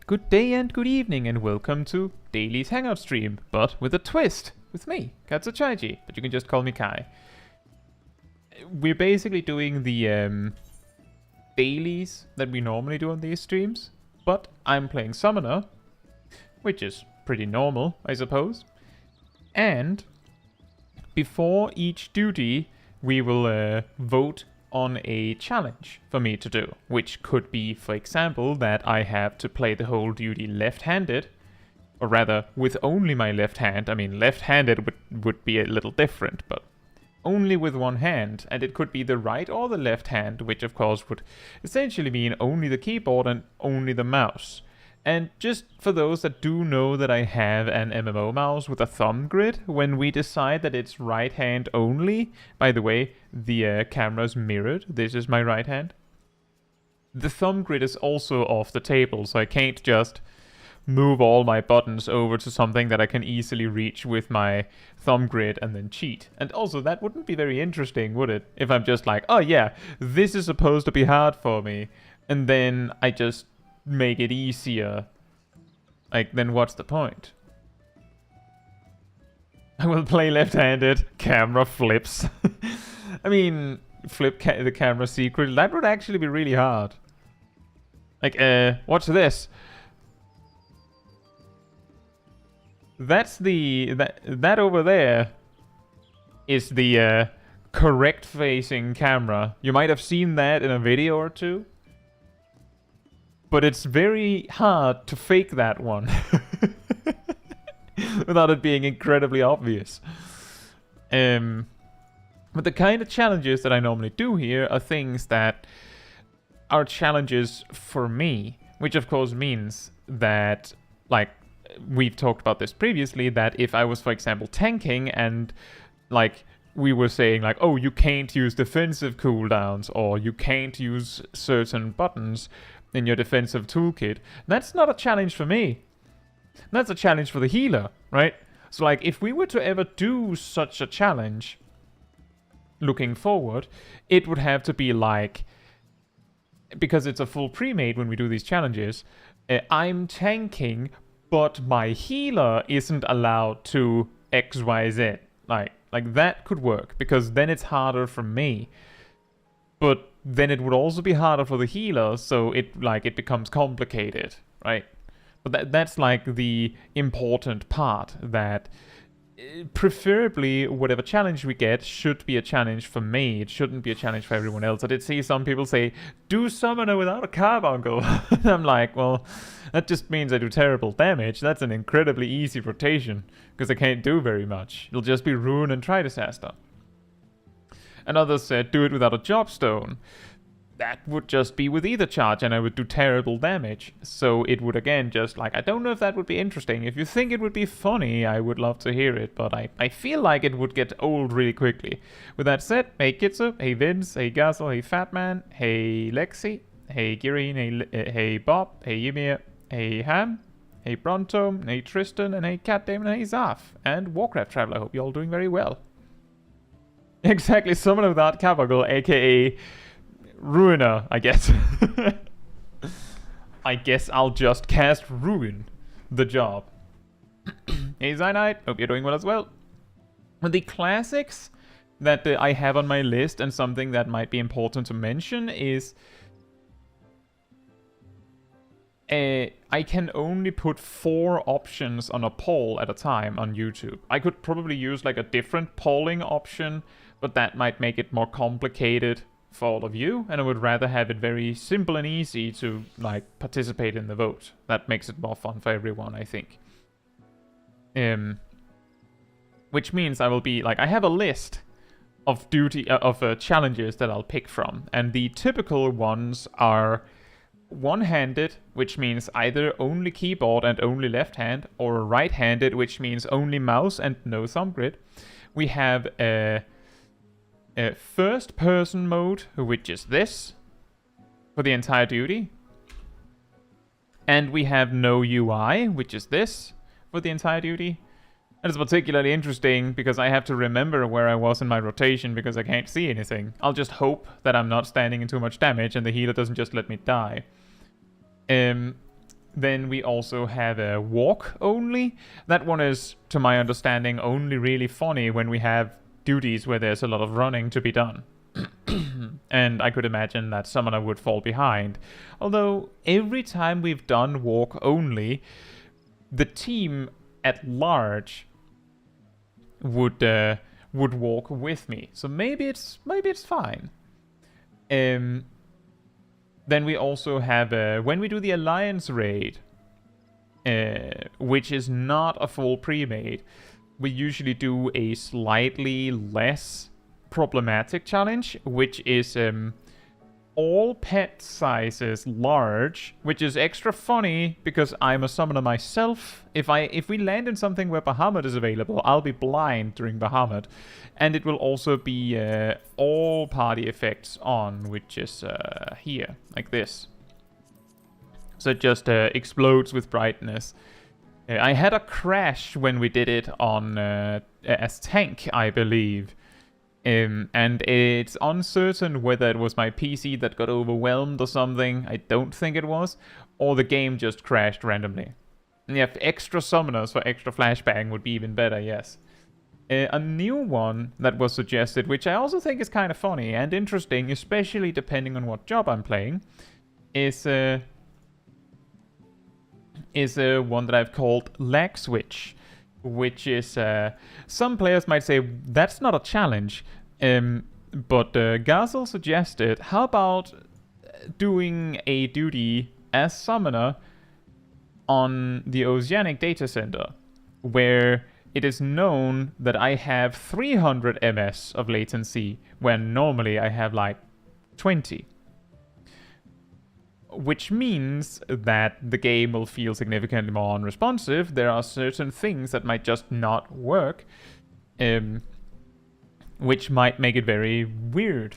Good day and good evening, and welcome to Dailies Hangout stream, but with a twist, with me, Chaiji, but you can just call me Kai. We're basically doing the dailies that we normally do on these streams, but I'm playing Summoner, which is pretty normal, I suppose. And before each duty, we will vote on a challenge for me to do, which could be, for example, that I have to play the whole duty left-handed, or rather, with only my left hand. I mean, left-handed would be a little different, but only with one hand, and it could be the right or the left hand, which of course would essentially mean only the keyboard and only the mouse. And just for those that do know that I have an MMO mouse with a thumb grid, when we decide that it's right hand only, by the way, the camera's mirrored, this is my right hand. The thumb grid is also off the table, so I can't just move all my buttons over to something that I can easily reach with my thumb grid and then cheat. And also, that wouldn't be very interesting, would it? If I'm just like, oh yeah, this is supposed to be hard for me, and then I just make it easier. Like, then what's the point? I will play left-handed, camera flips. I mean, flip the camera secret, that would actually be really hard. Like, what's this? That's that over there is the correct facing camera. You might have seen that in a video or two. But it's very hard to fake that one without it being incredibly obvious. But the kind of challenges that I normally do here are things that are challenges for me, which of course means that, like, we've talked about this previously, that if I was, for example, tanking and, like, we were saying, like, oh, you can't use defensive cooldowns or you can't use certain buttons in your defensive toolkit, that's not a challenge for me. That's a challenge for the healer, right? So, like, if we were to ever do such a challenge looking forward, it would have to be like, because it's a full pre-made when we do these challenges, I'm tanking, but my healer isn't allowed to XYZ. Like that could work, because then it's harder for me. But then it would also be harder for the healer, so it becomes complicated, right? But that's like the important part, that preferably whatever challenge we get should be a challenge for me. It shouldn't be a challenge for everyone else. I did see some people say, do Summoner without a carbuncle. And I'm like, well, that just means I do terrible damage. That's an incredibly easy rotation, because I can't do very much. It'll just be Rune and Try Disaster. And others said, do it without a Jobstone. That would just be with either charge, and I would do terrible damage. So it would, again, just like, I don't know if that would be interesting. If you think it would be funny, I would love to hear it, but I feel like it would get old really quickly. With that said, hey Caetsu, hey Vince, hey Gazel, hey Fatman, hey Lexi, hey Gireen, hey Bob, hey Ymir, hey Ham, hey Bronto, hey Tristan, and hey Catdamon, and hey Zaf, and Warcraft Traveler. I hope you're all doing very well. Exactly, Summoner without Carbuncle, aka Ruiner, I guess. I guess I'll just cast Ruin the job. Hey Zynite, hope you're doing well as well. The classics that I have on my list, and something that might be important to mention, is I can only put 4 options on a poll at a time on YouTube. I could probably use like a different polling option, but that might make it more complicated for all of you, and I would rather have it very simple and easy to, like, participate in the vote. That makes it more fun for everyone, I think. Which means I will be, like, I have a list of challenges that I'll pick from, and the typical ones are one-handed, which means either only keyboard and only left hand, or right-handed, which means only mouse and no thumb grid. We have a first person mode, which is this, for the entire duty. And we have no UI, which is this, for the entire duty. And it's particularly interesting because I have to remember where I was in my rotation because I can't see anything. I'll just hope that I'm not standing in too much damage and the healer doesn't just let me die. Then we also have a walk only. That one is, to my understanding, only really funny when we have duties where there's a lot of running to be done. And I could imagine that summoner would fall behind. Although every time we've done walk only, the team at large would walk with me. So maybe it's fine. Then we also have when we do the alliance raid, which is not a full pre-made, we usually do a slightly less problematic challenge, which is all pet sizes large, which is extra funny because I'm a summoner myself. If we land in something where Bahamut is available, I'll be blind during Bahamut, and it will also be all party effects on, which is here, like this. So it just explodes with brightness. I had a crash when we did it on as tank, I believe. And it's uncertain whether it was my PC that got overwhelmed or something. I don't think it was. Or the game just crashed randomly. And yeah, extra summoners for extra flashbang would be even better, yes. A new one that was suggested, which I also think is kind of funny and interesting, especially depending on what job I'm playing, is one that I've called lag switch. Which is, some players might say, that's not a challenge. But Gazel suggested, how about doing a duty as summoner on the Oceanic Data Center, where it is known that I have 300 ms of latency, when normally I have like 20. Which means that the game will feel significantly more unresponsive. There are certain things that might just not work, which might make it very weird.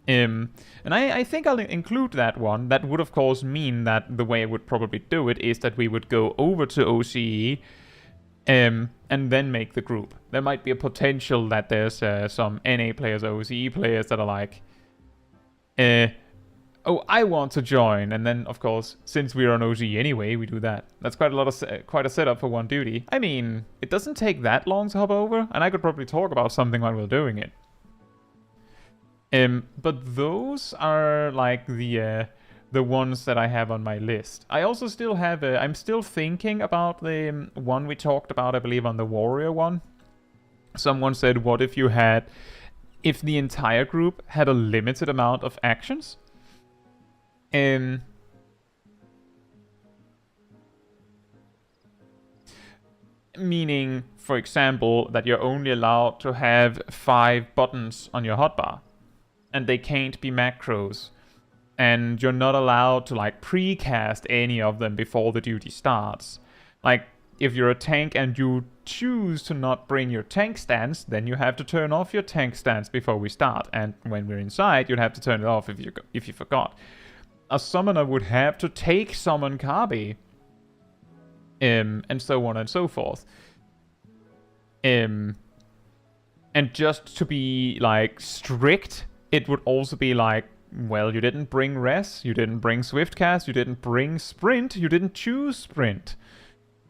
And I think I'll include that one. That would, of course, mean that the way I would probably do it is that we would go over to OCE and then make the group. There might be a potential that there's some NA players, OCE players that are like, oh, I want to join, and then, of course, since we're on OG anyway, we do that. That's quite a setup for one duty. I mean, it doesn't take that long to hop over, and I could probably talk about something while we're doing it. But those are like the ones that I have on my list. I also still have I'm still thinking about the one we talked about, I believe, on the warrior one. Someone said, what if the entire group had a limited amount of actions? Meaning, for example, that you're only allowed to have 5 buttons on your hotbar, and they can't be macros, and you're not allowed to like precast any of them before the duty starts. Like, if you're a tank and you choose to not bring your tank stance, then you have to turn off your tank stance before we start, and when we're inside, you'd have to turn it off if you forgot. A summoner would have to take summon Kabi, and so on and so forth. And just to be like strict, it would also be like, well, you didn't bring res, you didn't bring swiftcast, you didn't bring sprint, you didn't choose sprint.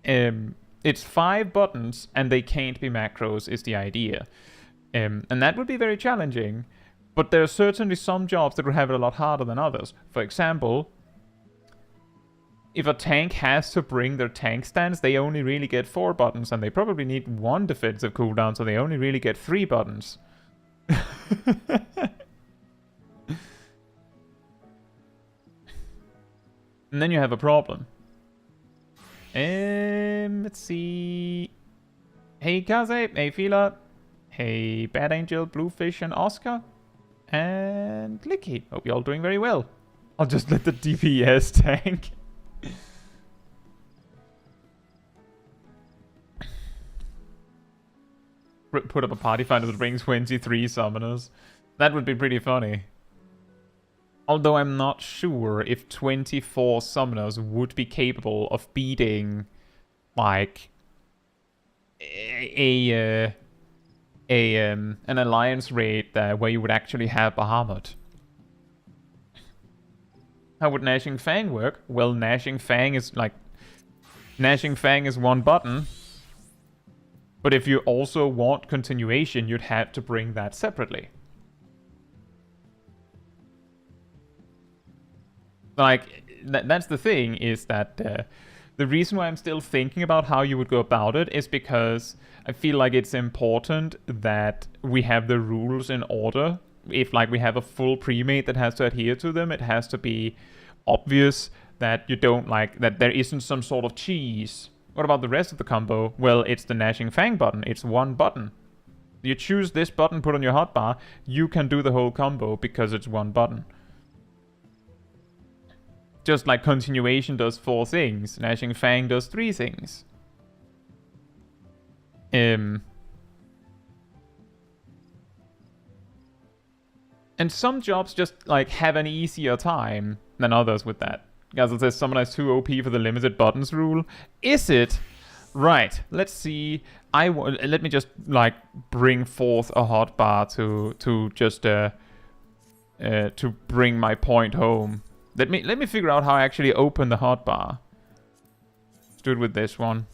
It's 5 buttons and they can't be macros is the idea. And that would be very challenging. But there are certainly some jobs that would have it a lot harder than others. For example, if a tank has to bring their tank stance, they only really get 4 buttons, and they probably need 1 defensive cooldown, so they only really get 3 buttons. And then you have a problem. Let's see. Hey Kaze, hey Fila, hey Bad Angel, Bluefish, and Oscar. And Licky. Hope you're all doing very well. I'll just let the DPS tank. Put up a party finder that brings 23 summoners. That would be pretty funny. Although I'm not sure if 24 summoners would be capable of beating, like, an alliance raid where you would actually have Bahamut. How would Gnashing Fang work? Well, Gnashing Fang is one button. But if you also want continuation, you'd have to bring that separately. Like, that's the thing, is that the reason why I'm still thinking about how you would go about it is because I feel like it's important that we have the rules in order. If, like, we have a full pre-made that has to adhere to them, it has to be obvious that you don't, like, that there isn't some sort of cheese. What about the rest of the combo? Well, it's the Gnashing Fang button. It's one button. You choose this button, put on your hotbar, you can do the whole combo because it's one button. Just like continuation does 4 things, Gnashing Fang does 3 things. And some jobs just, like, have an easier time than others with that. Gazel says Summon is too OP for the limited buttons rule. Is it? Right. Let's see. Let me just, like, bring forth a hotbar to just to bring my point home. Let me figure out how I actually open the hotbar. Let's do it with this one.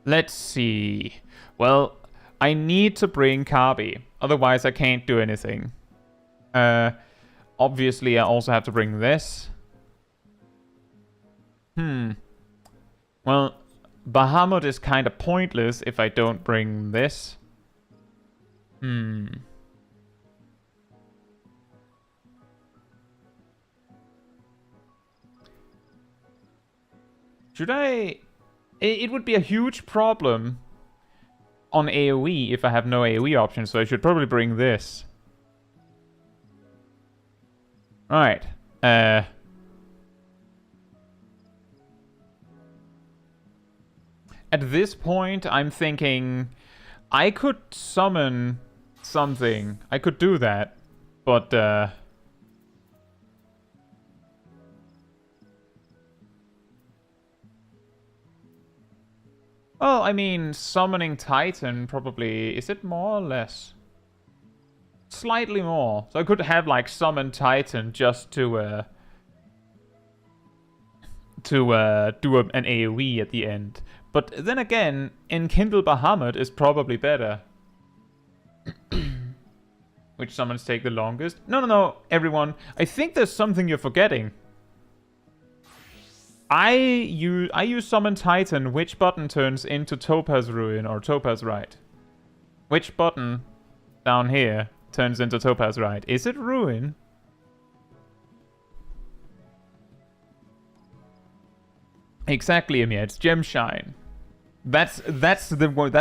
Let's see. Well, I need to bring Kabi. Otherwise, I can't do anything. Obviously, I also have to bring this. Well, Bahamut is kind of pointless if I don't bring this. Should I... It would be a huge problem on AoE if I have no AoE options, so I should probably bring this. Right. At this point, I'm thinking I could summon something. I could do that, but well, I mean, summoning Titan probably... Is it more or less? Slightly more. So I could have, like, summon Titan just to do an AoE at the end. But then again, Enkindle Bahamut is probably better. Which summons take the longest? No, everyone. I think there's something you're forgetting. I use Summon Titan. Which button turns into Topaz Ruin or Topaz Rite? Which button down here turns into Topaz Rite? Is it Ruin? Exactly, Amir. It's Gemshine. That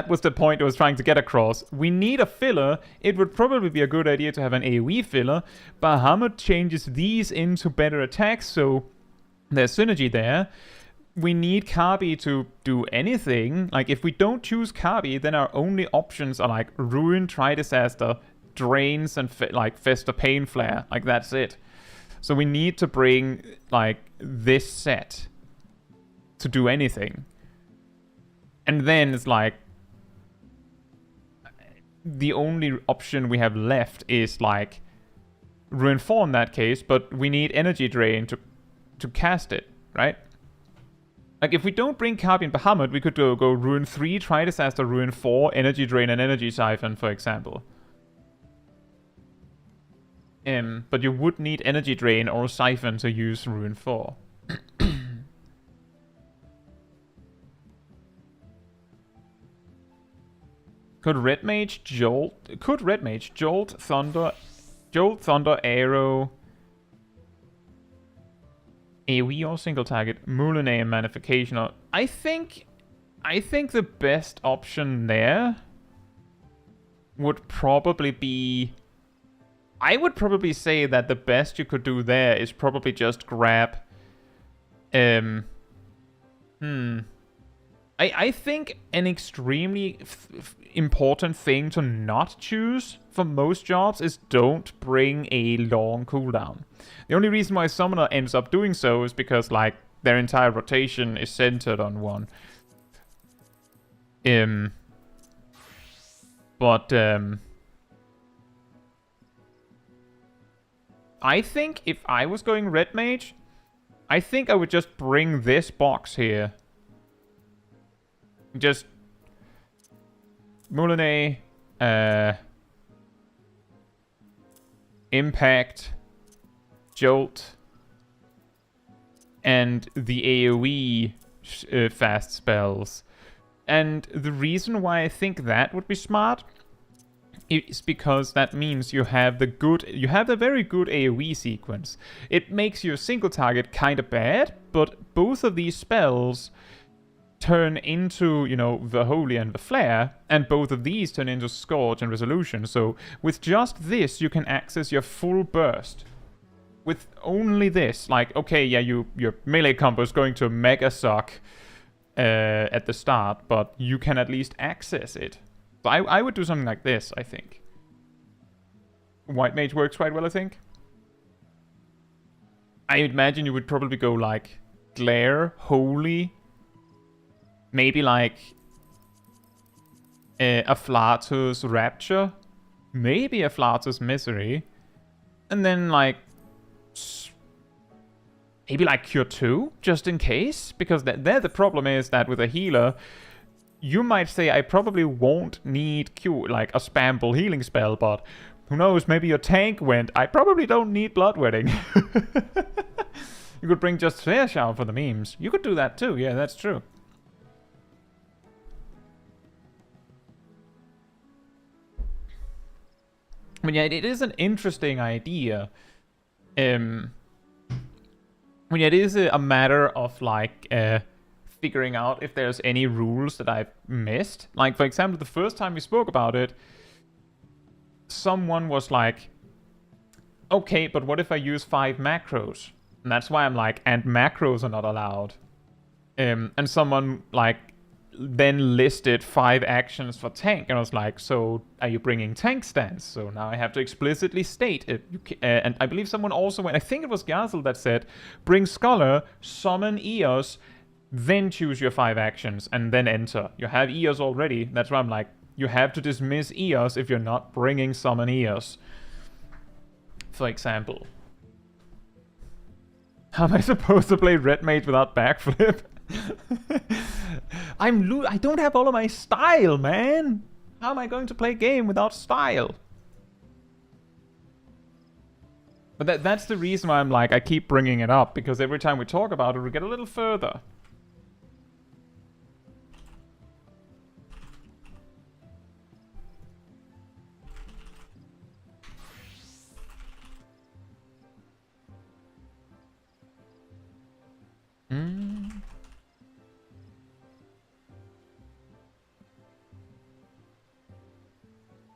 was the point I was trying to get across. We need a filler. It would probably be a good idea to have an AoE filler. Bahamut changes these into better attacks, so there's synergy there. We need Kabi to do anything. Like, if we don't choose Kabi, then our only options are, like, Ruin, Tri-Disaster, Drains, and, Fester Pain Flare. Like, that's it. So we need to bring, like, this set to do anything. And then it's like... The only option we have left is, like, Ruin 4 in that case, but we need Energy Drain to cast it, right? Like, if we don't bring Kabi and Bahamut, we could go Ruin 3, Tri-Disaster, Ruin 4, Energy Drain, and Energy Siphon, for example. But you would need Energy Drain or Siphon to use Ruin 4. Could Red Mage Jolt, Thunder, Arrow, AoE or single target, Moulinet and Magnification? I think the best option there would probably be... I would probably say that the best you could do there is probably just grab... I think an extremely important thing to not choose for most jobs is don't bring a long cooldown. The only reason why Summoner ends up doing so is because, like, their entire rotation is centered on one. I think if I was going red mage, I think I would just bring this box here. Just Moulinet, Impact, Jolt, and the AoE fast spells. And the reason why I think that would be smart is because that means you have the very good AoE sequence. It makes your single target kind of bad, but both of these spells turn into, you know, the Holy and the Flare, and both of these turn into Scourge and Resolution. So with just this, you can access your full burst. With only this, like, okay, yeah, your melee combo is going to mega suck at the start, but you can at least access it. So I would do something like this, I think. White Mage works quite well, I think. I imagine you would probably go like Glare, Holy, maybe like Afflatus Rapture, maybe Afflatus Misery, and then like maybe like Cure 2, just in case, because there the problem is that with a healer, you might say I probably won't need Cure, like a spammable healing spell, but who knows, maybe your tank went, I probably don't need Bloodwetting. You could bring just Fair Shower for the memes. You could do that too, yeah, that's true. But yeah, it is an interesting idea. But yeah, it is a matter of like figuring out if there's any rules that I've missed. Like, for example, the first time we spoke about it, someone was like, okay, but what if I use 5 macros? And that's why I'm like, and macros are not allowed. And someone like then listed 5 actions for tank, and I was like, so are you bringing tank stance? So now I have to explicitly state it. And I believe someone also went, I think it was Gazel that said, bring Scholar, summon Eos, then choose your 5 actions, and then enter. You have Eos already. That's why I'm like, you have to dismiss Eos if you're not bringing summon Eos. For example. How am I supposed to play Red Mage without backflip? I don't have all of my style, man. How am I going to play a game without style? But that's the reason why I'm like, I keep bringing it up, because every time we talk about it, we get a little further.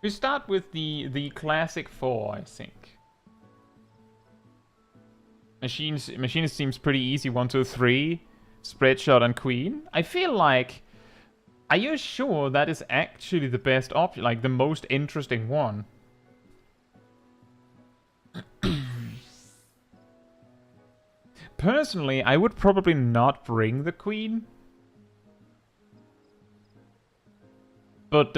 We start with the classic 4, I think. Machines seems pretty easy. 1, 2, 3. Spreadshot and Queen. I feel like, are you sure that is actually the best option? Like the most interesting one? Personally, I would probably not bring the Queen. But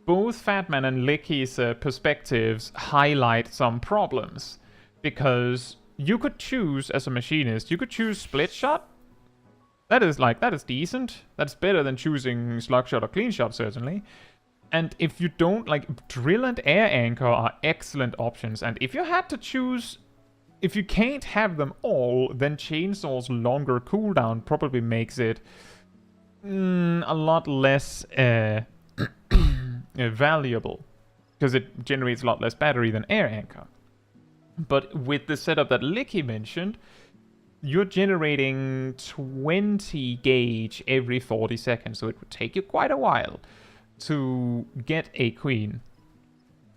both Fatman and Licky's perspectives highlight some problems. Because you could choose, as a machinist, you could choose Split Shot. That is decent. That's better than choosing Slug Shot or Clean Shot, certainly. And if you don't, like, Drill and Air Anchor are excellent options. And if you had to choose, if you can't have them all, then Chainsaw's longer cooldown probably makes it a lot less valuable. Because it generates a lot less battery than Air Anchor. But with the setup that Licky mentioned, you're generating 20 gauge every 40 seconds. So it would take you quite a while to get a Queen.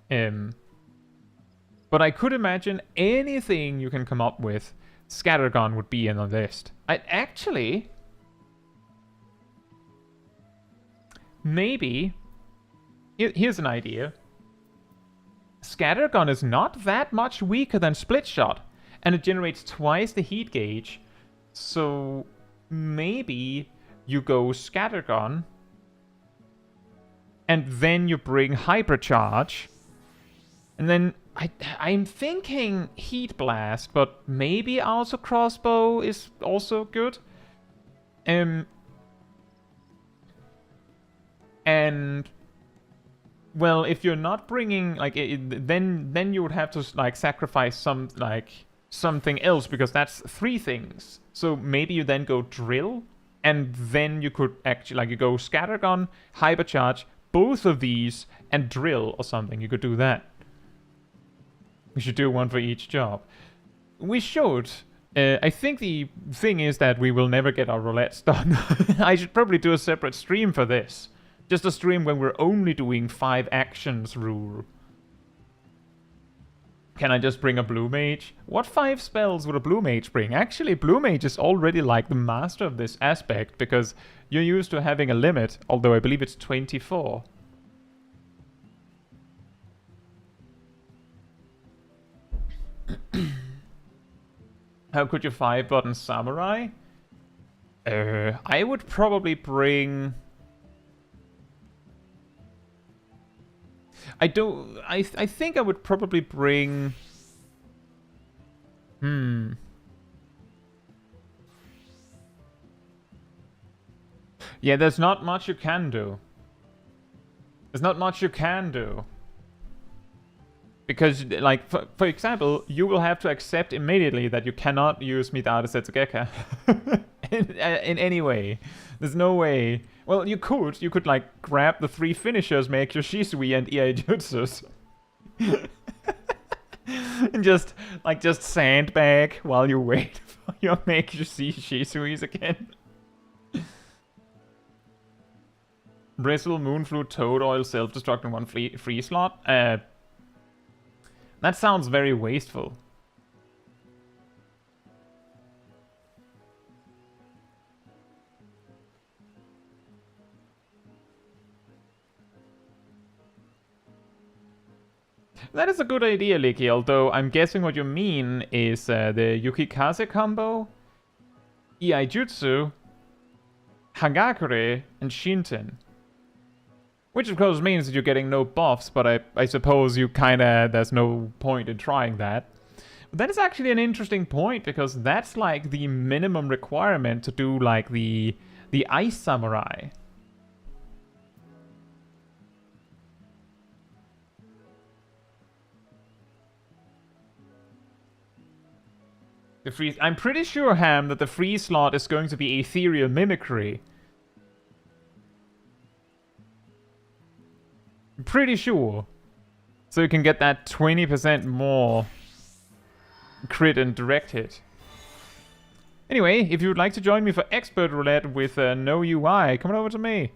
But I could imagine anything you can come up with, Scattergun would be in the list. Maybe, here's an idea. Scattergun is not that much weaker than Split Shot, and it generates twice the heat gauge. So maybe you go Scattergun, and then you bring Hypercharge, and then I'm thinking Heat Blast, but maybe also Crossbow is also good. And well, if you're not bringing like then you would have to like sacrifice something else, because that's 3 things. So maybe you then go Drill, and then you could actually like you go Scattergun, Hypercharge, both of these, and Drill or something. You could do that. We should do one for each job. We should. I think the thing is that we will never get our roulettes done. I should probably do a separate stream for this. Just a stream when we're only doing 5 actions rule. Can I just bring a blue mage? What 5 spells would a blue mage bring? Actually, blue mage is already like the master of this aspect, because you're used to having a limit, although I believe it's 24. How could you 5-button Samurai? I would probably bring... I think I would probably bring... Yeah, there's not much you can do. There's not much you can do. Because, like, for example, you will have to accept immediately that you cannot use Midare Setsugeka in any way. There's no way. Well, you could, like, grab the 3 finishers, make your Shisui and EI Jutsus. And just sandbag while you wait for your make your Shisuis again. Bristle, Moonflute, Toad Oil, Self-Destruct, and 1 free slot. That sounds very wasteful. That is a good idea, Licky, although I'm guessing what you mean is the Yukikaze combo, Iai Jutsu, Hagakure, and Shinten. Which of course means that you're getting no buffs, but I suppose you kinda... there's no point in trying that. But that is actually an interesting point, because that's like the minimum requirement to do like the Ice Samurai. The free... I'm pretty sure, Ham, that the free slot is going to be Ethereal Mimicry. Pretty sure. So you can get that 20% more crit and direct hit. Anyway, if you would like to join me for Expert Roulette with no UI, come on over to me.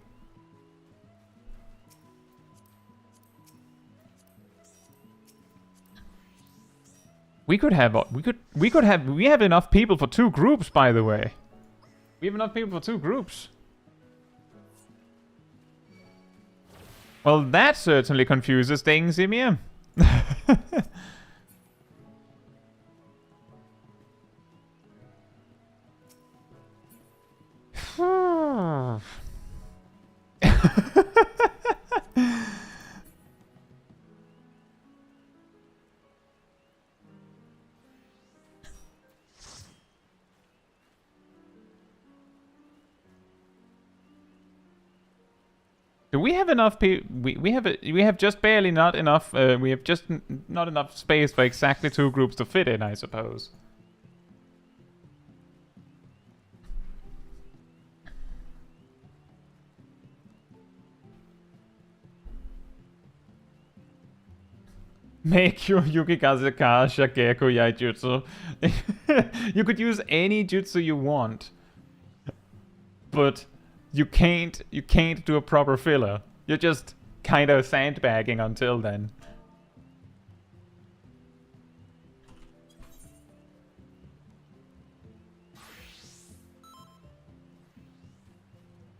We have enough people for 2 groups, by the way. We have enough people for 2 groups. Well, that certainly confuses things, Emir. Do we have enough people? We have just barely not enough. We have just not enough space for exactly 2 groups to fit in, I suppose. Make your Yukikaze Ka Shageku Yaijutsu. You could use any jutsu you want, but you can't do a proper filler. You're just kind of sandbagging until then.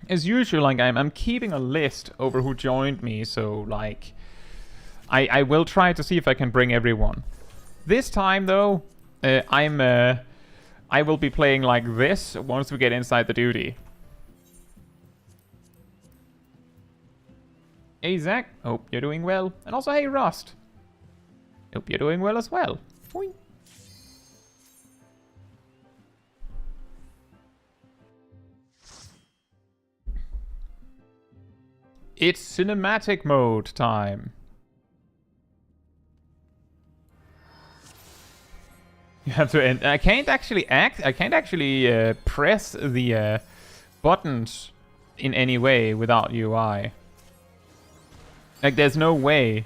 As usual, like I'm keeping a list over who joined me, so like I will try to see if I can bring everyone. This time though, I will be playing like this once we get inside the duty. Hey Zach, hope you're doing well. And also hey Rust. Hope you're doing well as well. Boing. It's cinematic mode time. You have to end. I can't actually press the buttons in any way without UI. Like, there's no way.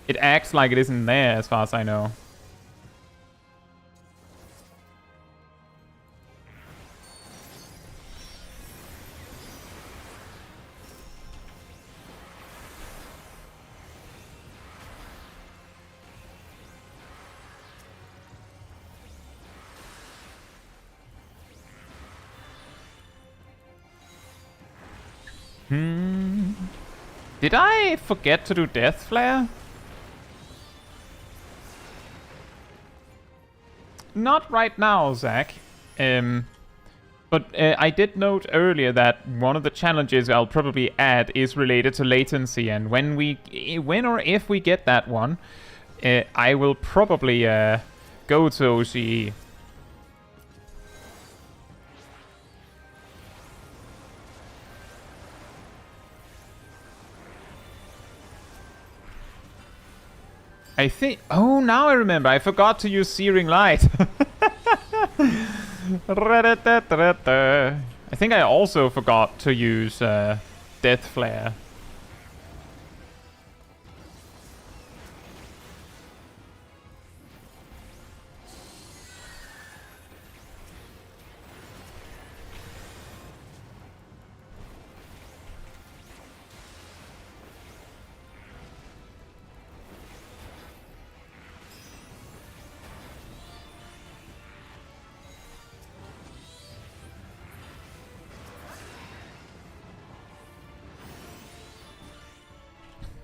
It acts like it isn't there, as far as I know. Did I forget to do Death Flare? Not right now, Zach. But I did note earlier that one of the challenges I'll probably add is related to latency, and when or if we get that one, I will probably go to OCE. I think... Oh, now I remember. I forgot to use Searing Light. I think I also forgot to use Death Flare.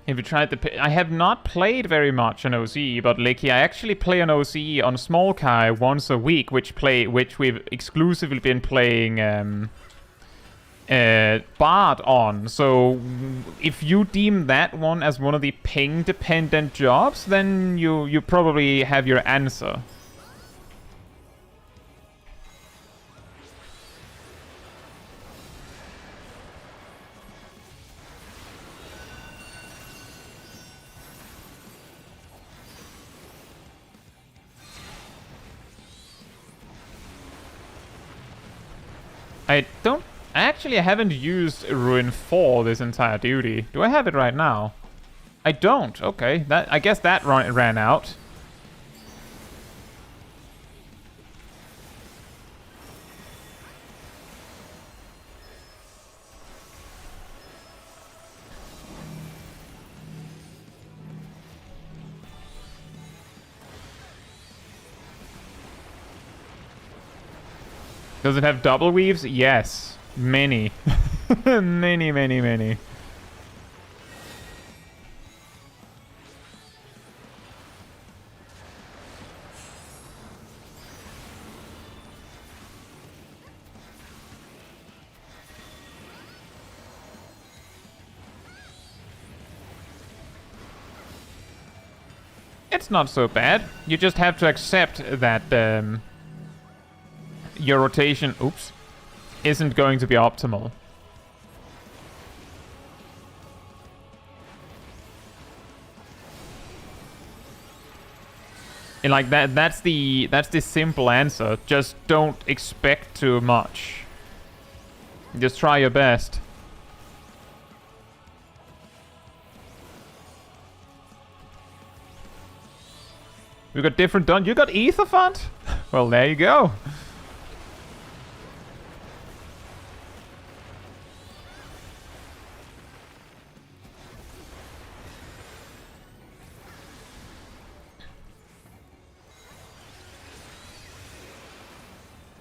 Have you tried the... I have not played very much on OCE, but Licky, I actually play on OCE on Small Kai once a week, which we've exclusively been playing Bard on. So if you deem that one as one of the ping-dependent jobs, then you probably have your answer. I haven't used Ruin 4 this entire duty. Do I have it right now? I don't. Okay, I guess that ran out. Does it have double weaves? Yes. Many. many. It's not so bad. You just have to accept that your rotation... Oops. Isn't going to be optimal. And like that's the simple answer. Just don't expect too much. Just try your best. We got different done. You got Ether Fund? Well, there you go.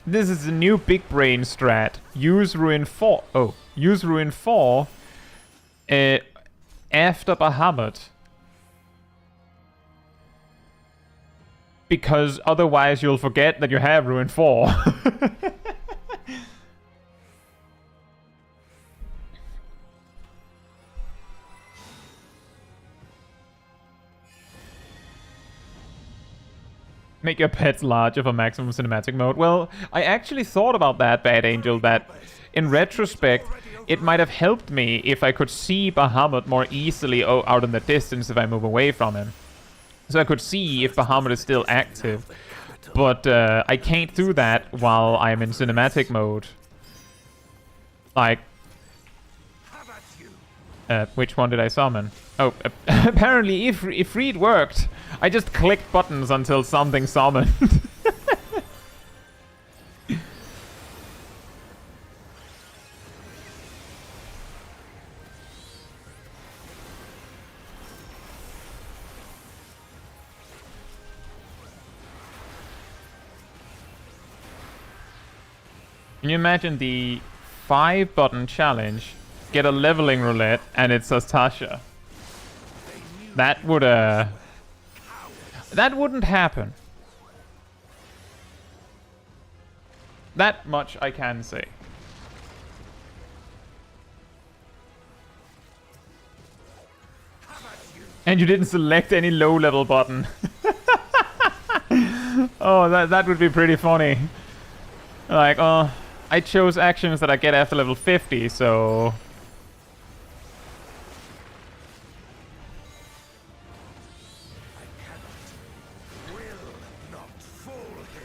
This is a new big brain strat. Use Ruin 4. Oh, use Ruin 4 after Bahamut. Because otherwise you'll forget that you have Ruin 4. Make your pets larger for maximum cinematic mode. Well, I actually thought about that, Bad Angel, that in retrospect, it might have helped me if I could see Bahamut more easily out in the distance if I move away from him. So I could see if Bahamut is still active. But I can't do that while I'm in cinematic mode. Like... which one did I summon? Oh, apparently Ifrit worked. I just clicked buttons until something summoned. Can you imagine the 5-button challenge? Get a leveling roulette, and it's Tasha. That would, that wouldn't happen. That much I can say. And you didn't select any low-level button. Oh, that would be pretty funny. Like, I chose actions that I get after level 50, so...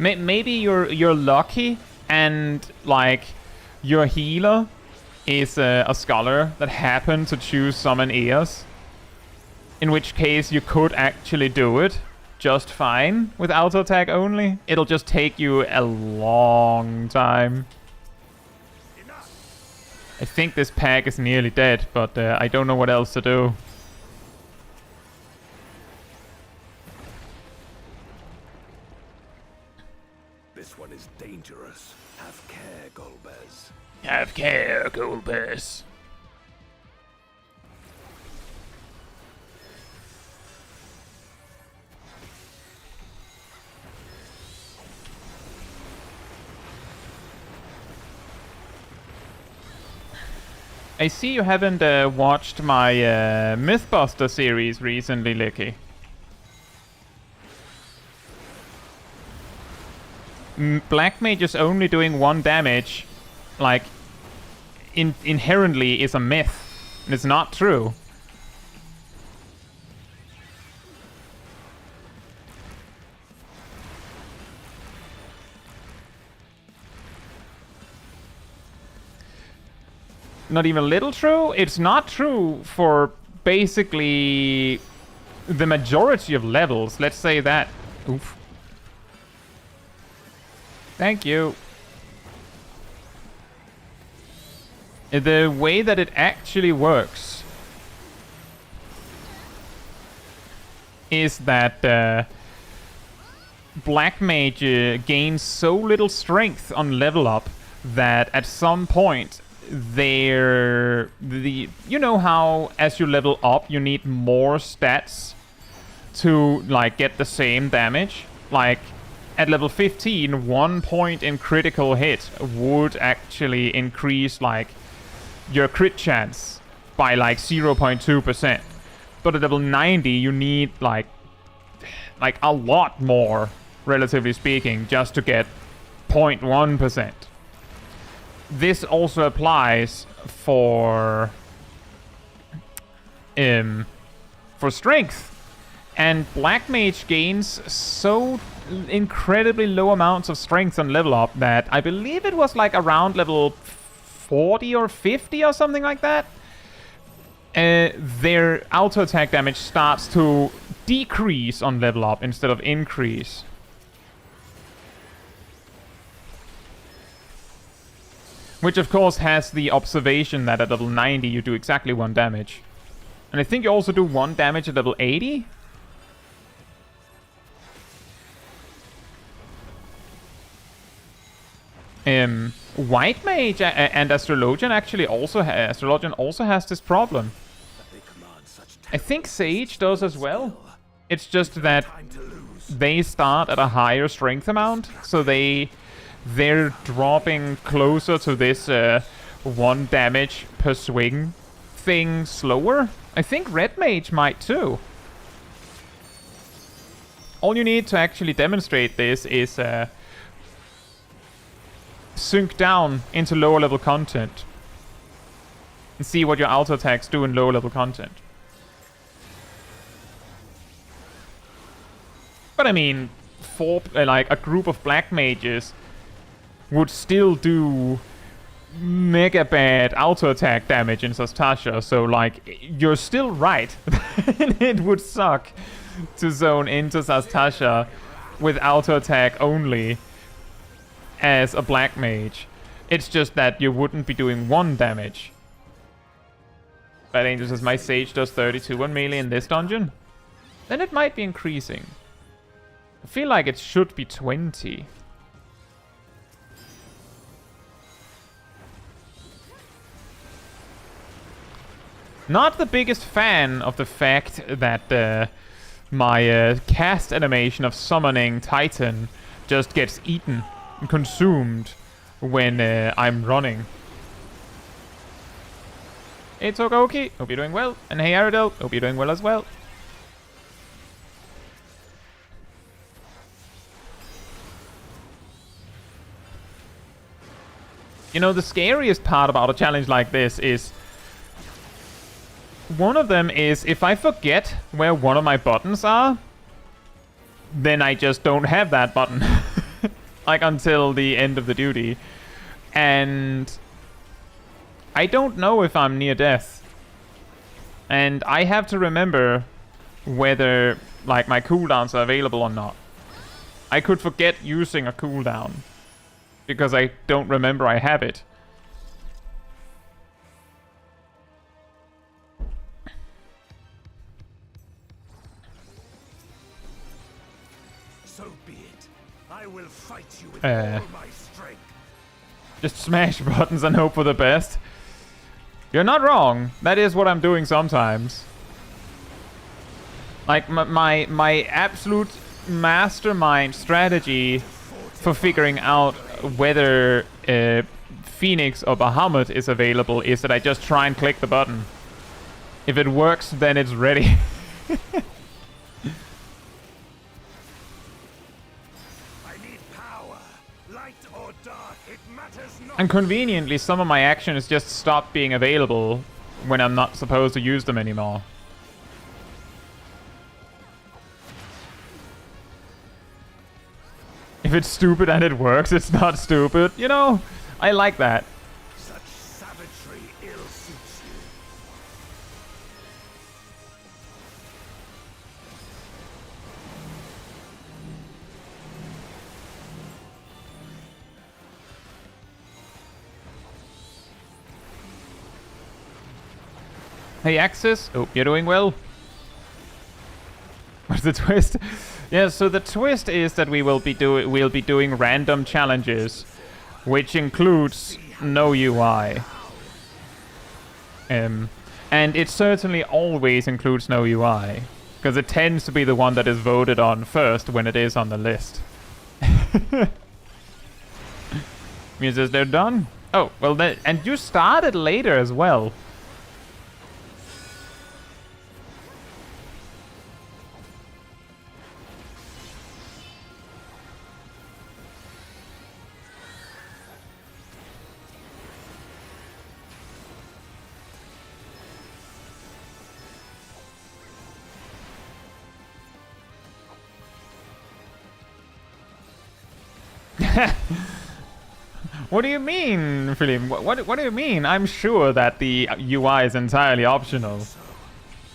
Maybe you're lucky, and like your healer is a scholar that happened to choose summon ears. In which case you could actually do it just fine with auto attack only. It'll just take you a long time. I think this pack is nearly dead, but I don't know what else to do. This one is dangerous. Have care, Golbez. Have care, Golbez. I see you haven't watched my Mythbuster series recently, Licky. Black Mage is only doing 1 damage, like, inherently is a myth. And it's not true. Not even a little true? It's not true for basically the majority of levels. Let's say that. Oof. Thank you. The way that it actually works is that Black Mage gains so little strength on level up that at some point you know how as you level up you need more stats to like get the same damage? Like at level 15, 1 point in critical hit would actually increase like your crit chance by like 0.2%. But at level 90 you need like a lot more, relatively speaking, just to get 0.1%. This also applies for strength. And Black Mage gains so incredibly low amounts of strength on level up that I believe it was like around level 40 or 50 or something like that. Their auto attack damage starts to decrease on level up instead of increase. Which of course has the observation that at level 90 you do exactly 1 damage. And I think you also do 1 damage at level 80? White Mage and Astrologian actually also has this problem. I think Sage does as well. It's just that they start at a higher strength amount, so they're dropping closer to this 1 damage per swing thing slower. I think Red Mage might too. all you need to actually demonstrate this is sync down into lower level content and see what your auto attacks do in lower level content. But I mean, for like a group of black mages would still do mega bad auto attack damage in Sastasha, so like you're still right. It would suck to zone into Sastasha with auto attack only as a black mage. It's just that you wouldn't be doing 1 damage. Bad Angel says my Sage does 32 on melee in this dungeon. Then it might be increasing. I feel like it should be 20. Not the biggest fan of the fact that my cast animation of summoning Titan just gets eaten and consumed when I'm running. Hey Togoki, hope you're doing well. And hey Aridel, hope you're doing well as well. You know, the scariest part about a challenge like this is... One of them is, if I forget where one of my buttons are, then I just don't have that button. Like, until the end of the duty. And... I don't know if I'm near death. And I have to remember whether, like, my cooldowns are available or not. I could forget using a cooldown because I don't remember I have it. So be it. I will fight you with all my strength. Just smash buttons and hope for the best. You're not wrong. That is what I'm doing sometimes. Like my absolute mastermind strategy for figuring out whether Phoenix or Bahamut is available is that I just try and click the button. If it works, then it's ready. And conveniently, some of my actions just stop being available when I'm not supposed to use them anymore. If it's stupid and it works, it's not stupid. You know, I like that. Such savagery ill suits you. Hey Axis, hope you're doing well. What's the twist? Yeah, so the twist is that we'll be doing random challenges, which includes no UI. And it certainly always includes no UI, because it tends to be the one that is voted on first when it is on the list. Means they're done? Oh, well, and you started later as well. What do you mean, Philip? What do you mean? I'm sure that the UI is entirely optional.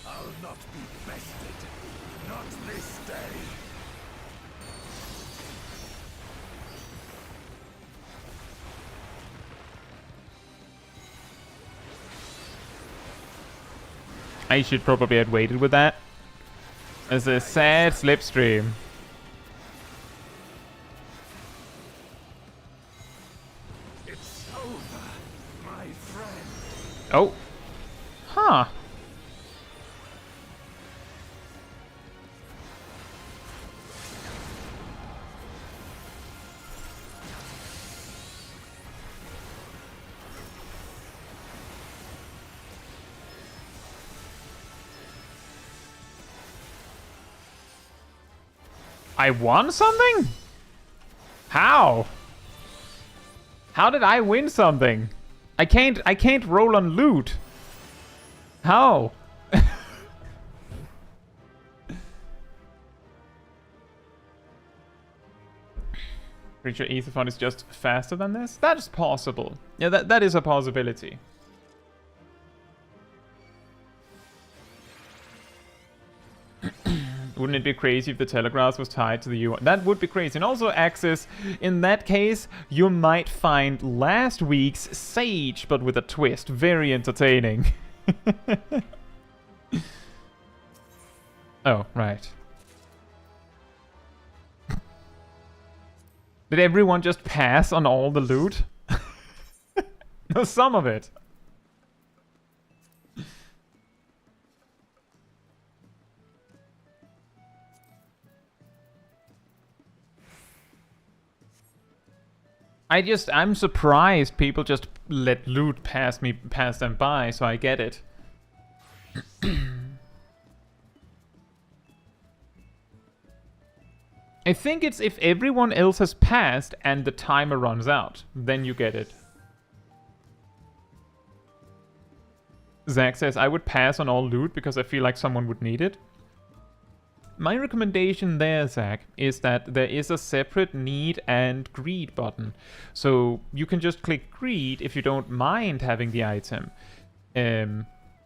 I'll not be bested. Not this day. I should probably have waited with that. It's a sad slipstream. Oh. Huh. I won something? How? How did I win something? I can't roll on loot. How? Pretty sure Etherfund is just faster than this? That is possible. Yeah, that is a possibility. Wouldn't it be crazy if the Telegraphs was tied to the UI? That would be crazy. And also, Axis, in that case, you might find last week's Sage, but with a twist. Very entertaining. Oh, right. Did everyone just pass on all the loot? No, some of it. I'm surprised people just let loot pass them by, so I get it. I think it's if everyone else has passed and the timer runs out, then you get it. Zach says, I would pass on all loot because I feel like someone would need it. My recommendation there, Zach, is that there is a separate need and greed button. So you can just click greed if you don't mind having the item.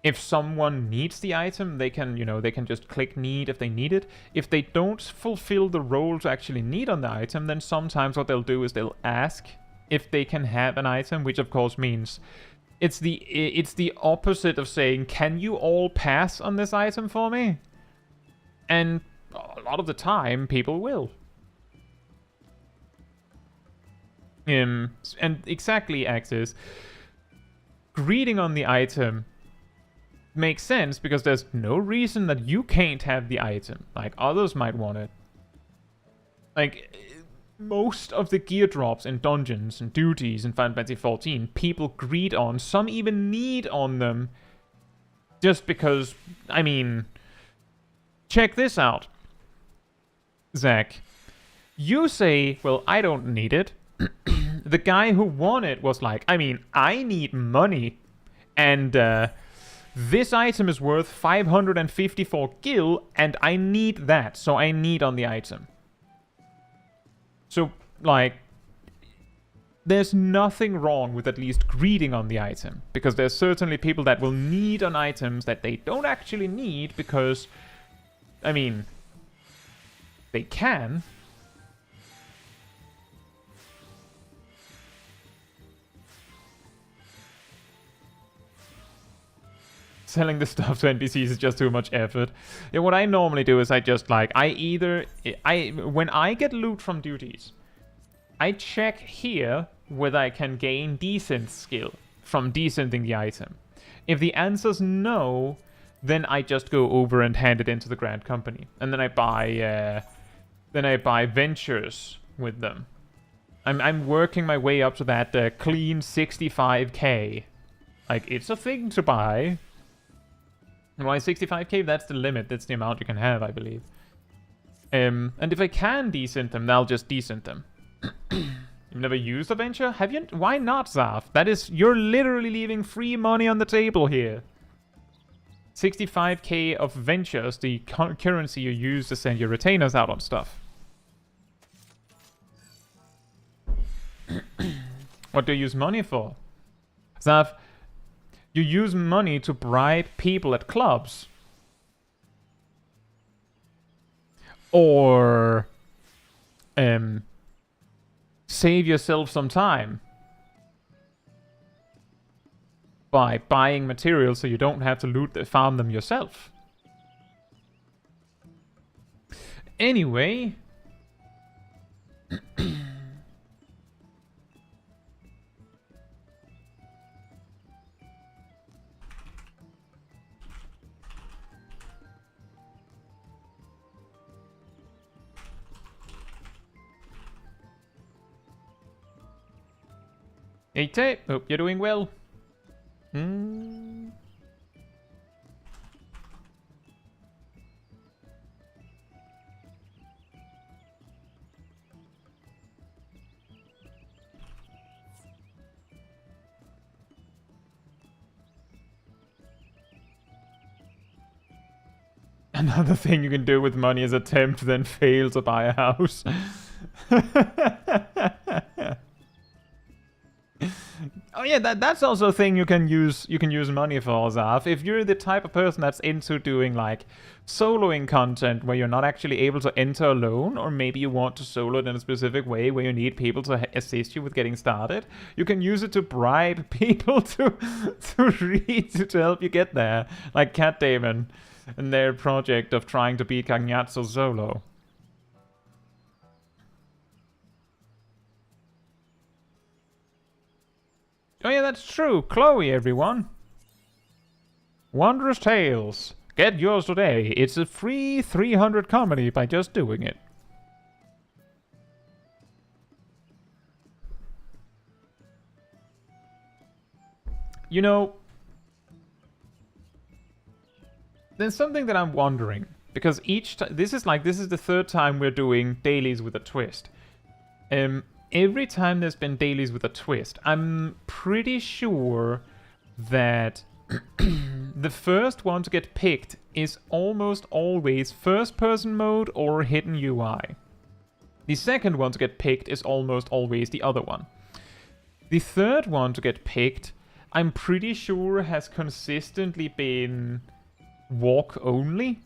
If someone needs the item, they can, they can just click need if they need it. If they don't fulfill the role to actually need on the item, then sometimes what they'll do is they'll ask if they can have an item, which of course means it's the opposite of saying, can you all pass on this item for me? And a lot of the time, people will. And exactly, Axis. Greeting on the item makes sense because there's no reason that you can't have the item. Like, others might want it. Like, most of the gear drops in dungeons and duties in Final Fantasy XIV, people greed on. Some even need on them. Just because, I mean... Check this out, Zach. You say, well, I don't need it. The guy who won it was like, I mean, I need money. And this item is worth 554 gil, and I need that, so I need on the item. So, like, there's nothing wrong with at least greeting on the item. Because there's certainly people that will need on items that they don't actually need because... I mean, they can. Selling the stuff to NPCs is just too much effort. Yeah, what I normally do is I just like, when I get loot from duties, I check here whether I can gain decent skill from decenting the item. If the answer's no, then I just go over and hand it into the Grand Company. And then I buy ventures with them. I'm working my way up to that clean 65k. Like, it's a thing to buy. And why 65k? That's the limit. That's the amount you can have, I believe. And if I can decent them, I'll just decent them. You've never used a venture? Have you? Why not, Zaf? You're literally leaving free money on the table here. 65k of ventures, the currency you use to send your retainers out on stuff. What do you use money for? Zaf, you use money to bribe people at clubs. Or save yourself some time by buying materials so you don't have to farm them yourself. Anyway. Hey, Tay, hope you're doing well. Another thing you can do with money is attempt, then fail to buy a house. Oh yeah, that's also a thing you can use money for, Zaf. If you're the type of person that's into doing like soloing content where you're not actually able to enter alone, or maybe you want to solo it in a specific way where you need people to assist you with getting started, you can use it to bribe people to read to help you get there. Like Cat Damon and their project of trying to beat Caetsu solo. Oh yeah, that's true. Chloe, everyone. Wondrous Tales. Get yours today. It's a free 300 comedy by just doing it. You know, there's something that I'm wondering, because each time this is the third time we're doing dailies with a twist. Every time there's been dailies with a twist, I'm pretty sure that the first one to get picked is almost always first-person mode or hidden UI. The second one to get picked is almost always the other one. The third one to get picked, I'm pretty sure has consistently been walk only.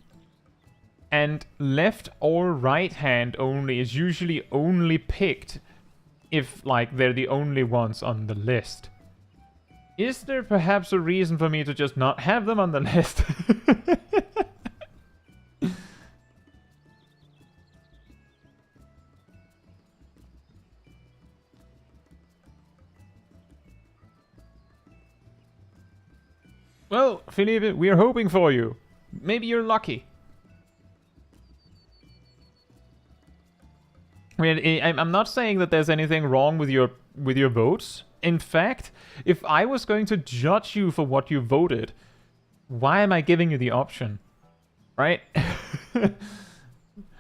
And left or right hand only is usually only picked if, like, they're the only ones on the list. Is there perhaps a reason for me to just not have them on the list? Well, Felipe, we're hoping for you. Maybe you're lucky. I mean, I'm not saying that there's anything wrong with your votes. In fact, if I was going to judge you for what you voted, why am I giving you the option? Right?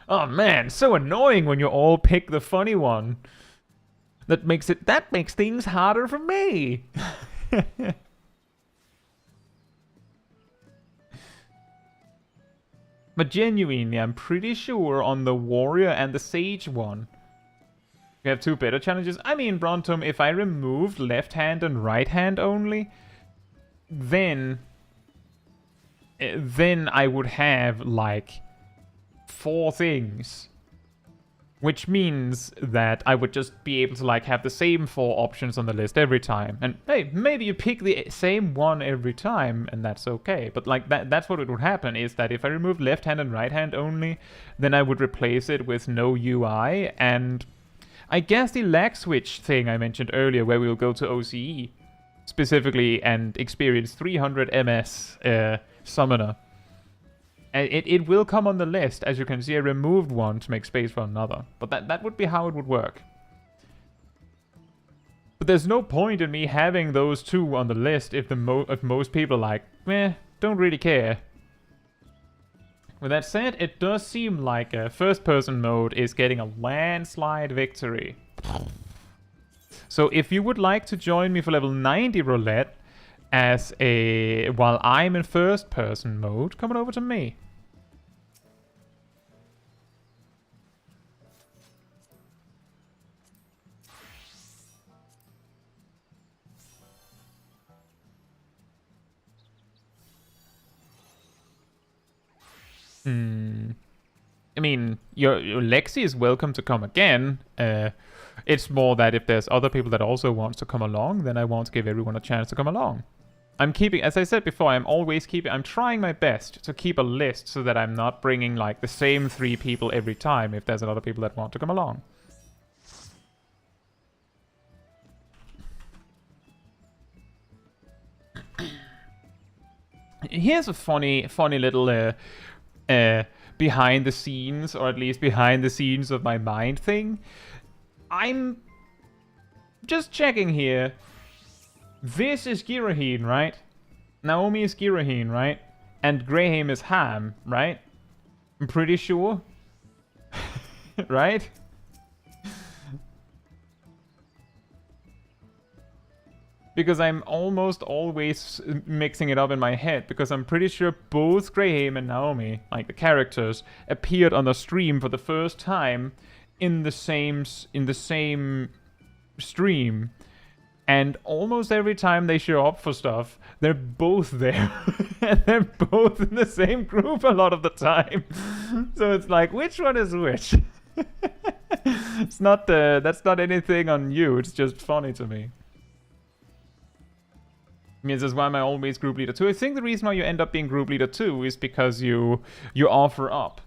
Oh man, so annoying when you all pick the funny one. That makes things harder for me. But genuinely, I'm pretty sure on the warrior and the sage one, we have two better challenges. I mean, Brontum, if I removed left hand and right hand only, then I would have like 4 things. Which means that I would just be able to like have the same 4 options on the list every time. And hey, maybe you pick the same one every time and that's okay. But like that's what it would happen, is that if I removed left hand and right hand only, then I would replace it with no UI. And I guess the lag switch thing I mentioned earlier, where we'll go to OCE specifically and experience 300 MS Summoner. And it will come on the list. As you can see, I removed one to make space for another. But that would be how it would work. But there's no point in me having those 2 on the list if most people are like, meh, don't really care. With that said, it does seem like first-person mode is getting a landslide victory. So if you would like to join me for level 90 Roulette, while I'm in first-person mode, come on over to me. I mean, your Lexi is welcome to come again. It's more that if there's other people that also want to come along, then I want to give everyone a chance to come along. I'm keeping, as I said before, I'm trying my best to keep a list so that I'm not bringing like the same 3 people every time if there's a lot of people that want to come along. Here's a funny little behind the scenes, or at least behind the scenes of my mind thing. I'm just checking here. This is Giraheen, right? Naomi is Giraheen, right? And Graham is Ham, right? I'm pretty sure. Right? because I'm almost always mixing it up in my head, because I'm pretty sure both Graham and Naomi, like the characters, appeared on the stream for the first time in the same stream. And almost every time they show up for stuff, they're both there. And they're both in the same group a lot of the time. So it's like, which one is which? It's not that's not anything on you, it's just funny to me. Means that's why am I always group leader 2. I think the reason why you end up being group leader 2 is because you offer up.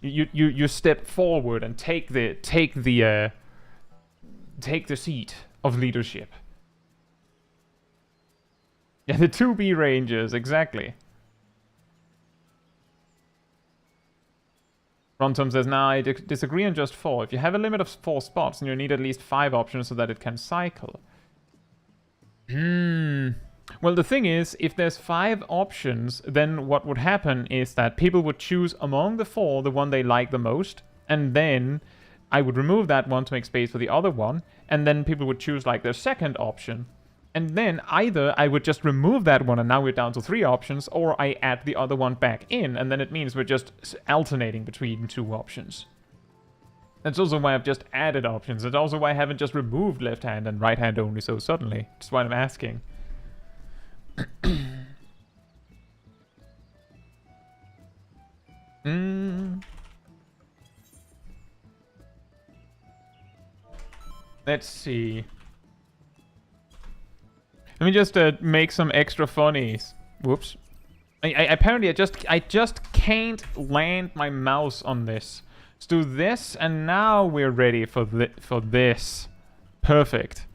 You step forward and take the seat of leadership. Yeah, the 2B rangers, exactly. Rontom says, nah, I disagree on just 4. If you have a limit of 4 spots, then you need at least 5 options so that it can cycle. Well, the thing is, if there's 5 options, then what would happen is that people would choose among the 4 the one they like the most, and then I would remove that one to make space for the other one, and then people would choose like their second option. And then either I would just remove that one and now we're down to 3 options, or I add the other one back in, and then it means we're just alternating between 2 options. That's also why I've just added options. It's also why I haven't just removed left hand and right hand only so suddenly. That's why I'm asking. Let's see. Let me just make some extra funnies. Whoops. Apparently I just can't land my mouse on this. Let's do this, and now we're ready for this. Perfect.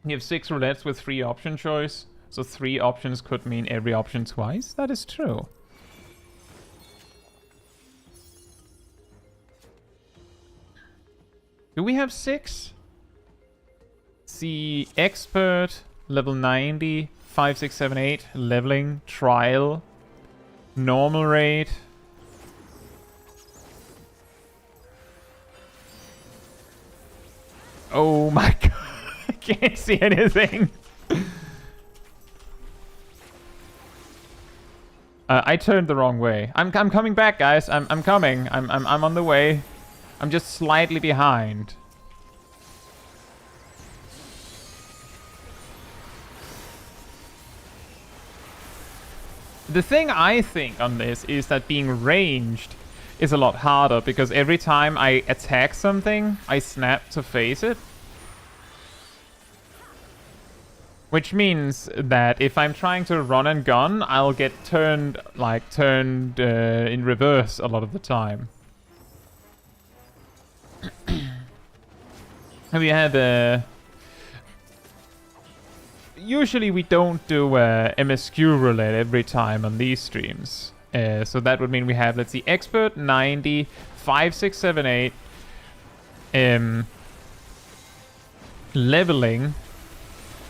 You have 6 roulettes with 3 option choice. So 3 options could mean every option twice. That is true. Do we have 6? See, expert, level 90, 5, 6, 7, 8, leveling, trial, normal rate. Oh my god, I can't see anything. I turned the wrong way. I'm coming back, guys. I'm coming. I'm on the way. I'm just slightly behind. The thing I think on this is that being ranged is a lot harder, because every time I attack something, I snap to face it. Which means that if I'm trying to run and gun, I'll get turned in reverse a lot of the time. And we have usually we don't do MSQ roulette every time on these streams. So that would mean we have, let's see, expert 90, 5, 6, 7, 8, leveling,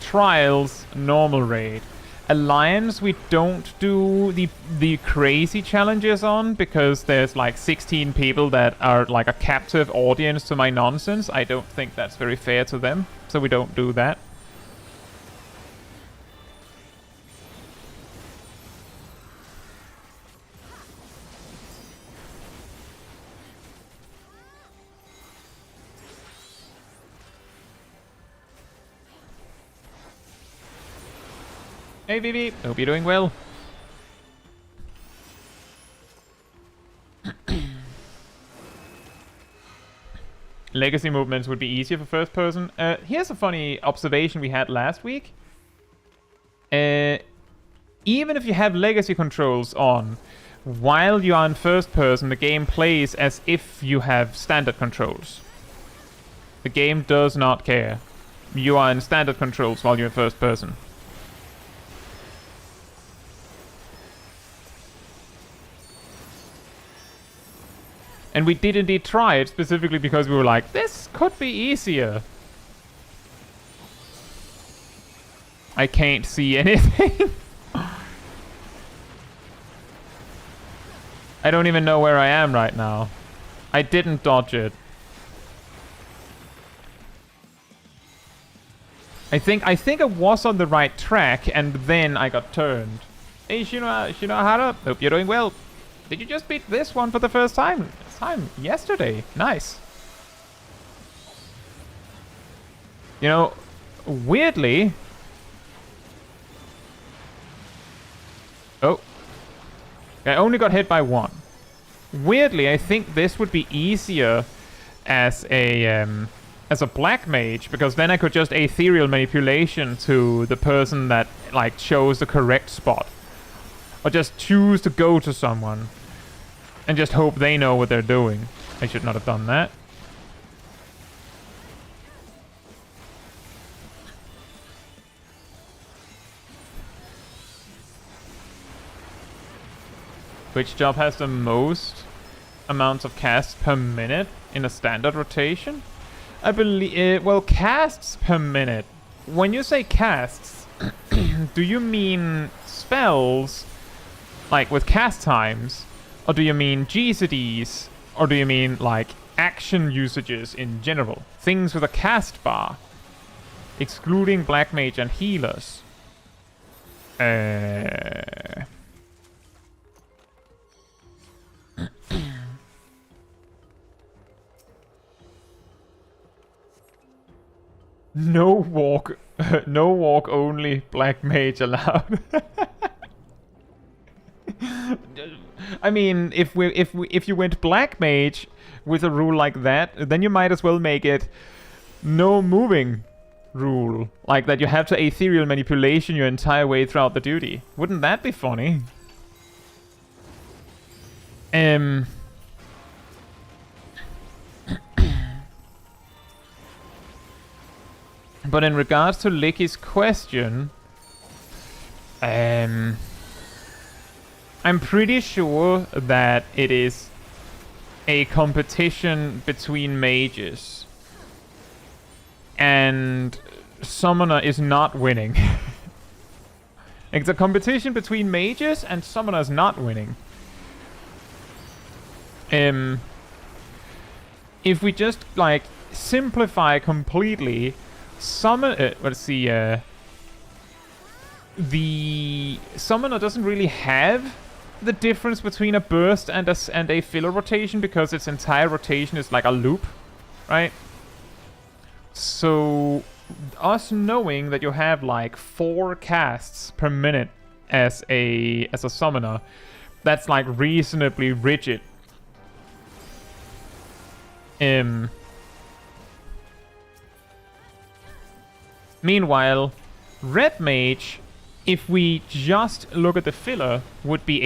trials, normal raid. Alliance we don't do the crazy challenges on, because there's like 16 people that are like a captive audience to my nonsense. I don't think that's very fair to them, so we don't do that. Hey Vivi, hope you're doing well. Legacy movements would be easier for first person. Here's a funny observation we had last week. Even if you have legacy controls on, while you are in first person, the game plays as if you have standard controls. The game does not care. You are in standard controls while you're in first person. And we did indeed try it, specifically because we were like, this could be easier. I can't see anything. I don't even know where I am right now. I didn't dodge it. I think I was on the right track, and then I got turned. Hey, Shinohara. Hope you're doing well. Did you just beat this one for the first time? Yesterday. Nice. You know, weirdly... Oh. I only got hit by one. Weirdly, I think this would be easier as a black mage, because then I could just ethereal manipulation to the person that like chose the correct spot, or just choose to go to someone and just hope they know what they're doing. I should not have done that. Which job has the most amounts of casts per minute in a standard rotation? I believe, well, casts per minute. When you say casts, do you mean spells, like with cast times? Or do you mean GCDs? Or do you mean, like, action usages in general? Things with a cast bar, excluding black mage and healers. No walk only, black mage allowed. I mean, if you went black mage with a rule like that, then you might as well make it no moving rule, like that you have to ethereal manipulation your entire way throughout the duty. Wouldn't that be funny? But in regards to Licky's question, I'm pretty sure that it is a competition between mages, and Summoner is not winning. It's a competition between mages, and Summoner is not winning. If we just like simplify completely, let's see. The Summoner doesn't really have the difference between a burst and a filler rotation, because its entire rotation is like a loop, right? So us knowing that you have like 4 casts per minute as a Summoner, that's like reasonably rigid. Meanwhile, Red Mage, if we just look at the filler, would be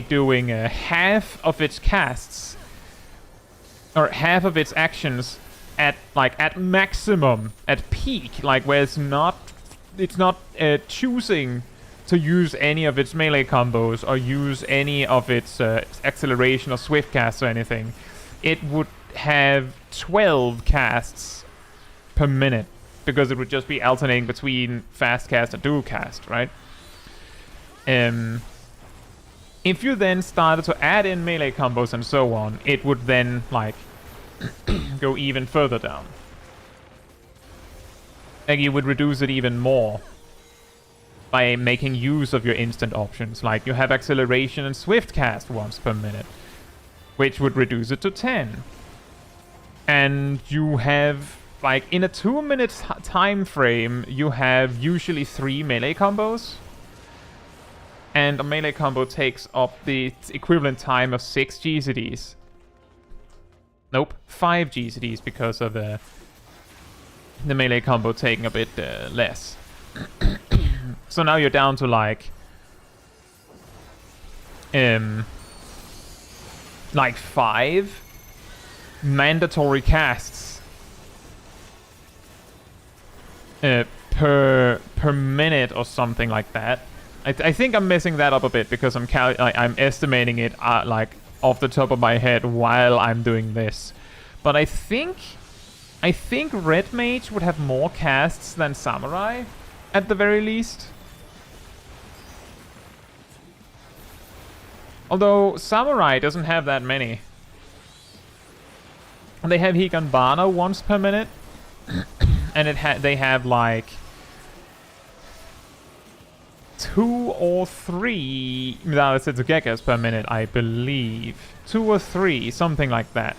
doing half of its casts, or half of its actions at maximum, at peak, like where it's not choosing to use any of its melee combos or use any of its acceleration or swift casts or anything. It would have 12 casts per minute, because it would just be alternating between fast cast and dual cast, right? If you then started to add in melee combos and so on, it would then like go even further down. Like you would reduce it even more by making use of your instant options. Like you have acceleration and swift cast once per minute, which would reduce it to 10. And you have, like, in a 2-minute time frame, you have usually 3 melee combos. And a melee combo takes up the equivalent time of 6 GCDs. Nope, 5 GCDs, because of the melee combo taking a bit less. So now you're down to like 5 mandatory casts per minute or something like that. I think I'm messing that up a bit, because I'm estimating it like off the top of my head while I'm doing this. But I think Red Mage would have more casts than Samurai, at the very least. Although Samurai doesn't have that many. They have Higanbana once per minute. And they have like 2 or 3 Setsugekas per minute, I believe. 2 or 3, something like that.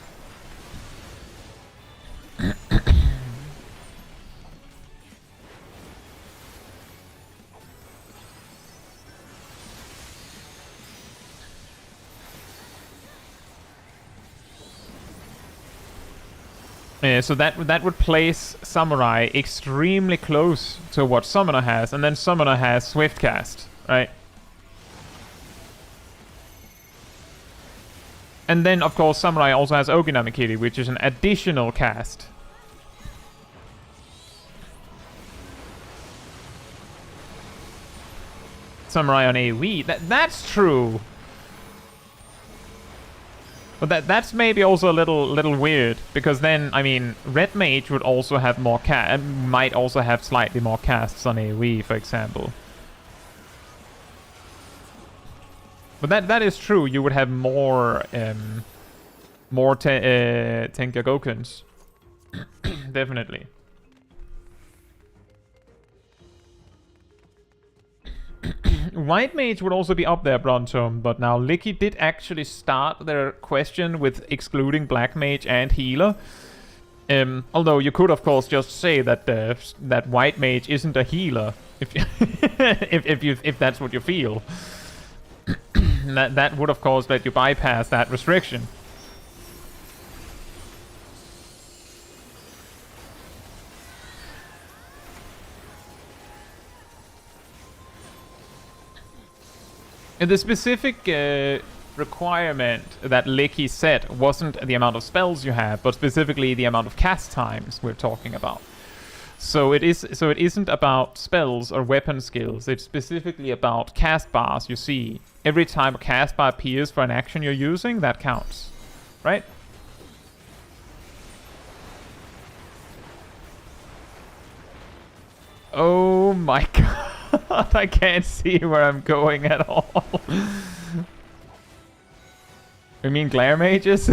So that would place Samurai extremely close to what Summoner has, and then Summoner has Swift Cast, right? And then, of course, Samurai also has Oginamikiri, which is an additional cast. Samurai on AoE. That's true. But that's maybe also a little weird, because then, I mean, Red Mage would also have more might also have slightly more casts on AoE, for example. But that is true. You would have more Tenkagokens. Definitely. White Mage would also be up there, Brontom, but now Licky did actually start their question with excluding Black Mage and Healer. Although you could, of course, just say that that White Mage isn't a healer, if if that's what you feel. that would, of course, let you bypass that restriction. The specific requirement that Licky set wasn't the amount of spells you have, but specifically the amount of cast times we're talking about. So it isn't about spells or weapon skills. It's specifically about cast bars you see. Every time a cast bar appears for an action you're using, that counts, right? Oh my god, I can't see where I'm going at all. You mean glare mages?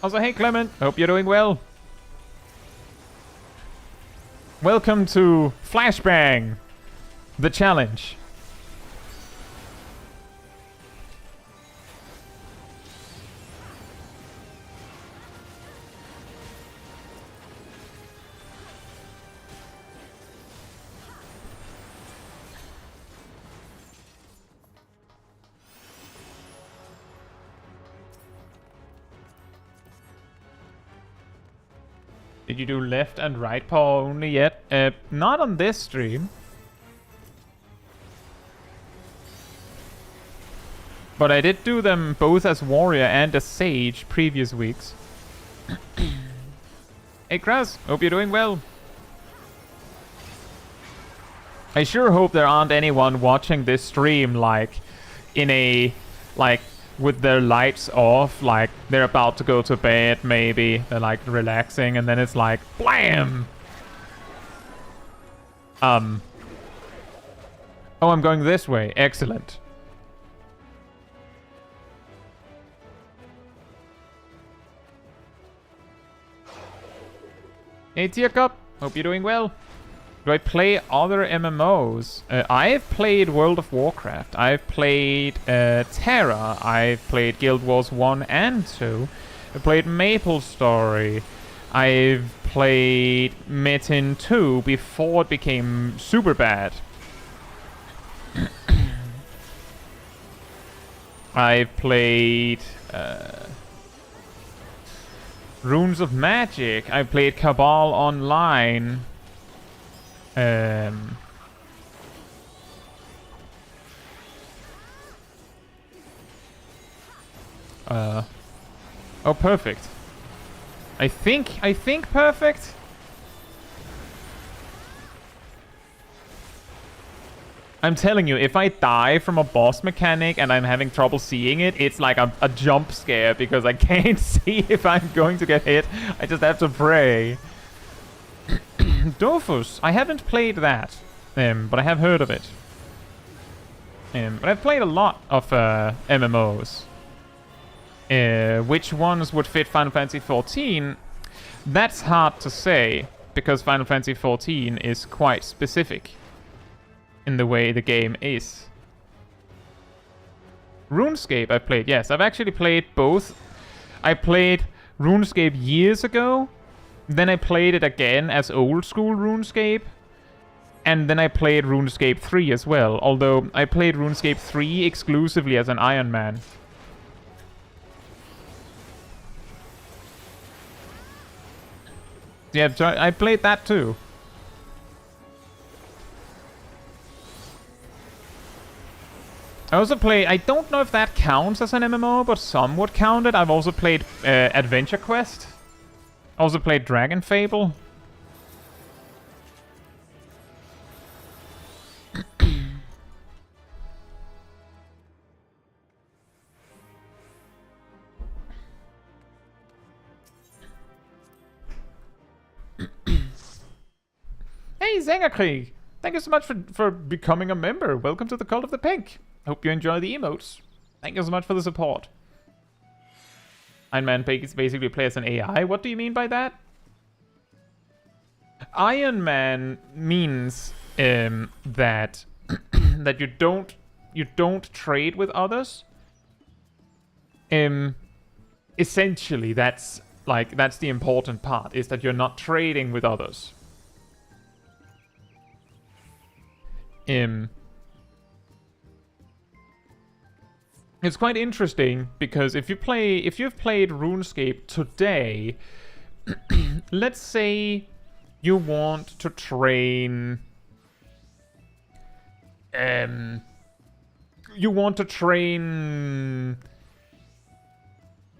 Also, hey Clement, hope you're doing well. Welcome to Flashbang, the challenge. Did you do left and right paw only yet? Not on this stream. But I did do them both as warrior and as sage previous weeks. Hey Kras, hope you're doing well. I sure hope there aren't anyone watching this stream like in a with their lights off, like they're about to go to bed, maybe they're like relaxing, and then it's like blam. Oh, I'm going this way. Excellent. Hey Tearcup, hope you're doing well. Do I play other MMOs? I've played World of Warcraft. I've played Terra. I've played Guild Wars 1 and 2. I played MapleStory. I've played Metin 2 before it became super bad. I've played Runes of Magic. I played Cabal Online. Oh, perfect. I think perfect. I'm telling you, if I die from a boss mechanic and I'm having trouble seeing it, it's like a jump scare because I can't see if I'm going to get hit. I just have to pray. Dofus, I haven't played that. but I have heard of it. But I've played a lot of MMOs. Which ones would fit Final Fantasy XIV? That's hard to say, because Final Fantasy XIV is quite specific in the way the game is. RuneScape I've played, yes. I've actually played both. I played RuneScape years ago, then I played it again as old school RuneScape, and then I played RuneScape 3 as well, although I played RuneScape 3 exclusively as an Ironman. Yeah, so I played that too. I also play, I don't know if that counts as an MMO, but some would count it. I've also played Adventure Quest. I also played Dragon Fable. Hey, Zangerkrieg! Thank you so much for becoming a member. Welcome to the Cult of the Pink. Hope you enjoy the emotes. Thank you so much for the support. Ironman basically plays an AI. What do you mean by that? Ironman means that that you don't trade with others. Essentially, that's the important part, is that you're not trading with others. It's quite interesting because if you've played RuneScape today, let's say you want to train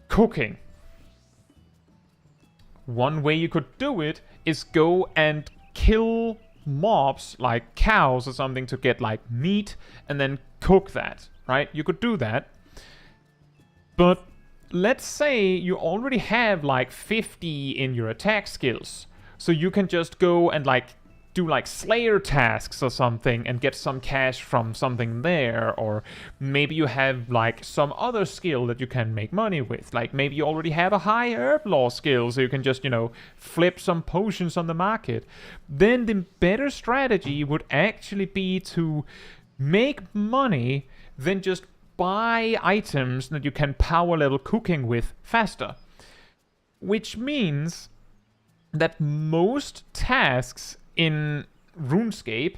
cooking. One way you could do it is go and kill mobs like cows or something to get like meat and then cook that, right? You could do that. But let's say you already have like 50 in your attack skills, so you can just go and like do like slayer tasks or something and get some cash from something there. Or maybe you have like some other skill that you can make money with, like maybe you already have a high herb law skill, so you can just, you know, flip some potions on the market. Then the better strategy would actually be to make money than just buy items that you can power level cooking with faster. Which means that most tasks in RuneScape,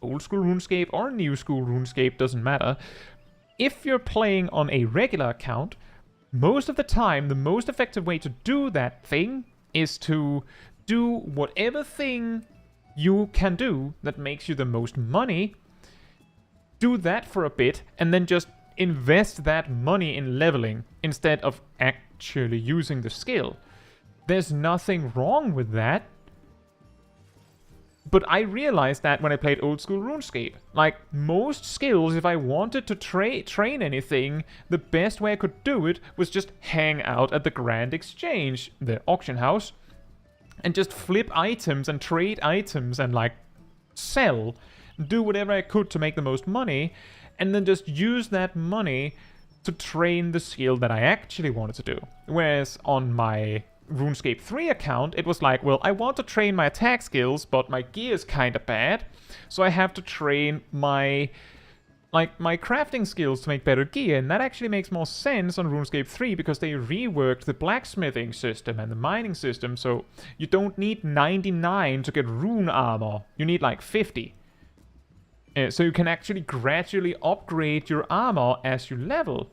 old school RuneScape or new school RuneScape, doesn't matter. If you're playing on a regular account, most of the time, the most effective way to do that thing is to do whatever thing you can do that makes you the most money. Do that for a bit, and then just invest that money in leveling instead of actually using the skill. There's nothing wrong with that. But I realized that when I played old school RuneScape. Like, most skills, if I wanted to train anything, the best way I could do it was just hang out at the Grand Exchange, the auction house, and just flip items and trade items and, like, sell. Do whatever I could to make the most money, and then just use that money to train the skill that I actually wanted to do. Whereas on my RuneScape 3 account, it was like, well, I want to train my attack skills, but my gear is kind of bad, so I have to train my crafting skills to make better gear. And that actually makes more sense on RuneScape 3 because they reworked the blacksmithing system and the mining system, so you don't need 99 to get rune armor, you need like 50. So you can actually gradually upgrade your armor as you level.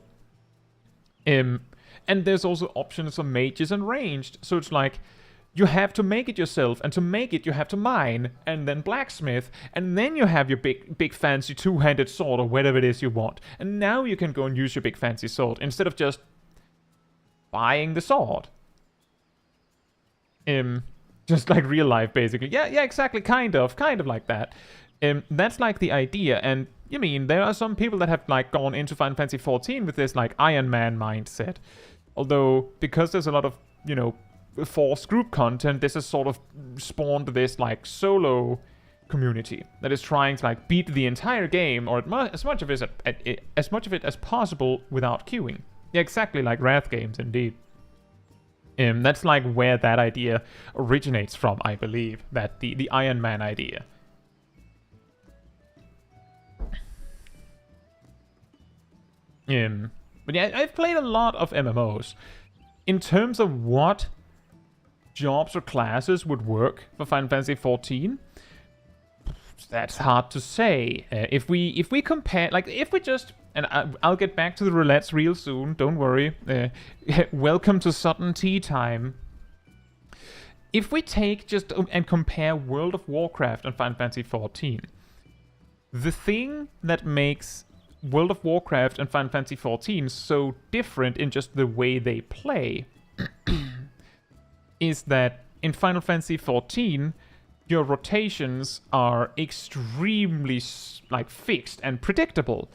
And there's also options for mages and ranged. So it's like, you have to make it yourself, and to make it you have to mine, and then blacksmith, and then you have your big fancy two-handed sword or whatever it is you want. And now you can go and use your big fancy sword instead of just buying the sword. Just like real life, basically. Yeah, exactly, kind of like that. That's like the idea. And you mean, there are some people that have like gone into Final Fantasy XIV with this like Ironman mindset. Although, because there's a lot of, you know, forced group content, this has sort of spawned this like solo community that is trying to like beat the entire game or as much of it as possible without queuing. Yeah, exactly like Wrath games, indeed. That's like where that idea originates from, I believe. That the Ironman idea. But yeah, I've played a lot of MMOs. In terms of what jobs or classes would work for Final Fantasy XIV, that's hard to say. If we compare, like, if we just, and I'll get back to the roulettes real soon, don't worry. Welcome to Sudden Tea Time. If we take just and compare World of Warcraft and Final Fantasy XIV, the thing that makes World of Warcraft and Final Fantasy XIV so different in just the way they play is that in Final Fantasy XIV, your rotations are extremely like fixed and predictable.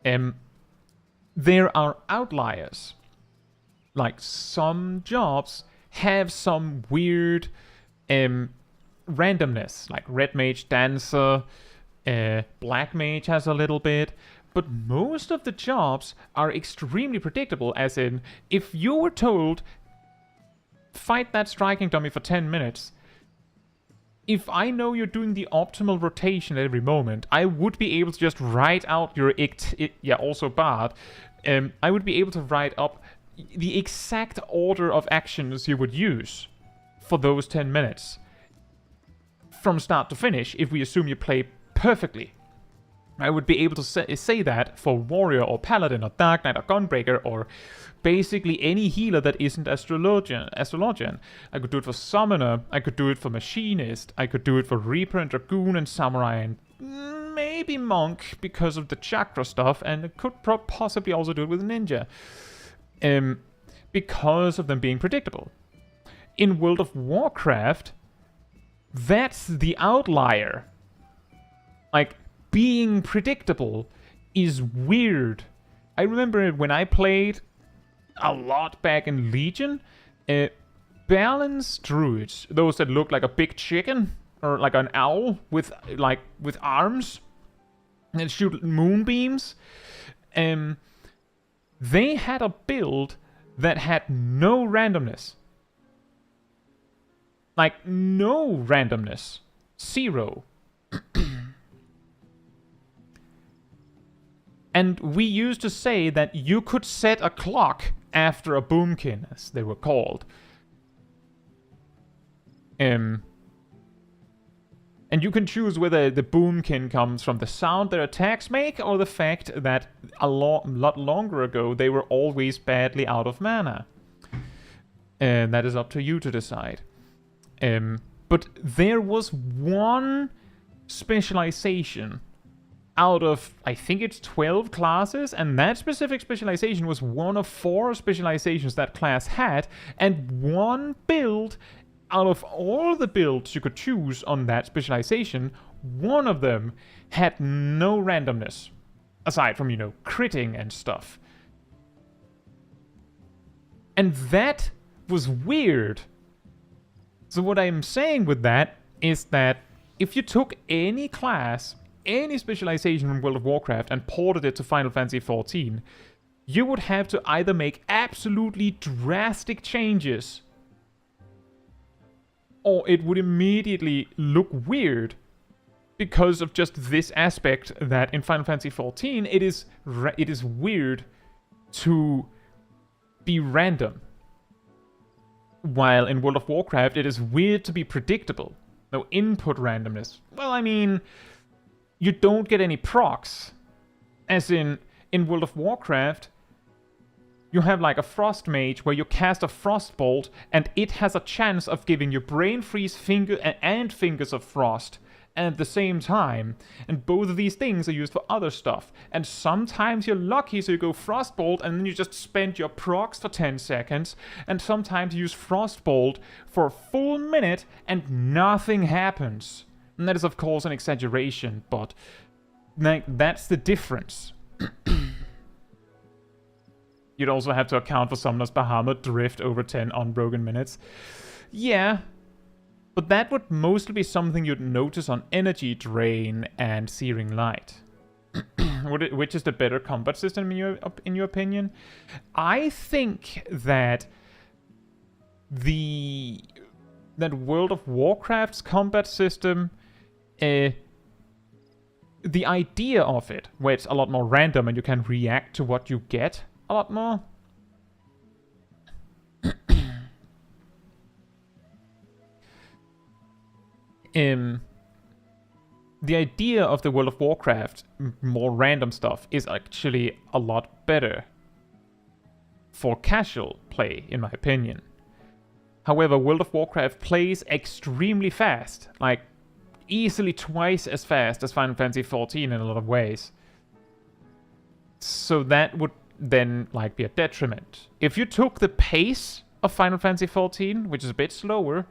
There are outliers. Like some jobs have some weird randomness, like Red Mage Dancer, Black Mage has a little bit, but most of the jobs are extremely predictable, as in, if you were told, fight that striking dummy for 10 minutes, if I know you're doing the optimal rotation at every moment, I would be able to just write out your also Bard, I would be able to write up the exact order of actions you would use for those 10 minutes. From start to finish, if we assume you play perfectly. I would be able to say that for Warrior or Paladin or Dark Knight or Gunbreaker or basically any healer that isn't Astrologian. I could do it for Summoner, I could do it for Machinist, I could do it for Reaper and Dragoon and Samurai and maybe Monk because of the chakra stuff, and it could possibly also do it with Ninja. Because of them being predictable. In World of Warcraft, that's the outlier. Like, being predictable is weird. I remember when I played a lot back in Legion, balanced druids, those that look like a big chicken or like an owl with arms and shoot moonbeams, they had a build that had no randomness. Like, no randomness. Zero. And we used to say that you could set a clock after a boomkin, as they were called. And you can choose whether the boomkin comes from the sound their attacks make or the fact that a lot longer ago they were always badly out of mana. And that is up to you to decide. But there was one specialization out of, I think it's 12 classes, and that specific specialization was one of 4 specializations that class had, and one build out of all the builds you could choose on that specialization, one of them had no randomness, aside from, critting and stuff. And that was weird. So what I'm saying with that is that if you took any class, any specialization from World of Warcraft and ported it to Final Fantasy XIV, you would have to either make absolutely drastic changes, or it would immediately look weird because of just this aspect that in Final Fantasy XIV it is weird to be random, while in World of Warcraft it is weird to be predictable. No input randomness. Well, I mean, you don't get any procs. As in World of Warcraft, you have like a Frost Mage where you cast a Frost Bolt and it has a chance of giving you Brain Freeze and Fingers of Frost at the same time. And both of these things are used for other stuff. And sometimes you're lucky, so you go Frost Bolt and then you just spend your procs for 10 seconds. And sometimes you use Frost Bolt for a full minute and nothing happens. And that is, of course, an exaggeration, but that's the difference. You'd also have to account for Summoner's Bahamut drift over 10 unbroken minutes. Yeah. But that would mostly be something you'd notice on Energy Drain and Searing Light. Which is the better combat system in your opinion? I think that that World of Warcraft's combat system, the idea of it, where it's a lot more random and you can react to what you get a lot more. The idea of the World of Warcraft, more random stuff, is actually a lot better for casual play, in my opinion. However, World of Warcraft plays extremely fast, like easily twice as fast as Final Fantasy XIV in a lot of ways. So that would then like be a detriment. If you took the pace of Final Fantasy XIV, which is a bit slower,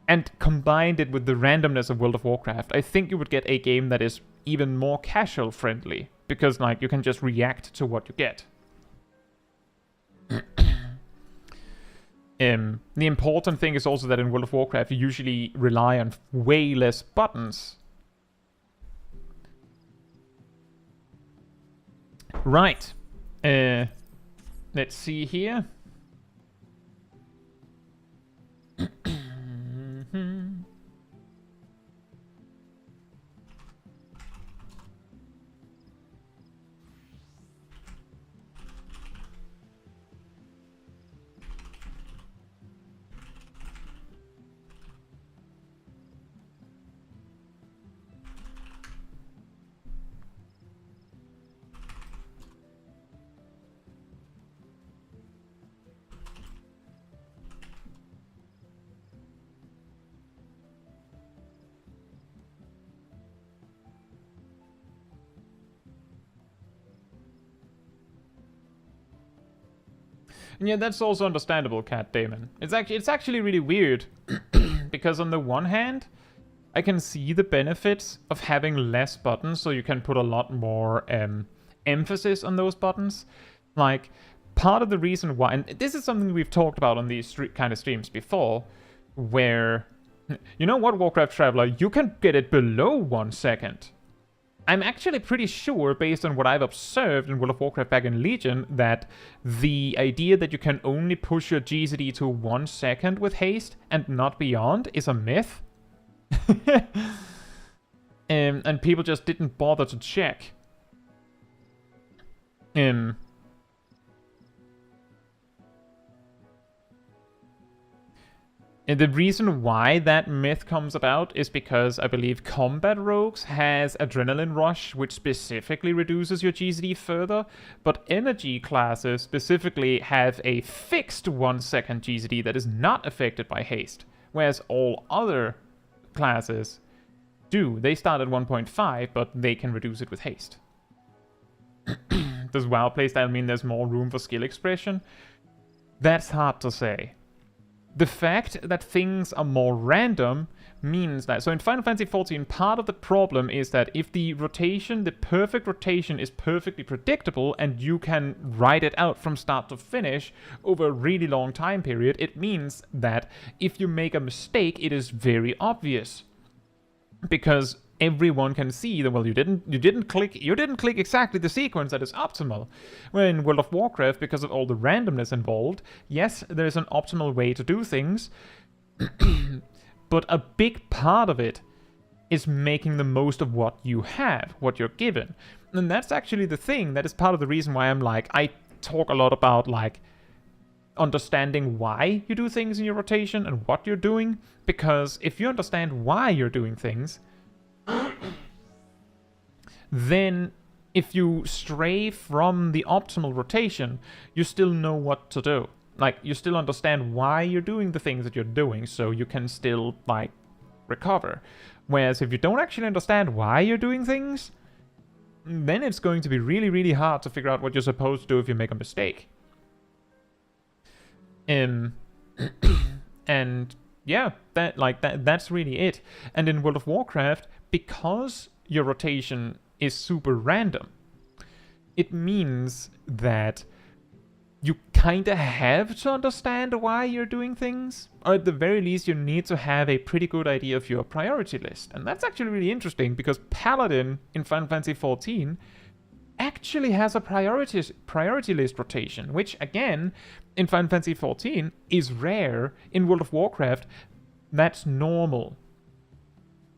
and combined it with the randomness of World of Warcraft, I think you would get a game that is even more casual friendly, because like you can just react to what you get. The important thing is also that in World of Warcraft you usually rely on way less buttons. Right. Let's see here. Yeah, that's also understandable, Cat Damon. It's actually really weird because on the one hand, I can see the benefits of having less buttons, so you can put a lot more emphasis on those buttons. Like, part of the reason why, and this is something we've talked about on these kind of streams before, where, you know what, Warcraft Traveler, you can get it below 1 second. I'm actually pretty sure, based on what I've observed in World of Warcraft back in Legion, that the idea that you can only push your GZD to 1 second with haste and not beyond is a myth. And people just didn't bother to check. And the reason why that myth comes about is because I believe Combat Rogues has Adrenaline Rush, which specifically reduces your GZD further, but Energy classes specifically have a fixed 1 second GZD that is not affected by haste, whereas all other classes do. They start at 1.5, but they can reduce it with haste. Does WoW playstyle mean there's more room for skill expression? That's hard to say. The fact that things are more random means that... So in Final Fantasy XIV, part of the problem is that if the rotation, the perfect rotation is perfectly predictable and you can write it out from start to finish over a really long time period, it means that if you make a mistake, it is very obvious. Because everyone can see that, well, you didn't click exactly the sequence that is optimal. Where in World of Warcraft, because of all the randomness involved, yes, there is an optimal way to do things, but a big part of it is making the most of what you have, what you're given. And that's actually the thing, that is part of the reason why I talk a lot about, like, understanding why you do things in your rotation and what you're doing, because if you understand why you're doing things, then if you stray from the optimal rotation, you still know what to do. Like, you still understand why you're doing the things that you're doing, so you can still, like, recover. Whereas if you don't actually understand why you're doing things, then it's going to be really, really hard to figure out what you're supposed to do if you make a mistake. And yeah, that's really it. And in World of Warcraft, because your rotation is super random, it means that you kind of have to understand why you're doing things. Or at the very least, you need to have a pretty good idea of your priority list. And that's actually really interesting because Paladin in Final Fantasy XIV actually has a priority list rotation, which again, in Final Fantasy XIV is rare. In World of Warcraft, that's normal.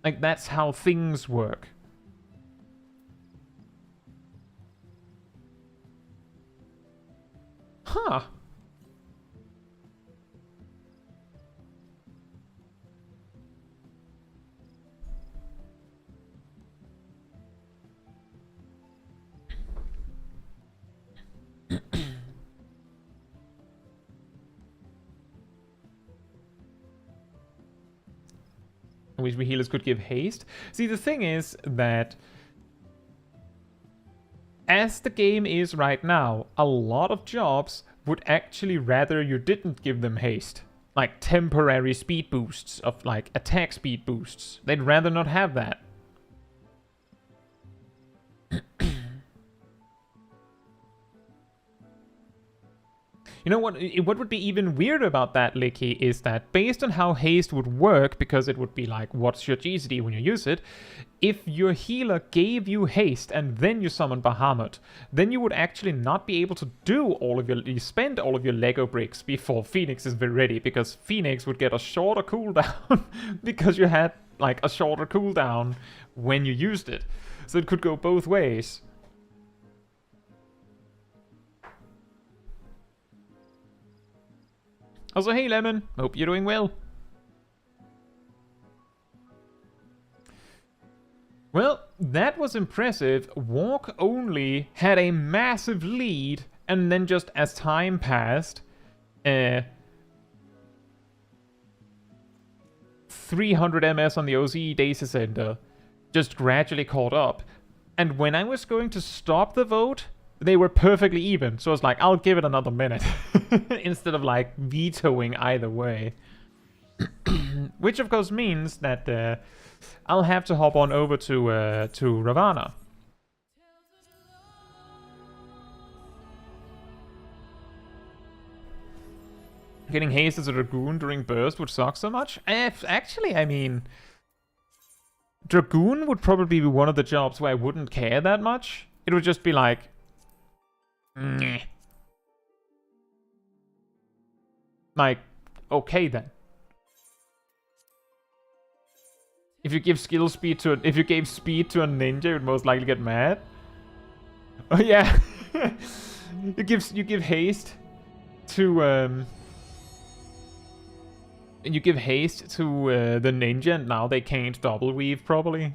Like, that's how things work. Huh. I wish we healers could give haste. See, the thing is that as the game is right now, a lot of jobs would actually rather you didn't give them haste. Like temporary speed boosts of like attack speed boosts. They'd rather not have that. You know what would be even weirder about that, Licky, is that based on how haste would work, because it would be like, what's your GCD when you use it, if your healer gave you haste and then you summon Bahamut, then you would actually not be able to do all of you spend all of your Lego bricks before Phoenix is ready, because Phoenix would get a shorter cooldown because you had like a shorter cooldown when you used it. So it could go both ways. Also, hey Lemon, hope you're doing well. Well, that was impressive. Walk only had a massive lead, and then just as time passed, 300 MS on the OCE Daisy Center just gradually caught up. And when I was going to stop the vote, they were perfectly even. So I was like, I'll give it another minute. Instead of like vetoing either way. Which of course means that I'll have to hop on over to Ravana. Getting haste as a Dragoon during burst would suck so much? Actually, I mean, Dragoon would probably be one of the jobs where I wouldn't care that much. It would just be like, Nyeh. Like, okay then. If you give skill speed to if you gave speed to a ninja, you'd most likely get mad. Oh yeah. you give haste to you give haste to the ninja, and now they can't double weave probably.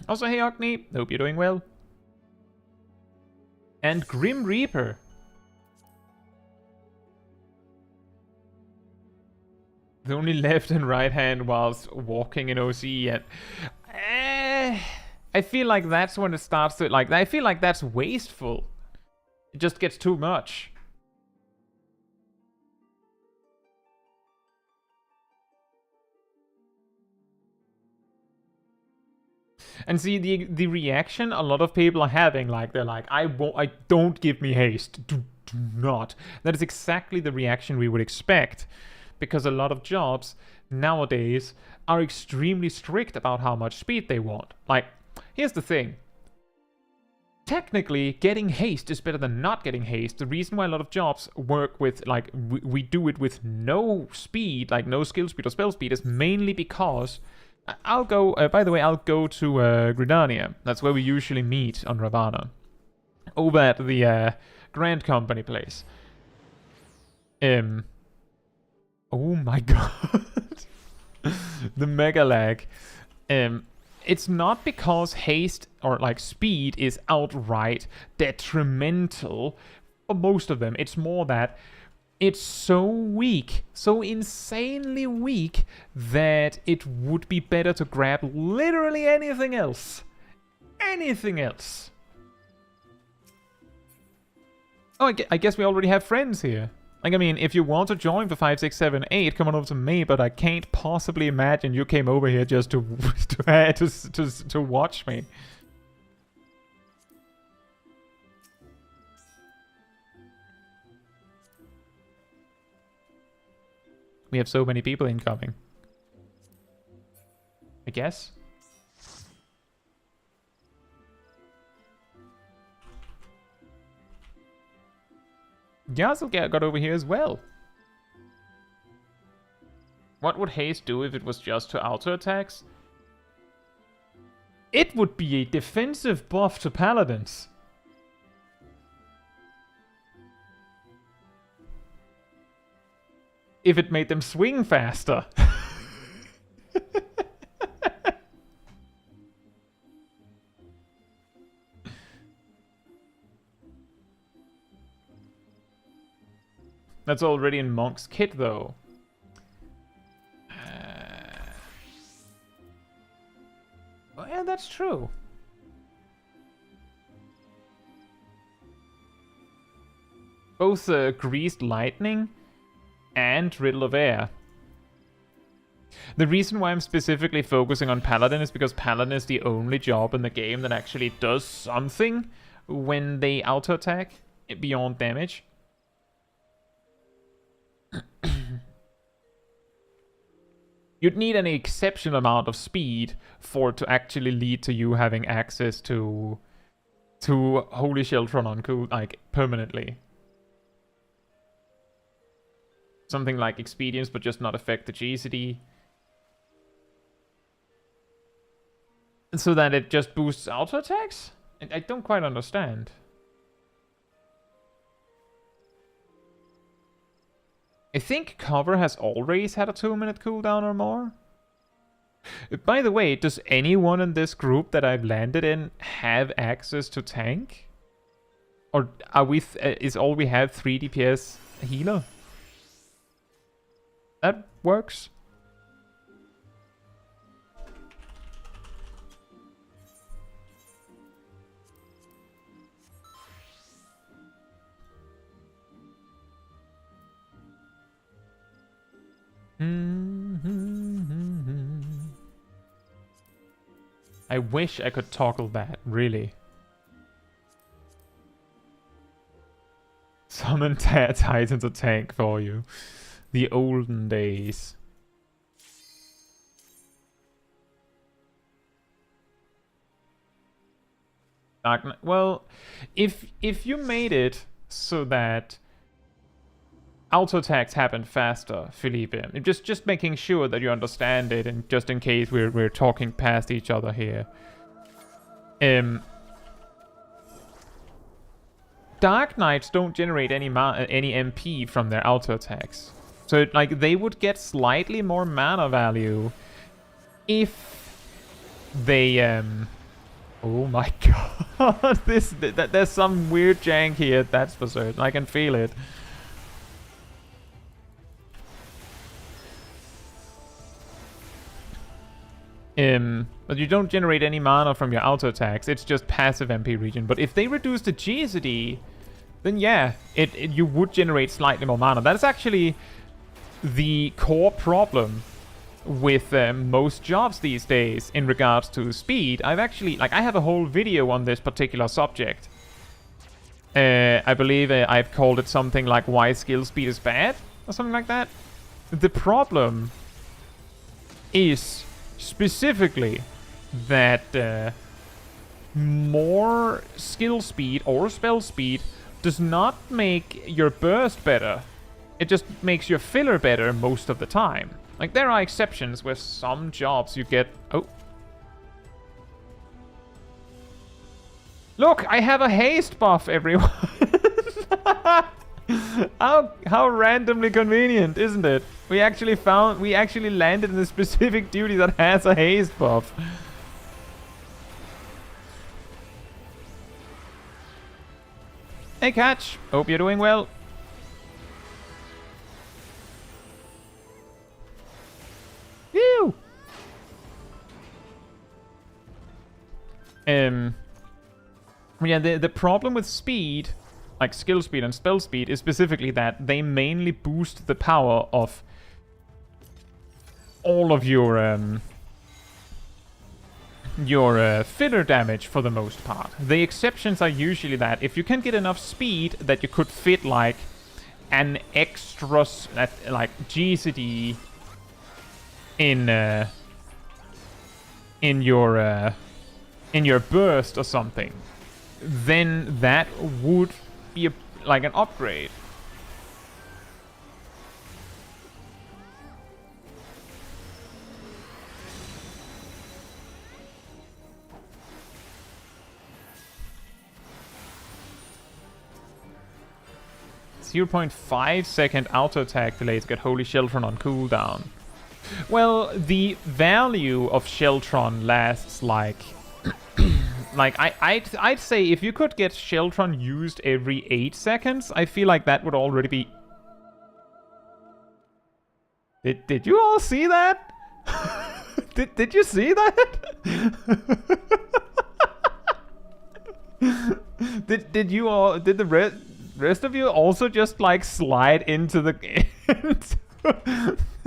Also, hey Ogni, hope you're doing well. And Grim Reaper. The only left and right hand whilst walking in OC yet. I feel like that's when it starts to, like, I feel like that's wasteful. It just gets too much. And see, the reaction a lot of people are having, like, they're like, don't give me haste. Do not. That is exactly the reaction we would expect. Because a lot of jobs nowadays are extremely strict about how much speed they want. Like, here's the thing. Technically, getting haste is better than not getting haste. The reason why a lot of jobs work with, like, we do it with no speed, like no skill speed or spell speed, is mainly because... I'll go, by the way, I'll go to Gridania. That's where we usually meet on Ravana. Over at the Grand Company place. Oh my god. The mega lag. It's not because haste or like speed is outright detrimental for most of them. It's more that it's so weak, so insanely weak, that it would be better to grab literally anything else. Anything else. Oh, I guess we already have friends here. Like, I mean, if you want to join for 5, 6, 7, 8, come on over to me, but I can't possibly imagine you came over here just to to watch me. We have so many people incoming. I guess. Yazel got over here as well. What would haste do if it was just to auto attacks? It would be a defensive buff to paladins. If it made them swing faster. That's already in Monk's kit, though. Oh, yeah, that's true. Both Greased Lightning and Riddle of Air. The reason why I'm specifically focusing on Paladin is because Paladin is the only job in the game that actually does something when they auto-attack beyond damage. You'd need an exceptional amount of speed for it to actually lead to you having access to Holy Sheltron on cool, like, permanently. Something like Expedience, but just not affect the GCD. So that it just boosts auto attacks? I don't quite understand. I think cover has always had a 2-minute cooldown or more. By the way, does anyone in this group that I've landed in have access to tank? Or are we is all we have 3 DPS healer? That works. I wish I could toggle that, really. Summon Titan to tank for you. The olden days. Dark Knight. Well, if you made it so that auto attacks happen faster, Felipe, just making sure that you understand it, and just in case we're talking past each other here. Dark Knights don't generate any MP from their auto attacks. So, like, they would get slightly more mana value if they, oh my god, there's some weird jank here, that's for certain. I can feel it. But you don't generate any mana from your auto attacks, it's just passive MP regen. But if they reduce the GSD, then yeah, you would generate slightly more mana. That's actually the core problem with most jobs these days in regards to speed. I've actually, like, I have a whole video on this particular subject. I believe I've called it something like why skill speed is bad, or something like that. The problem is specifically that more skill speed or spell speed does not make your burst better. It just makes your filler better most of the time. Like, there are exceptions where some jobs you get... Oh. Look, I have a haste buff, everyone. How randomly convenient, isn't it? We actually landed in a specific duty that has a haste buff. Hey, Catch. Hope you're doing well. Phew! Yeah, the problem with speed like skill speed and spell speed is specifically that they mainly boost the power of all of your filler damage for the most part. The exceptions are usually that if you can get enough speed that you could fit like an extra like GCD in your burst or something, then that would be like an upgrade. .5-second auto attack delays get Holy Sheltron on cooldown. Well, the value of Sheltron lasts like like I'd say if you could get Sheltron used every 8 seconds, I feel like that would already be. Did you all see that? did you see that? did you all, did the rest of you also just like slide into the into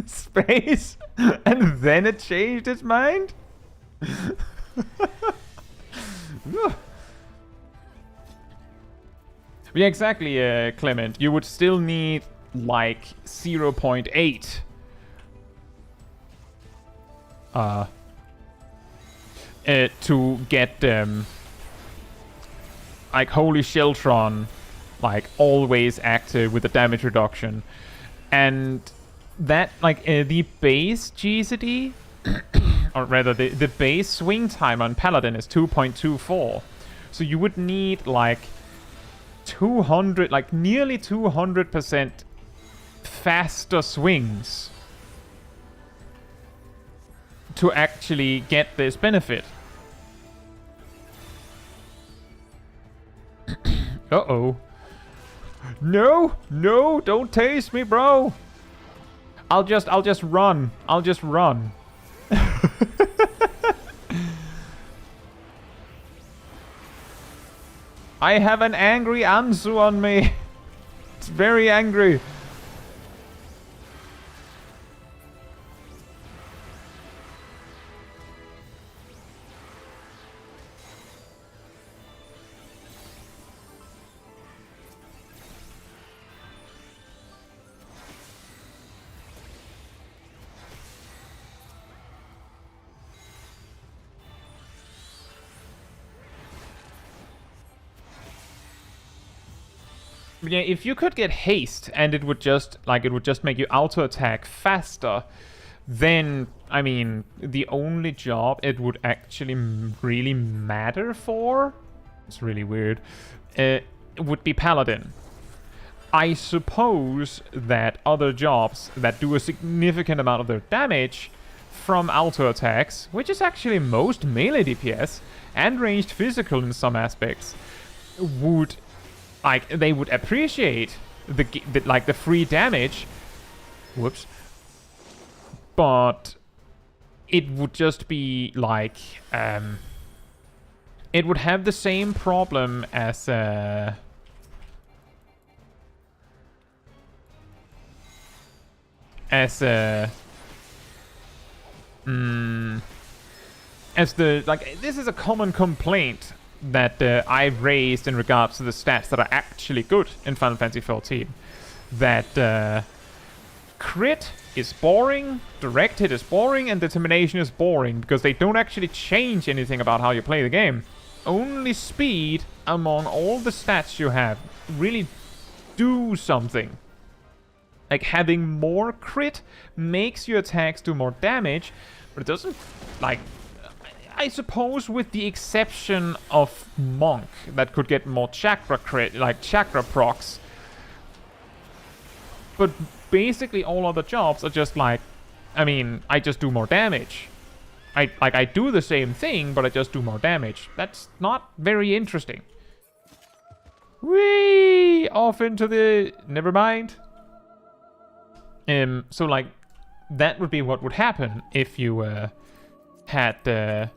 space and then it changed its mind? Yeah, exactly, Clement. You would still need like 0.8 to get like Holy Sheltron like always active with the damage reduction, and that like the base GCD or rather the base swing time on Paladin is 2.24, so you would need like 200, like nearly 200% faster swings to actually get this benefit. Uh-oh. No, don't taste me, bro. I'll just run. I'll just run. I have an angry Anzu on me. It's very angry. Yeah, if you could get haste and it would just make you auto attack faster, then I mean the only job it would actually really matter for, it's really weird, would be Paladin. I suppose that other jobs that do a significant amount of their damage from auto attacks, which is actually most melee DPS and ranged physical in some aspects, would like they would appreciate the free damage. Whoops. But it would just be like it would have the same problem as the like this is a common complaint that I've raised in regards to the stats that are actually good in Final Fantasy XIV. That crit is boring, direct hit is boring, and determination is boring because they don't actually change anything about how you play the game. Only speed among all the stats you have really do something. Like having more crit makes your attacks do more damage, but it doesn't, like, I suppose with the exception of Monk that could get more chakra crit, like chakra procs. But basically all other jobs are just like, I mean, I just do more damage. I do the same thing, but I just do more damage. That's not very interesting. Whee! Off into the... never mind. So like, that would be what would happen if you had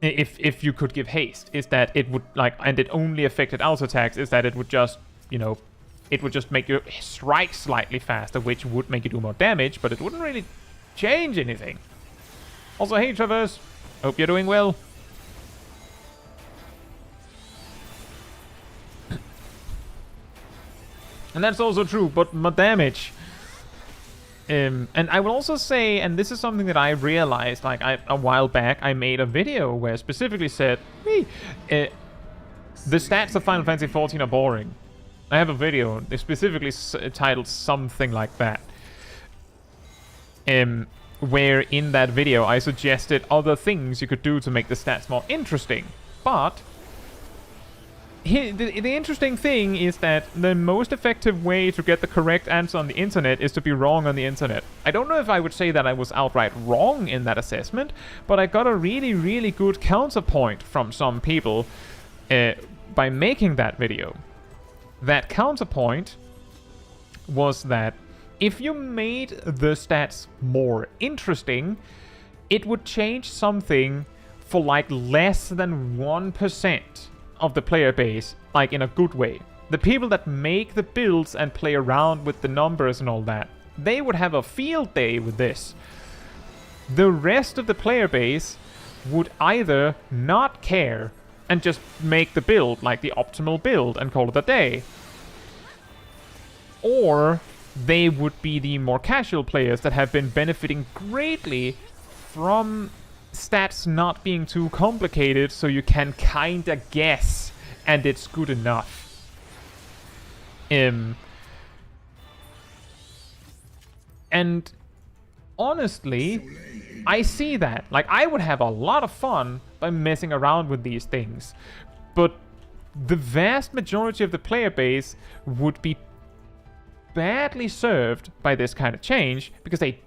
if you could give haste, is that it would, like, and it only affected auto attacks, is that it would just, you know, it would just make you strike slightly faster, which would make you do more damage, but it wouldn't really change anything. Also, hey Traverse, hope you're doing well. And that's also true, but more damage. And I will also say, and this is something that I realized, like, a while back, I made a video where I specifically said, hey, the stats of Final Fantasy XIV are boring. I have a video specifically titled something like that. Where in that video I suggested other things you could do to make the stats more interesting. But the interesting thing is that the most effective way to get the correct answer on the internet is to be wrong on the internet. I don't know if I would say that I was outright wrong in that assessment, but I got a really, really good counterpoint from some people by making that video. That counterpoint was that if you made the stats more interesting, it would change something for like less than 1% of the player base, like in a good way. The people that make the builds and play around with the numbers and all that, they would have a field day with this. The rest of the player base would either not care and just make the build like the optimal build and call it a day, or they would be the more casual players that have been benefiting greatly from stats not being too complicated, so you can kinda guess and it's good enough. And honestly, I see that. Like, I would have a lot of fun by messing around with these things, but the vast majority of the player base would be badly served by this kind of change because they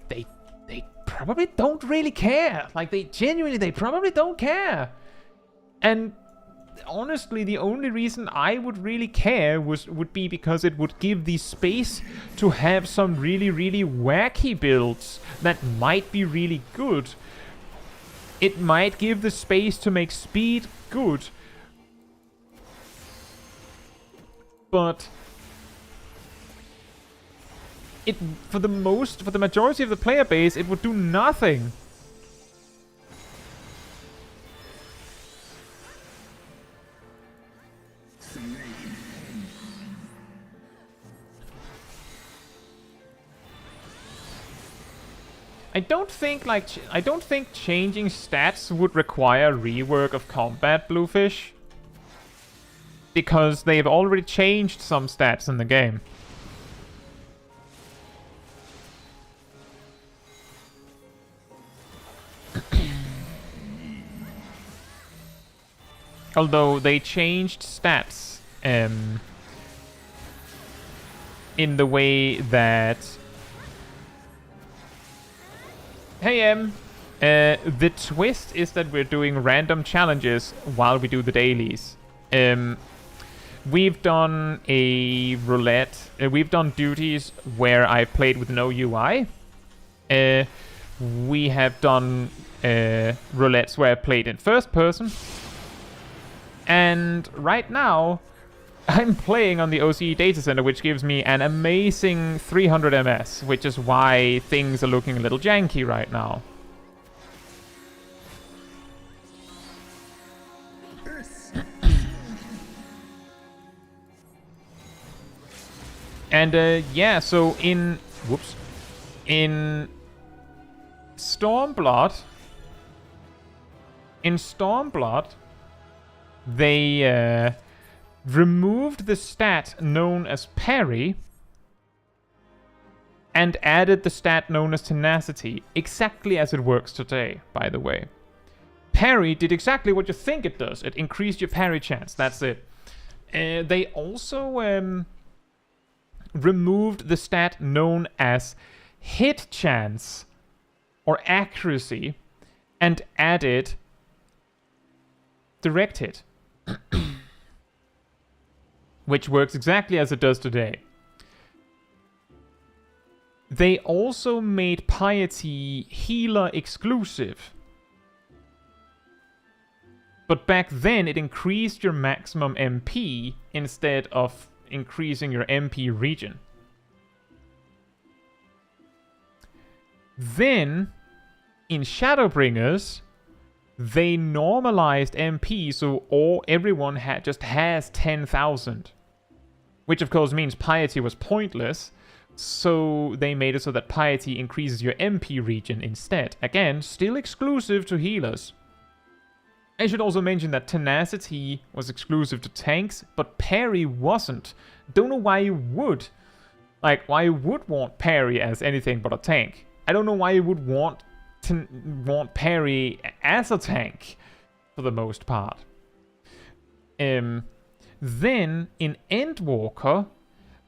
probably don't really care. Like, they probably don't care. And honestly, the only reason I would really care would be because it would give the space to have some really, really wacky builds that might be really good. It might give the space to make speed good. But for the majority of the player base, it would do nothing. I don't think changing stats would require rework of combat, Bluefish, because they've already changed some stats in the game. Although they changed stats in the way that... Hey Em! The twist is that we're doing random challenges while we do the dailies. We've done a roulette. We've done duties where I played with no UI. We have done roulettes where I played in first person. And right now, I'm playing on the OCE data center, which gives me an amazing 300 MS, which is why things are looking a little janky right now. And yeah, so in Stormblood, they removed the stat known as parry and added the stat known as tenacity, exactly as it works today, by the way. Parry did exactly what you think it does. It increased your parry chance, that's it. They also removed the stat known as hit chance or accuracy and added direct hit, which works exactly as it does today. They also made piety healer exclusive. But back then, it increased your maximum MP instead of increasing your MP region. Then, in Shadowbringers, they normalized MP, so everyone just has 10,000. Which of course means piety was pointless, so they made it so that piety increases your MP region instead. Again, still exclusive to healers. I should also mention that tenacity was exclusive to tanks, but parry wasn't. Don't know why you would. Like, why you would want parry as anything but a tank. I don't know why you would want parry as a tank, for the most part. Then, in Endwalker,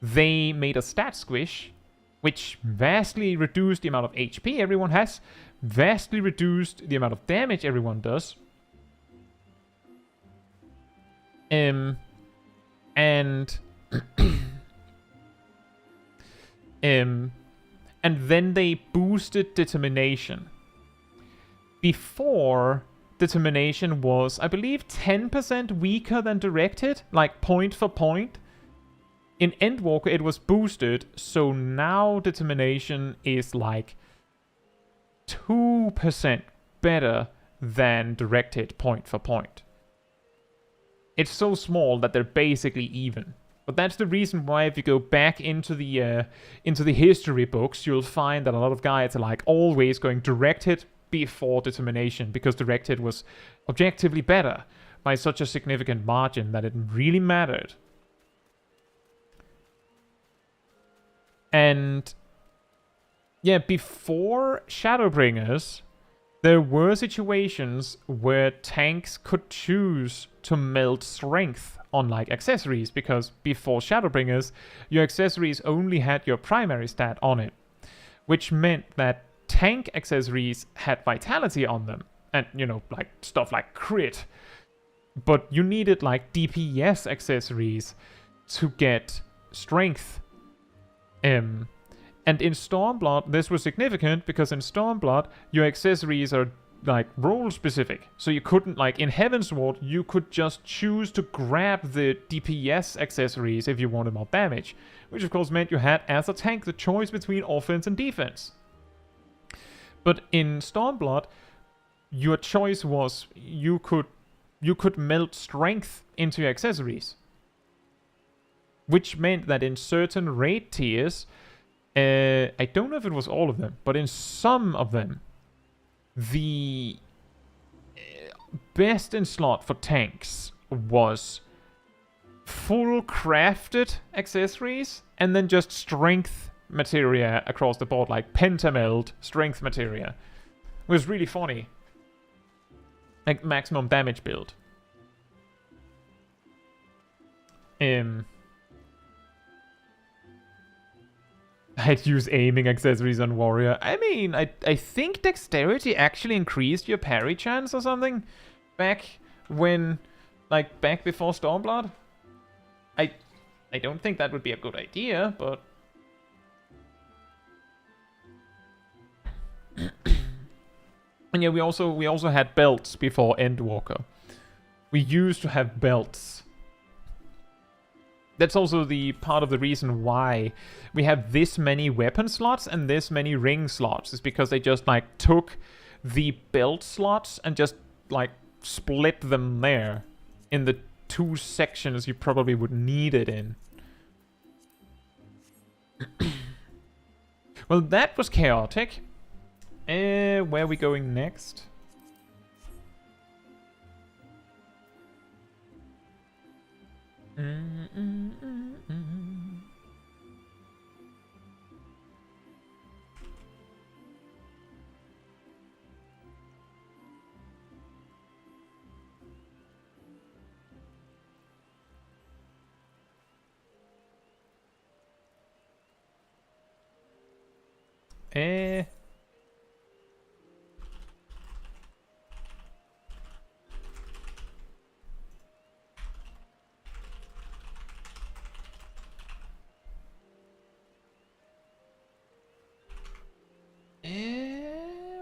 they made a stat squish, which vastly reduced the amount of HP everyone has, vastly reduced the amount of damage everyone does. And then they boosted determination. Before, determination was, I believe, 10% weaker than directed, like point for point. In Endwalker, it was boosted, so now determination is like 2% better than directed point for point. It's so small that they're basically even. But that's the reason why if you go back into the history books, you'll find that a lot of guides are like always going directed before determination, because directed was objectively better by such a significant margin that it really mattered. And yeah, before Shadowbringers, there were situations where tanks could choose to meld strength on like accessories, because before Shadowbringers, your accessories only had your primary stat on it, which meant that tank accessories had vitality on them, and you know, like stuff like crit, but you needed like DPS accessories to get strength. And in Stormblood, this was significant because in Stormblood, your accessories are like role specific. So you couldn't, like in Heavensward, you could just choose to grab the DPS accessories if you wanted more damage, which of course meant you had, as a tank, the choice between offense and defense. But in Stormblood, your choice was you could melt strength into your accessories, which meant that in certain raid tiers, I don't know if it was all of them, but in some of them, the best in slot for tanks was full crafted accessories and then just strength materia across the board, like pentameld strength materia. It was really funny. Like maximum damage build. I'd use aiming accessories on warrior. I mean, I think dexterity actually increased your parry chance or something back when, like, back before Stormblood. I don't think that would be a good idea, but and yeah, we also had belts before Endwalker. We used to have belts. That's also the part of the reason why we have this many weapon slots and this many ring slots, is because they just like took the belt slots and just like split them there in the two sections you probably would need it in. Well, that was chaotic. Where are we going next?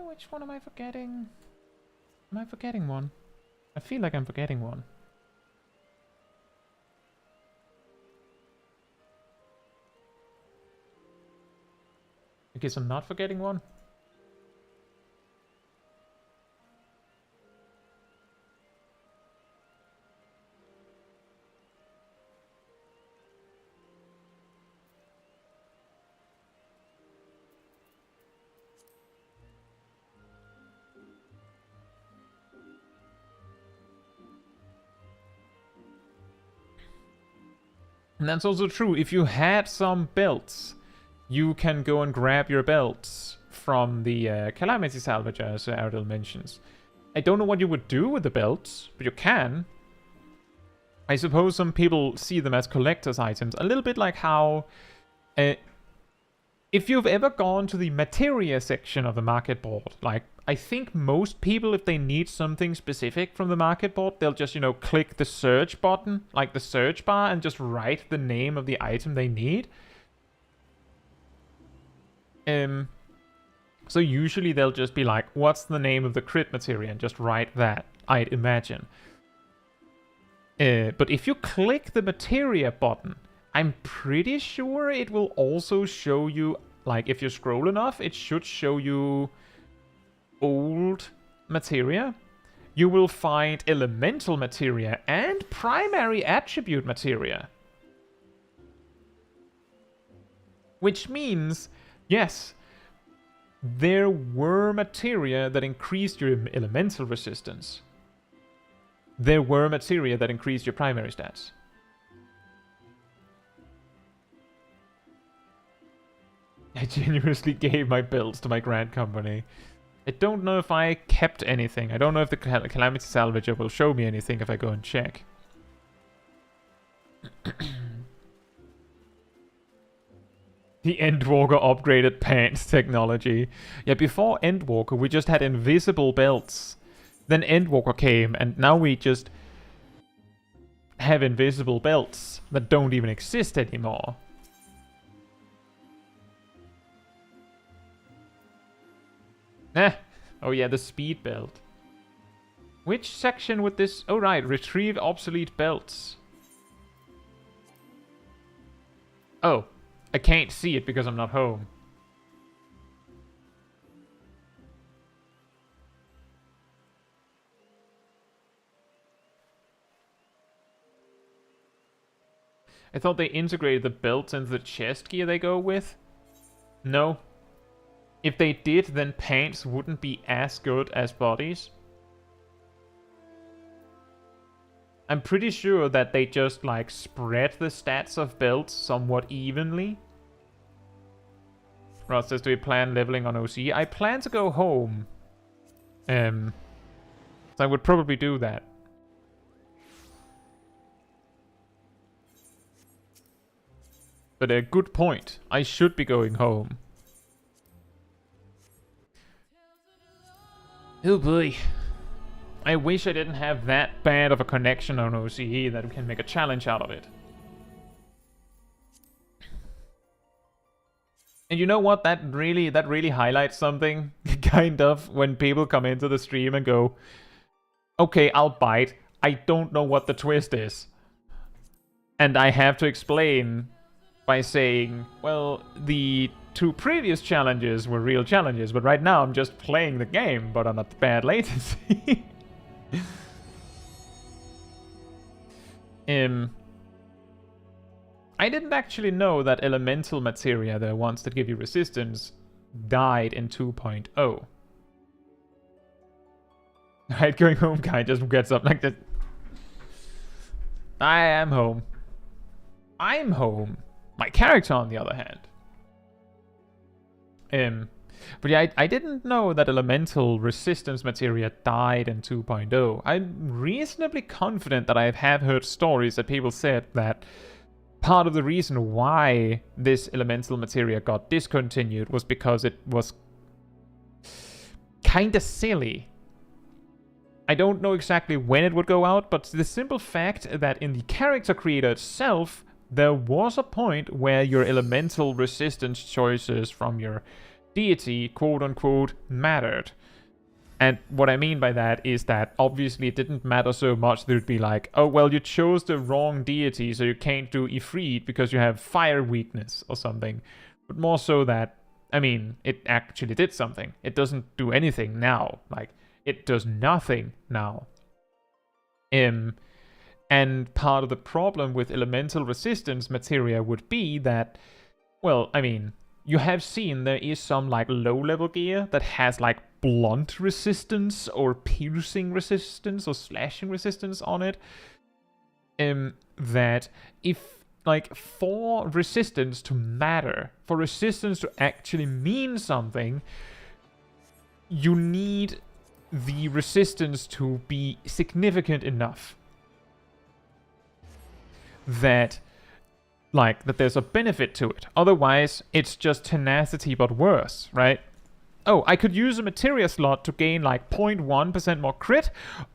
Which one am I forgetting? Am I forgetting one? I feel like I'm forgetting one. I guess I'm not forgetting one. And that's also true. If you had some belts, you can go and grab your belts from the Calamity Salvage, as Ardell mentions. I don't know what you would do with the belts, but you can. I suppose some people see them as collector's items. A little bit like how... if you've ever gone to the materia section of the market board, like, I think most people, if they need something specific from the market board, they'll just, you know, click the search button, like the search bar, and just write the name of the item they need. So usually they'll just be like, what's the name of the crit materia, and just write that, I'd imagine. But if you click the materia button, I'm pretty sure it will also show you, like, if you scroll enough, it should show you old materia. You will find elemental materia and primary attribute materia. Which means, yes, there were materia that increased your elemental resistance. There were materia that increased your primary stats. I generously gave my builds to my grant company. I don't know if I kept anything. I don't know if the Calamity Salvager will show me anything if I go and check. The Endwalker upgraded pants technology. Yeah, before Endwalker, we just had invisible belts. Then Endwalker came, and now we just have invisible belts that don't even exist anymore. Oh yeah, the speed belt. Which section would this... Oh right, retrieve obsolete belts. Oh, I can't see it because I'm not home. I thought they integrated the belts into the chest gear they go with. No. If they did, then pants wouldn't be as good as bodies. I'm pretty sure that they just, like, spread the stats of belts somewhat evenly. Rod says, do you plan leveling on OC? I plan to go home. So I would probably do that. But a good point. I should be going home. Oh boy. I wish I didn't have that bad of a connection on OCE that we can make a challenge out of it. And you know what? That really highlights something, kind of, when people come into the stream and go, okay, I'll bite. I don't know what the twist is. And I have to explain by saying, well, the 2 previous challenges were real challenges, but right now I'm just playing the game, but on a bad latency. I didn't actually know that elemental materia, the ones that give you resistance, died in 2.0. Right, going home guy just gets up like that. I am home. I'm home. My character, on the other hand. But yeah, I didn't know that elemental resistance materia died in 2.0. I'm reasonably confident that I have heard stories that people said that part of the reason why this elemental materia got discontinued was because it was kinda silly. I don't know exactly when it would go out, but the simple fact that in the character creator itself, there was a point where your elemental resistance choices from your deity, quote-unquote, mattered. And what I mean by that is that obviously it didn't matter so much that it would be like, oh, well, you chose the wrong deity, so you can't do Ifrit because you have fire weakness or something. But more so that, I mean, it actually did something. It doesn't do anything now. Like, it does nothing now. And part of the problem with elemental resistance materia would be that, well, I mean, you have seen there is some like low-level gear that has like blunt resistance or piercing resistance or slashing resistance on it. That if like for resistance to matter, for resistance to actually mean something, you need the resistance to be significant enough that there's a benefit to it. Otherwise, it's just tenacity but worse, right? Oh, I could use a materia slot to gain like 0.1% more crit,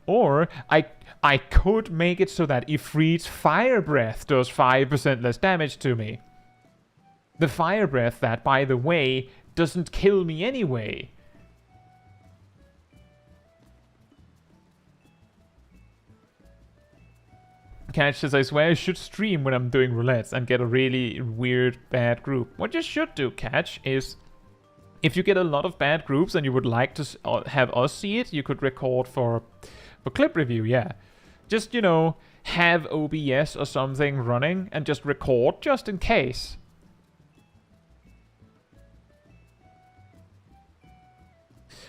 or I could make it so that Ifrit's Fire Breath does 5% less damage to me. The Fire Breath that, by the way, doesn't kill me anyway. Catch says, I swear I should stream when I'm doing roulettes and get a really weird bad group. What you should do, Catch, is if you get a lot of bad groups and you would like to have us see it, you could record for clip review, yeah. Just, you know, have OBS or something running and just record just in case.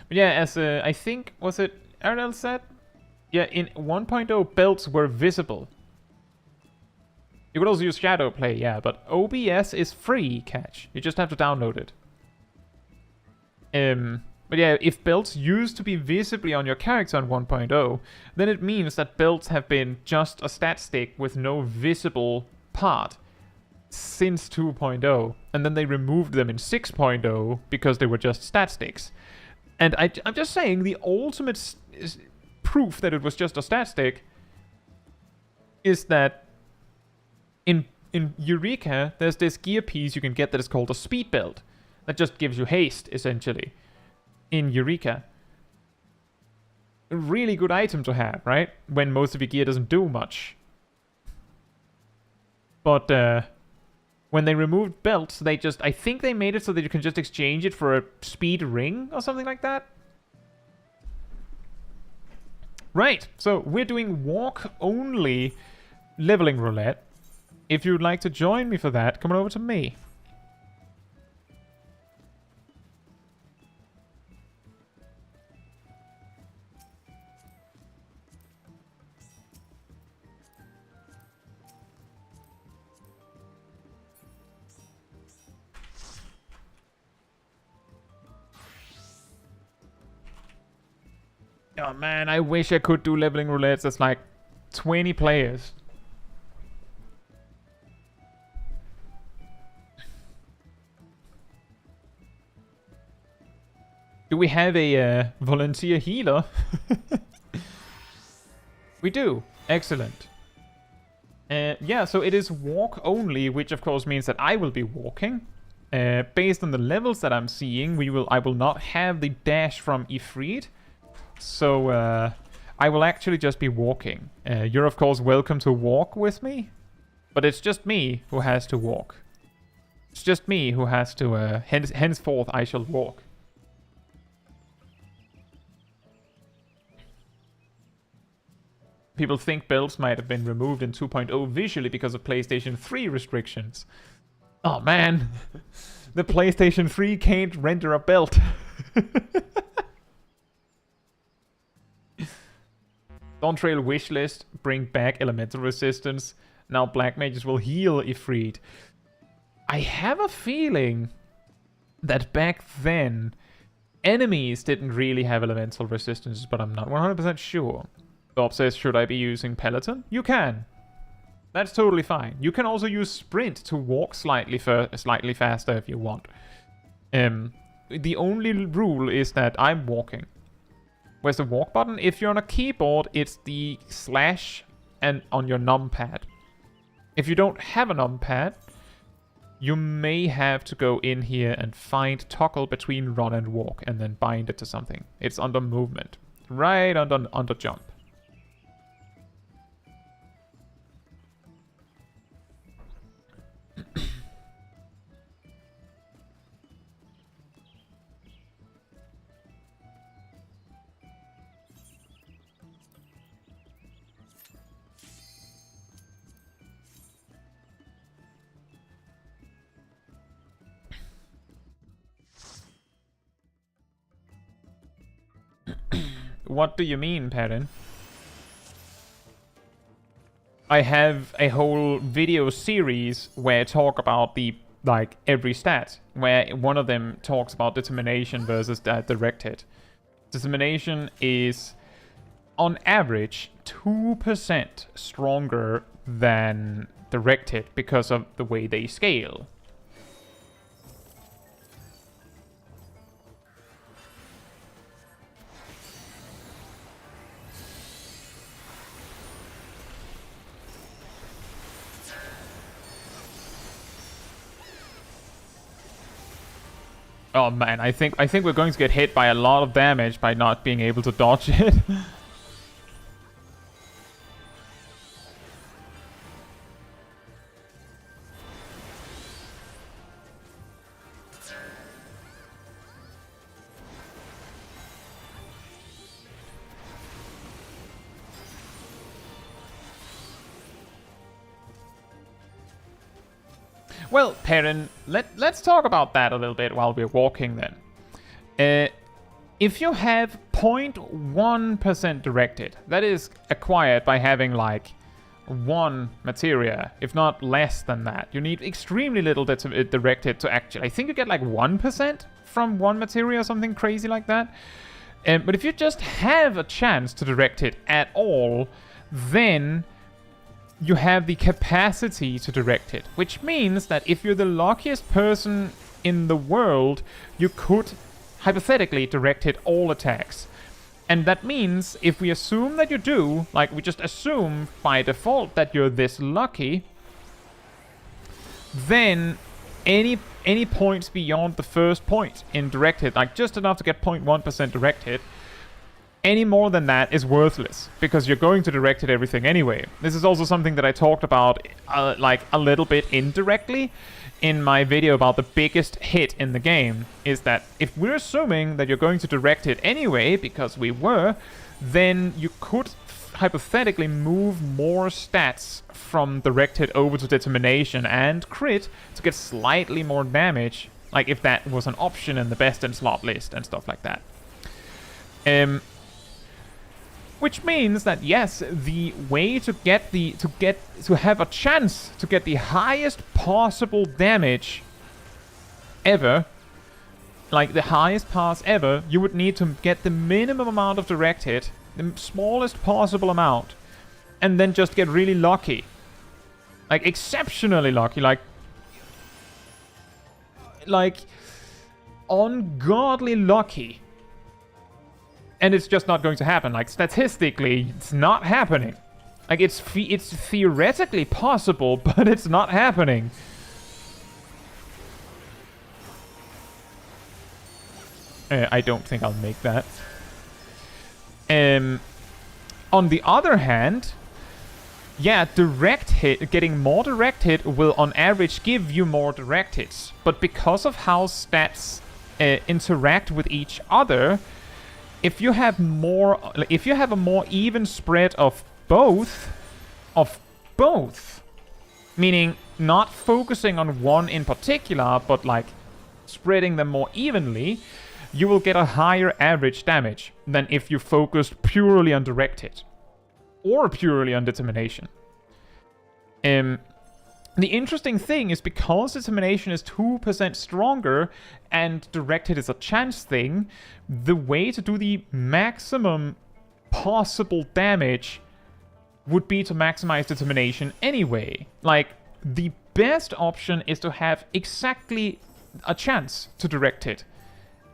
But yeah, as I think, was it Arnel said? Yeah, in 1.0 belts were visible. You could also use shadow play, yeah, but OBS is free, Catch. You just have to download it. But yeah, if belts used to be visibly on your character on 1.0, then it means that belts have been just a stat stick with no visible part since 2.0, and then they removed them in 6.0 because they were just stat sticks. And I'm just saying, the ultimate proof that it was just a stat stick is that in Eureka, there's this gear piece you can get that is called a speed belt. That just gives you haste, essentially, in Eureka. A really good item to have, right? When most of your gear doesn't do much. But when they removed belts, they just... I think they made it so that you can just exchange it for a speed ring or something like that. Right, so we're doing walk-only leveling roulette. If you'd like to join me for that, come on over to me. Oh man, I wish I could do leveling roulettes. That's like 20 players. Do we have a volunteer healer? We do. Excellent. Yeah, so it is walk only, which of course means that I will be walking. Based on the levels that I'm seeing, I will not have the dash from Ifrit. So I will actually just be walking. You're of course welcome to walk with me, but it's just me who has to walk. It's just me who has to, henceforth I shall walk. People think belts might have been removed in 2.0 visually because of PlayStation 3 restrictions. Oh man, the PlayStation 3 can't render a belt. Dawntrail wishlist, bring back elemental resistance. Now black mages will heal Ifrit. I have a feeling that back then enemies didn't really have elemental resistance, but I'm not 100% sure. Bob says, should I be using Peloton? You can. That's totally fine. You can also use Sprint to walk slightly faster if you want. The only rule is that I'm walking. Where's the walk button? If you're on a keyboard, it's the slash and on your numpad. If you don't have a numpad, you may have to go in here and find toggle between run and walk and then bind it to something. It's under movement, right under jump. What do you mean, Perrin? I have a whole video series where I talk about the, like, every stat, where one of them talks about determination versus directed. Determination is, on average, 2% stronger than directed because of the way they scale. Oh man, I think we're going to get hit by a lot of damage by not being able to dodge it. Well, Perrin, let's talk about that a little bit while we're walking then. If you have 0.1% directed, that is acquired by having like 1 materia, if not less than that. You need extremely little directed to actually... I think you get like 1% from 1 materia or something crazy like that. But if you just have a chance to direct it at all, then you have the capacity to direct it, which means that if you're the luckiest person in the world, you could hypothetically direct it all attacks. And that means if we assume that you do, like we just assume by default that you're this lucky, then any points beyond the first point in directed, like just enough to get 0.1% directed, any more than that is worthless, because you're going to direct it everything anyway. This is also something that I talked about like a little bit indirectly in my video about the biggest hit in the game, is that if we're assuming that you're going to direct it anyway, because we were, then you could hypothetically move more stats from directed over to determination and crit to get slightly more damage, like if that was an option in the best in slot list and stuff like that. Which means that yes, the way to have a chance to get the highest possible damage ever, like the highest pass ever, you would need to get the minimum amount of directed, the smallest possible amount, and then just get really lucky. Like exceptionally lucky, like ungodly lucky. And it's just not going to happen. Like, statistically, it's not happening. Like, it's theoretically possible, but it's not happening. I don't think I'll make that. On the other hand, yeah, direct hit, getting more direct hit will on average give you more direct hits. But because of how stats interact with each other, if you have a more even spread of both, meaning not focusing on one in particular, but like spreading them more evenly, you will get a higher average damage than if you focused purely on direct hit or purely on determination. The interesting thing is, because determination is 2% stronger and directed is a chance thing, the way to do the maximum possible damage would be to maximize determination anyway. Like, the best option is to have exactly a chance to direct it,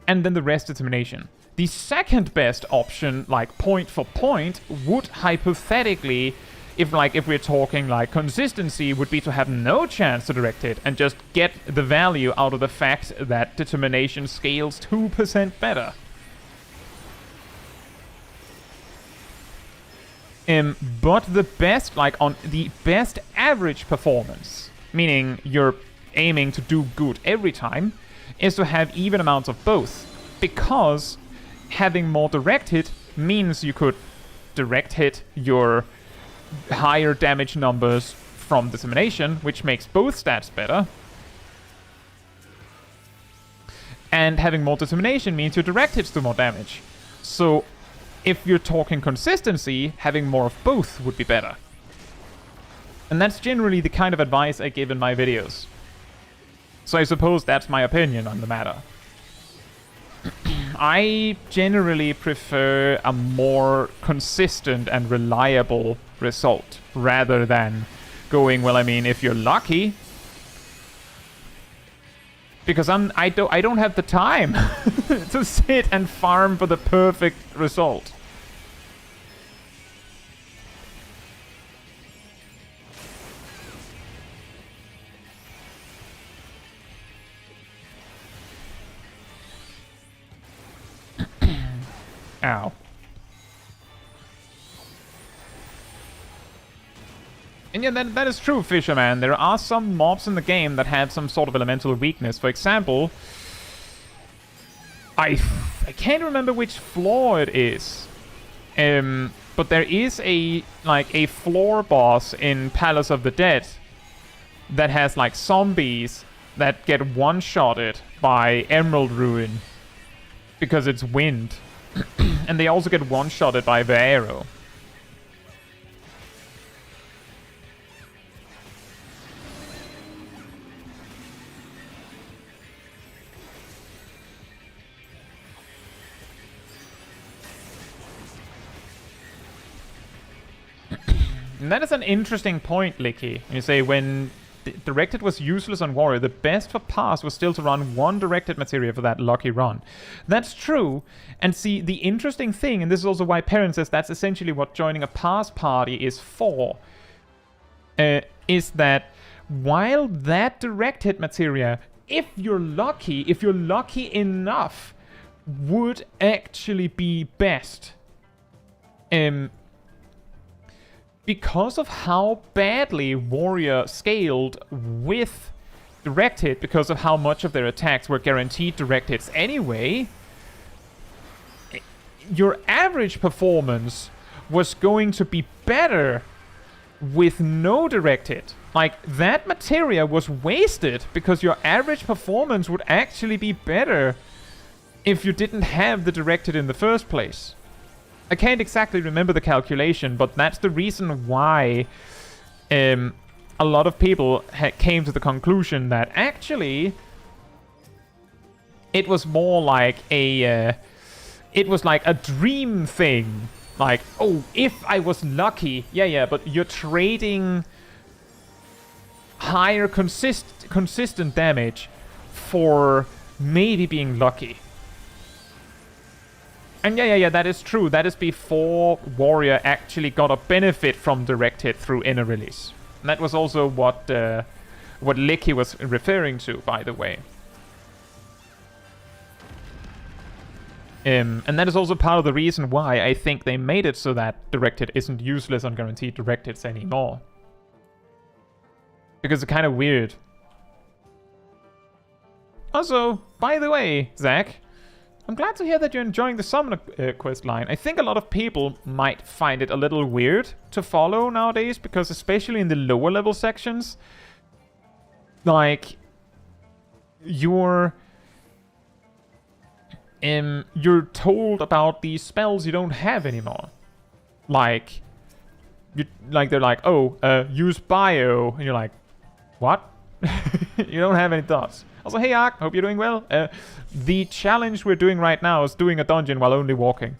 and then the rest determination. The second best option, like point for point, would hypothetically if we're talking like consistency would be to have no chance to direct hit and just get the value out of the fact that determination scales 2% better. But the best, like on the best average performance, meaning you're aiming to do good every time, is to have even amounts of both, because having more direct hit means you could direct hit your higher damage numbers from determination, which makes both stats better. And having more determination means your direct hits do more damage. So if you're talking consistency, having more of both would be better. And that's generally the kind of advice I give in my videos. So I suppose that's my opinion on the matter. I generally prefer a more consistent and reliable result rather than going, well, I mean, if you're lucky, because I don't have the time to sit and farm for the perfect result. Ow. And yeah, that is true, Fisherman. There are some mobs in the game that have some sort of elemental weakness. For example, I can't remember which floor it is. But there is a floor boss in Palace of the Dead that has like zombies that get one-shotted by Emerald Ruin because it's wind. And they also get one-shotted by the arrow. And that is an interesting point, Licky. You say when directed was useless on Warrior, the best for pass was still to run one directed materia for that lucky run. That's true. And see, the interesting thing, and this is also why Parent says that's essentially what joining a pass party is for, is that while that direct hit materia, if you're lucky enough, would actually be best. Because of how badly Warrior scaled with direct hit, because of how much of their attacks were guaranteed direct hits anyway, your average performance was going to be better with no direct hit. Like, that materia was wasted because your average performance would actually be better if you didn't have the direct hit in the first place. I can't exactly remember the calculation, but that's the reason why a lot of people came to the conclusion that actually it was more like a dream thing. Like, oh, if I was lucky, yeah, but you're trading higher consistent damage for maybe being lucky. And yeah, that is true. That is before Warrior actually got a benefit from direct hit through inner release. And that was also what Licky was referring to, by the way. And that is also part of the reason why I think they made it so that direct hit isn't useless on guaranteed direct hits anymore. Because it's kind of weird. Also, by the way, Zach, I'm glad to hear that you're enjoying the Summoner quest line. I think a lot of people might find it a little weird to follow nowadays, because especially in the lower level sections, like, you're told about these spells you don't have anymore. Like, they're like, oh, use bio, and you're like, what? You don't have any dots. Also, hey Ark, hope you're doing well. The challenge we're doing right now is doing a dungeon while only walking.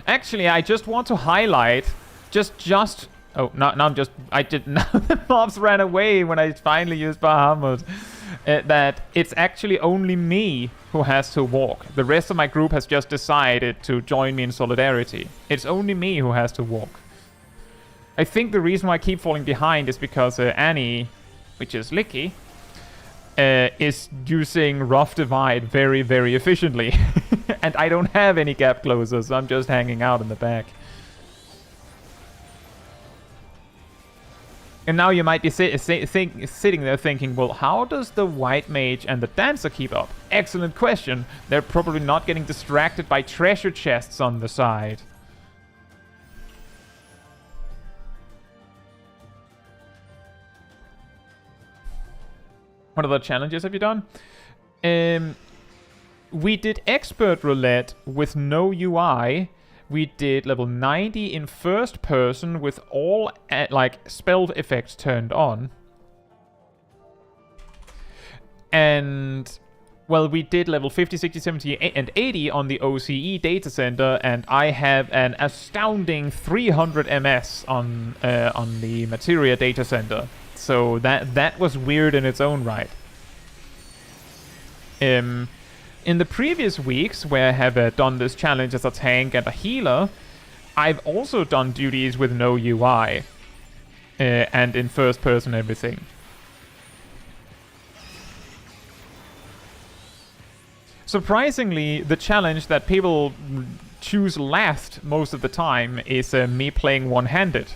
Actually, I just want to highlight just. Oh, now I'm just. I did. Now the mobs ran away when I finally used Bahamut. That it's actually only me who has to walk. The rest of my group has just decided to join me in solidarity. It's only me who has to walk. I think the reason why I keep falling behind is because Annie, which is Licky, is using Rough Divide very, very efficiently. And I don't have any gap closers, so I'm just hanging out in the back. And now you might be sitting there thinking, well, how does the white mage and the dancer keep up? Excellent question. They're probably not getting distracted by treasure chests on the side. What other challenges have you done? We did expert roulette with no UI. We did level 90 in first person with all like spell effects turned on. And well, we did level 50, 60, 70, and 80 on the OCE data center, and I have an astounding 300 MS on the Materia data center. So that was weird in its own right. In the previous weeks, where I have done this challenge as a tank and a healer, I've also done duties with no UI. And in first person everything. Surprisingly, the challenge that people choose last most of the time is me playing one-handed.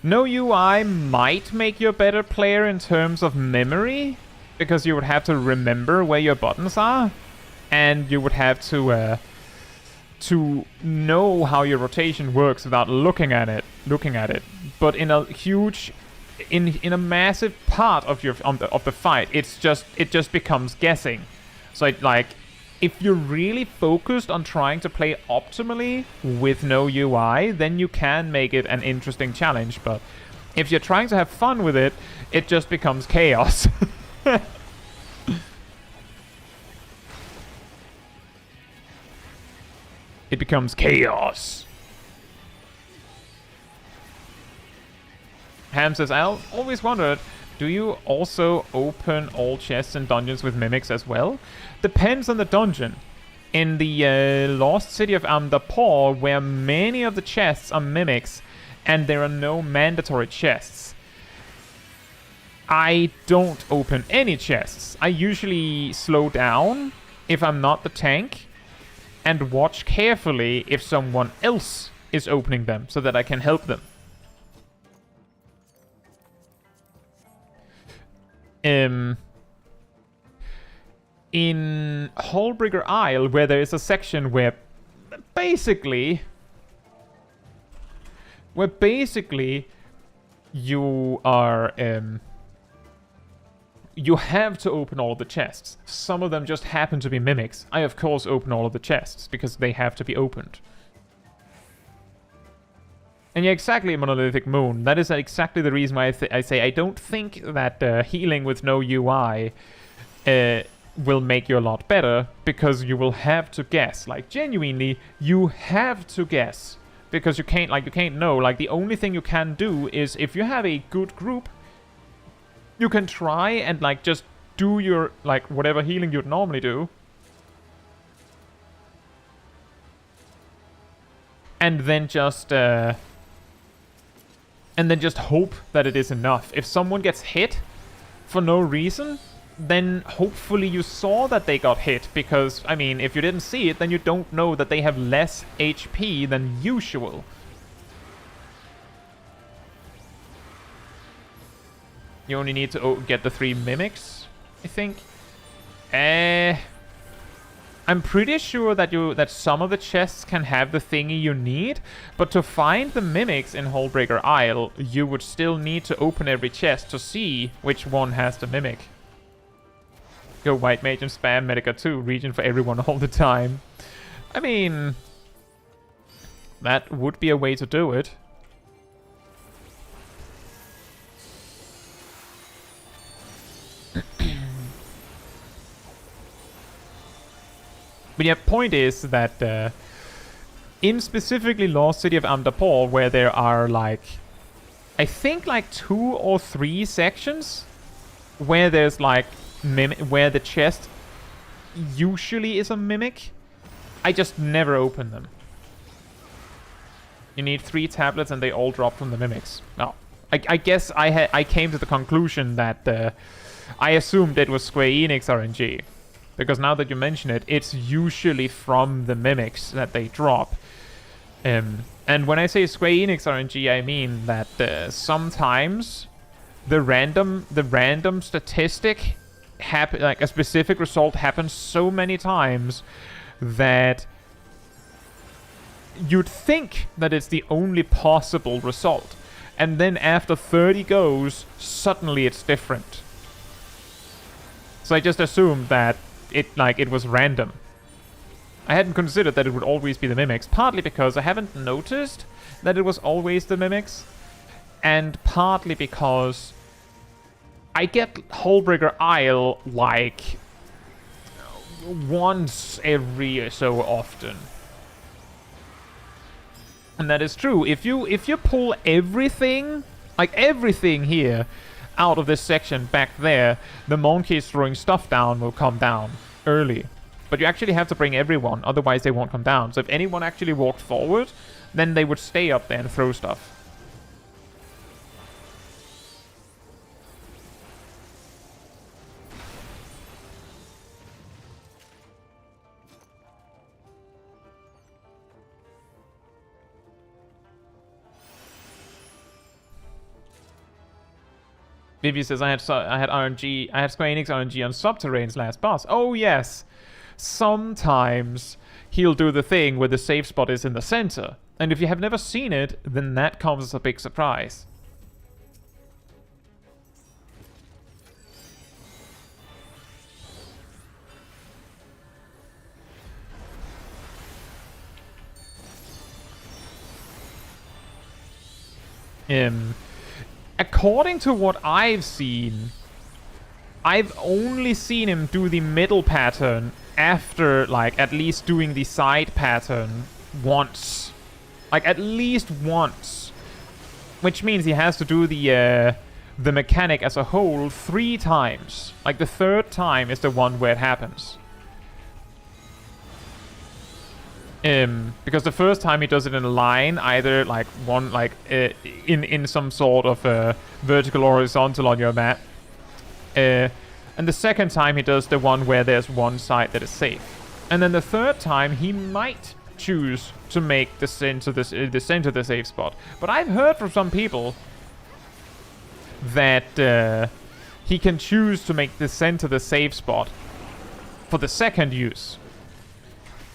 No UI might make you a better player in terms of memory, because you would have to remember where your buttons are, and you would have to know how your rotation works without looking at it. But in a huge, in a massive part of your of the fight, it just becomes guessing. So if you're really focused on trying to play optimally with no UI, then you can make it an interesting challenge. But if you're trying to have fun with it, it just becomes chaos. It becomes chaos. Ham says, I always wondered, do you also open all chests and dungeons with mimics as well? Depends on the dungeon. In the Lost City of Amdapor, where many of the chests are mimics and there are no mandatory chests, I don't open any chests. I usually slow down if I'm not the tank and watch carefully if someone else is opening them so that I can help them. In Hullbrigger Isle, where there is a section where basically you are you have to open all of the chests. Some of them just happen to be mimics. I of course open all of the chests because they have to be opened. And yeah, exactly, Monolithic Moon. That is exactly the reason why I say I don't think that healing with no UI will make you a lot better, because you will have to guess. Like, genuinely, you have to guess. Because you can't know. Like, the only thing you can do is, if you have a good group, you can try and, like, just do your, like, whatever healing you'd normally do. And then just hope that it is enough. If someone gets hit for no reason, then hopefully you saw that they got hit, because, I mean, if you didn't see it, then you don't know that they have less HP than usual. You only need to get the 3 mimics, I think. I'm pretty sure that some of the chests can have the thingy you need, but to find the mimics in Hullbrigger Isle, you would still need to open every chest to see which one has the mimic. Go white mage and spam Medica 2, region for everyone all the time. I mean, that would be a way to do it. But yeah, point is that in specifically Lost City of Amdapor, where there are like, I think like 2 or 3 sections where there's like where the chest usually is a mimic, I just never open them. You need 3 tablets and they all drop from the mimics. No, I guess I came to the conclusion that I assumed it was Square Enix RNG. Because now that you mention it, it's usually from the mimics that they drop. And when I say Square Enix RNG, I mean that sometimes the random statistic like a specific result happens so many times that you'd think that it's the only possible result. And then after 30 goes, suddenly it's different. So I just assumed that it was random. I hadn't considered that it would always be the mimics, partly because I haven't noticed that it was always the mimics, and partly because I get Hullbreaker Isle like once every so often. And that is true. If you pull everything, like everything here, out of this section back there, the monkeys throwing stuff down will come down early. But you actually have to bring everyone, otherwise they won't come down. So if anyone actually walked forward, then they would stay up there and throw stuff. Vivi says, I had RNG, I had Square Enix RNG on Subterrane's last boss. Oh yes, sometimes he'll do the thing where the safe spot is in the center, and if you have never seen it, then that comes as a big surprise. According to what I've seen, I've only seen him do the middle pattern after, like, at least doing the side pattern once. Like, at least once. Which means he has to do the mechanic as a whole 3 times. Like, the 3rd time is the one where it happens. Because the first time he does it in a line, either like one, like in some sort of vertical or horizontal on your map, and the second time he does the one where there's one side that is safe, and then the 3rd time he might choose to make the center the safe spot. But I've heard from some people that he can choose to make the center the safe spot for the 2nd use.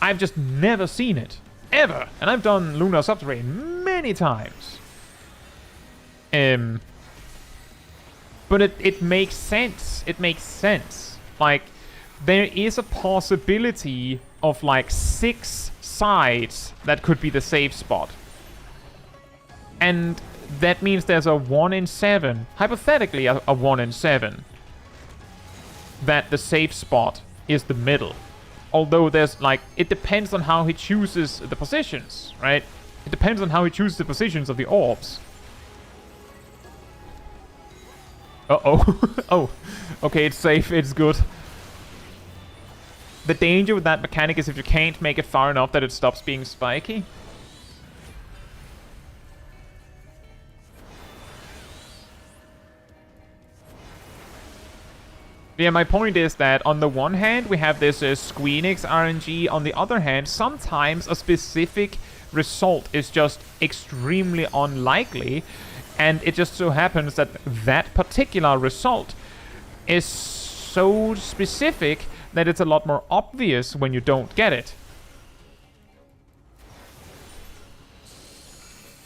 I've just never seen it. Ever. And I've done Lunar Subterrane many times. But it makes sense. It makes sense. Like, there is a possibility of like 6 sides that could be the safe spot. And that means there's a 1 in 7. Hypothetically, a 1 in 7. That the safe spot is the middle. Although there's, like, it depends on how he chooses the positions, right? It depends on how he chooses the positions of the orbs. Uh-oh. Oh. Okay, it's safe. It's good. The danger with that mechanic is if you can't make it far enough that it stops being spiky. Yeah, my point is that on the one hand, we have this Squeenix RNG. On the other hand, sometimes a specific result is just extremely unlikely, and it just so happens that that particular result is so specific that it's a lot more obvious when you don't get it.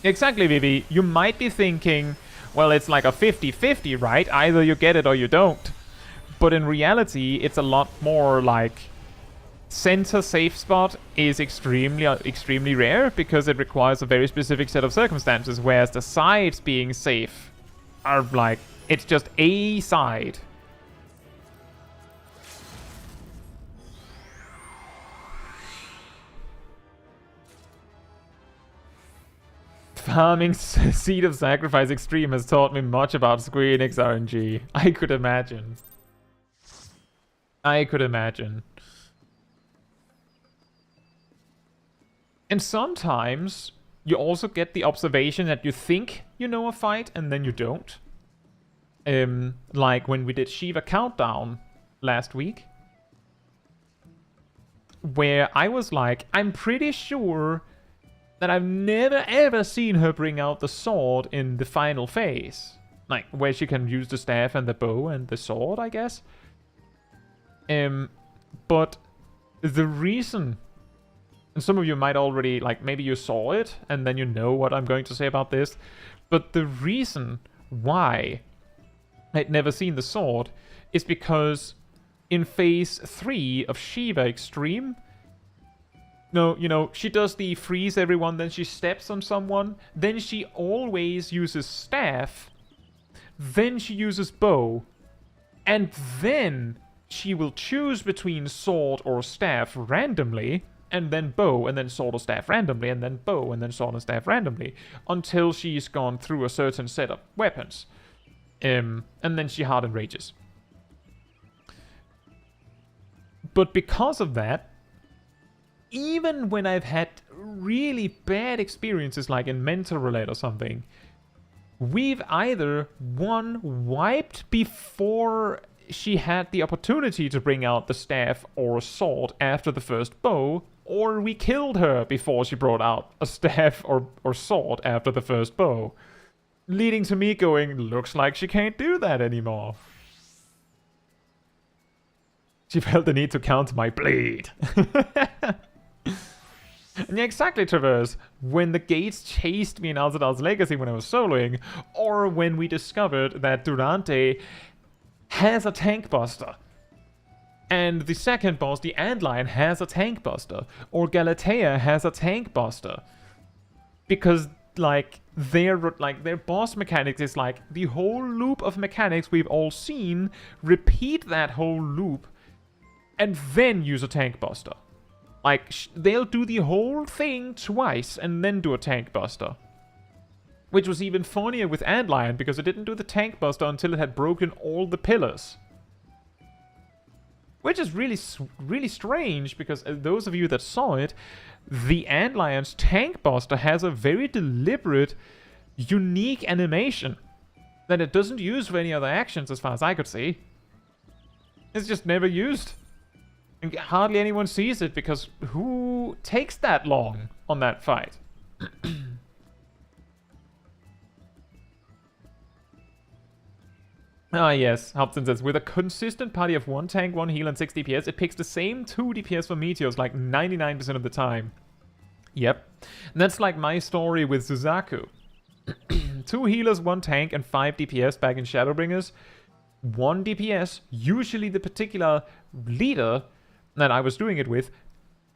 Exactly, Vivi. You might be thinking, well, it's like a 50-50, right? Either you get it or you don't. But in reality, it's a lot more like center safe spot is extremely rare because it requires a very specific set of circumstances, whereas the sides being safe are like, it's just a side. Farming Seed of Sacrifice Extreme has taught me much about Square Enix RNG. I could imagine. I could imagine. And sometimes you also get the observation that you think you know a fight and then you don't. Like when we did Shiva Countdown last week, where I was like, I'm pretty sure that I've never ever seen her bring out the sword in the final phase. Like, where she can use the staff and the bow and the sword, I guess. But the reason, and some of you might already, like, maybe you saw it, and then you know what I'm going to say about this, but the reason why I'd never seen the sword is because in phase 3 of Shiva Extreme, no, you know, she does the freeze everyone, then she steps on someone, then she always uses staff, then she uses bow, and then she will choose between sword or staff randomly, and then bow, and then sword or staff randomly, and then bow, and then sword and staff randomly, until she's gone through a certain set of weapons. And then she hard enrages. But because of that, even when I've had really bad experiences, like in Mental Roulette or something, we've either, one, wiped before she had the opportunity to bring out the staff or a sword after the first bow, or we killed her before she brought out a staff or sword after the first bow. Leading to me going, looks like she can't do that anymore. She felt the need to count my bleed. And yeah, exactly, Traverse. When the gates chased me in Alzadal's Legacy when I was soloing, or when we discovered that Durante has a tank buster, and the second boss, the Antlion, has a tank buster, or Galatea has a tank buster, because like their boss mechanics is like the whole loop of mechanics we've all seen, repeat that whole loop, and then use a tank buster. Like, they'll do the whole thing twice and then do a tank buster. Which was even funnier with Antlion, because it didn't do the tank buster until it had broken all the pillars. Which is really strange, because those of you that saw it, the Antlion's tank buster has a very deliberate, unique animation that it doesn't use for any other actions as far as I could see. It's just never used. And hardly anyone sees it, because who takes that long on that fight? Ah yes, Hobson says, with a consistent party of 1 tank, 1 heal and 6 DPS, it picks the same 2 DPS for Meteors like 99% of the time. Yep. And that's like my story with Suzaku. 2 healers, 1 tank, and 5 DPS back in Shadowbringers. 1 DPS, usually the particular leader that I was doing it with,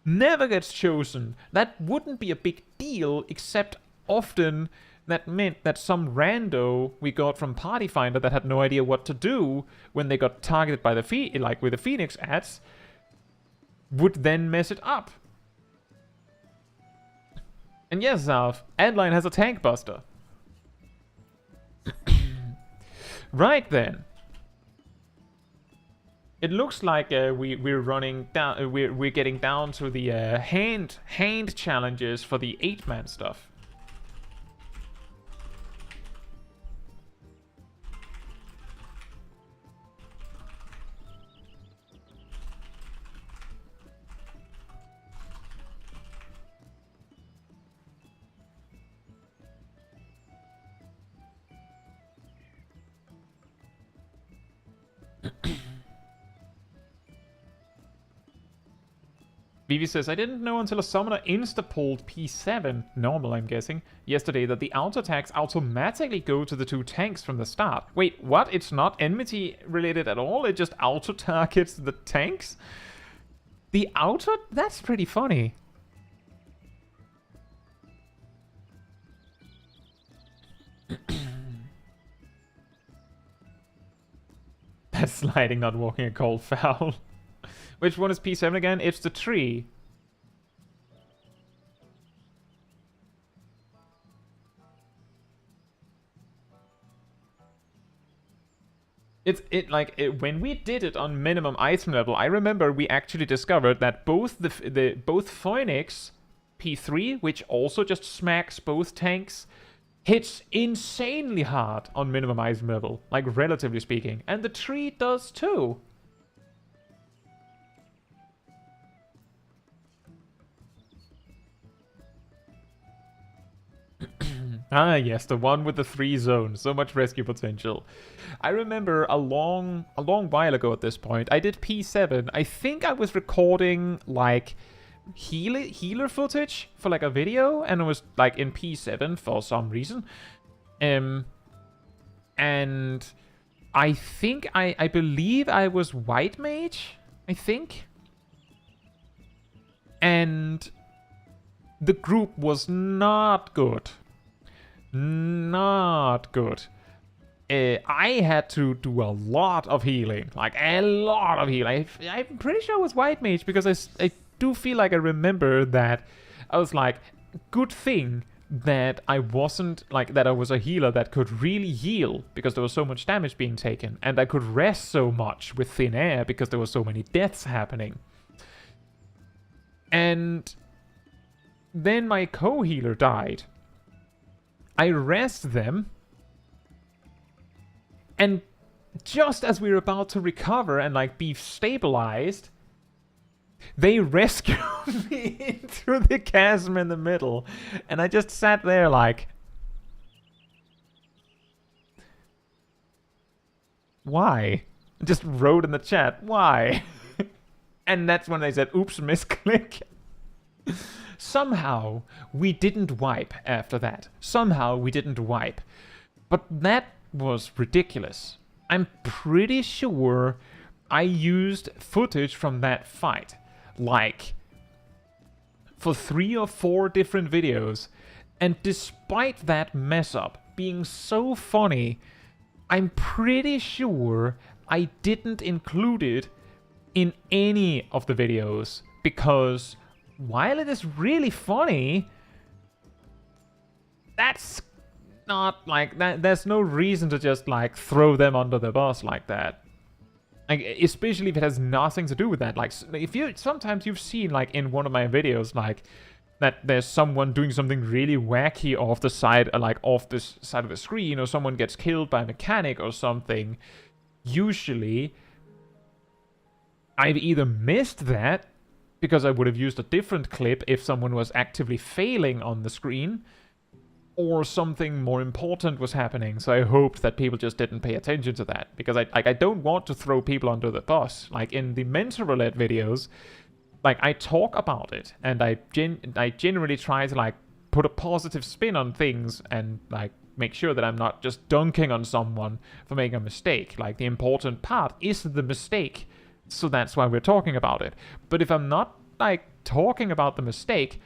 never gets chosen. That wouldn't be a big deal, except often that meant that some rando we got from Party Finder that had no idea what to do when they got targeted by the like with the Phoenix ads, would then mess it up. And yes, Zalf, Antlion has a tank buster. Right then. It looks like we're running down. We're getting down to the hand challenges for the 8-man stuff. Vivi says, I didn't know until a summoner insta-pulled P7, normal I'm guessing, yesterday that the auto attacks automatically go to the 2 tanks from the start. Wait, what? It's not enmity related at all? It just auto targets the tanks? The auto? That's pretty funny. That's sliding, not walking a cold foul. Which one is P7 again? It's the tree. When we did it on minimum item level, I remember we actually discovered that both both Phoenix P3, which also just smacks both tanks, hits insanely hard on minimum item level, like relatively speaking, and the tree does too. Ah, yes, the one with the 3 zones. So much rescue potential. I remember a long while ago at this point, I did P7. I think I was recording, like, healer footage for, like, a video, and it was, like, in P7 for some reason. And I think, I believe I was white mage, I think. And the group was not good. Not good. I had to do a lot of healing. Like, a lot of healing. I'm pretty sure it was white mage, because I do feel like I remember that I was like, good thing that I wasn't, like, that I was a healer that could really heal, because there was so much damage being taken, and I could rest so much with thin air, because there were so many deaths happening. And then my co-healer died. I rest them, and just as we were about to recover and, like, be stabilized, they rescued me into the chasm in the middle, and I just sat there like, why? Just wrote in the chat, why? And that's when they said, oops, misclick. Somehow, we didn't wipe after that. Somehow, we didn't wipe. But that was ridiculous. I'm pretty sure I used footage from that fight, like, for 3 or 4 different videos. And despite that mess up being so funny, I'm pretty sure I didn't include it in any of the videos, because while it is really funny, that's not, like, that. There's no reason to just, like, throw them under the bus like that. Like, especially if it has nothing to do with that. Like, if you, sometimes you've seen, like, in one of my videos, like, that there's someone doing something really wacky off the side, like, off this side of the screen, or someone gets killed by a mechanic or something. Usually, I've either missed that, because I would have used a different clip if someone was actively failing on the screen, or something more important was happening, so I hoped that people just didn't pay attention to that, because I don't want to throw people under the bus. Like, in the Mental Roulette videos, like, I talk about it, and I generally try to, like, put a positive spin on things, and, like, make sure that I'm not just dunking on someone for making a mistake. Like, the important part is the mistake, so that's why we're talking about it. But if I'm not, like, talking about the mistake,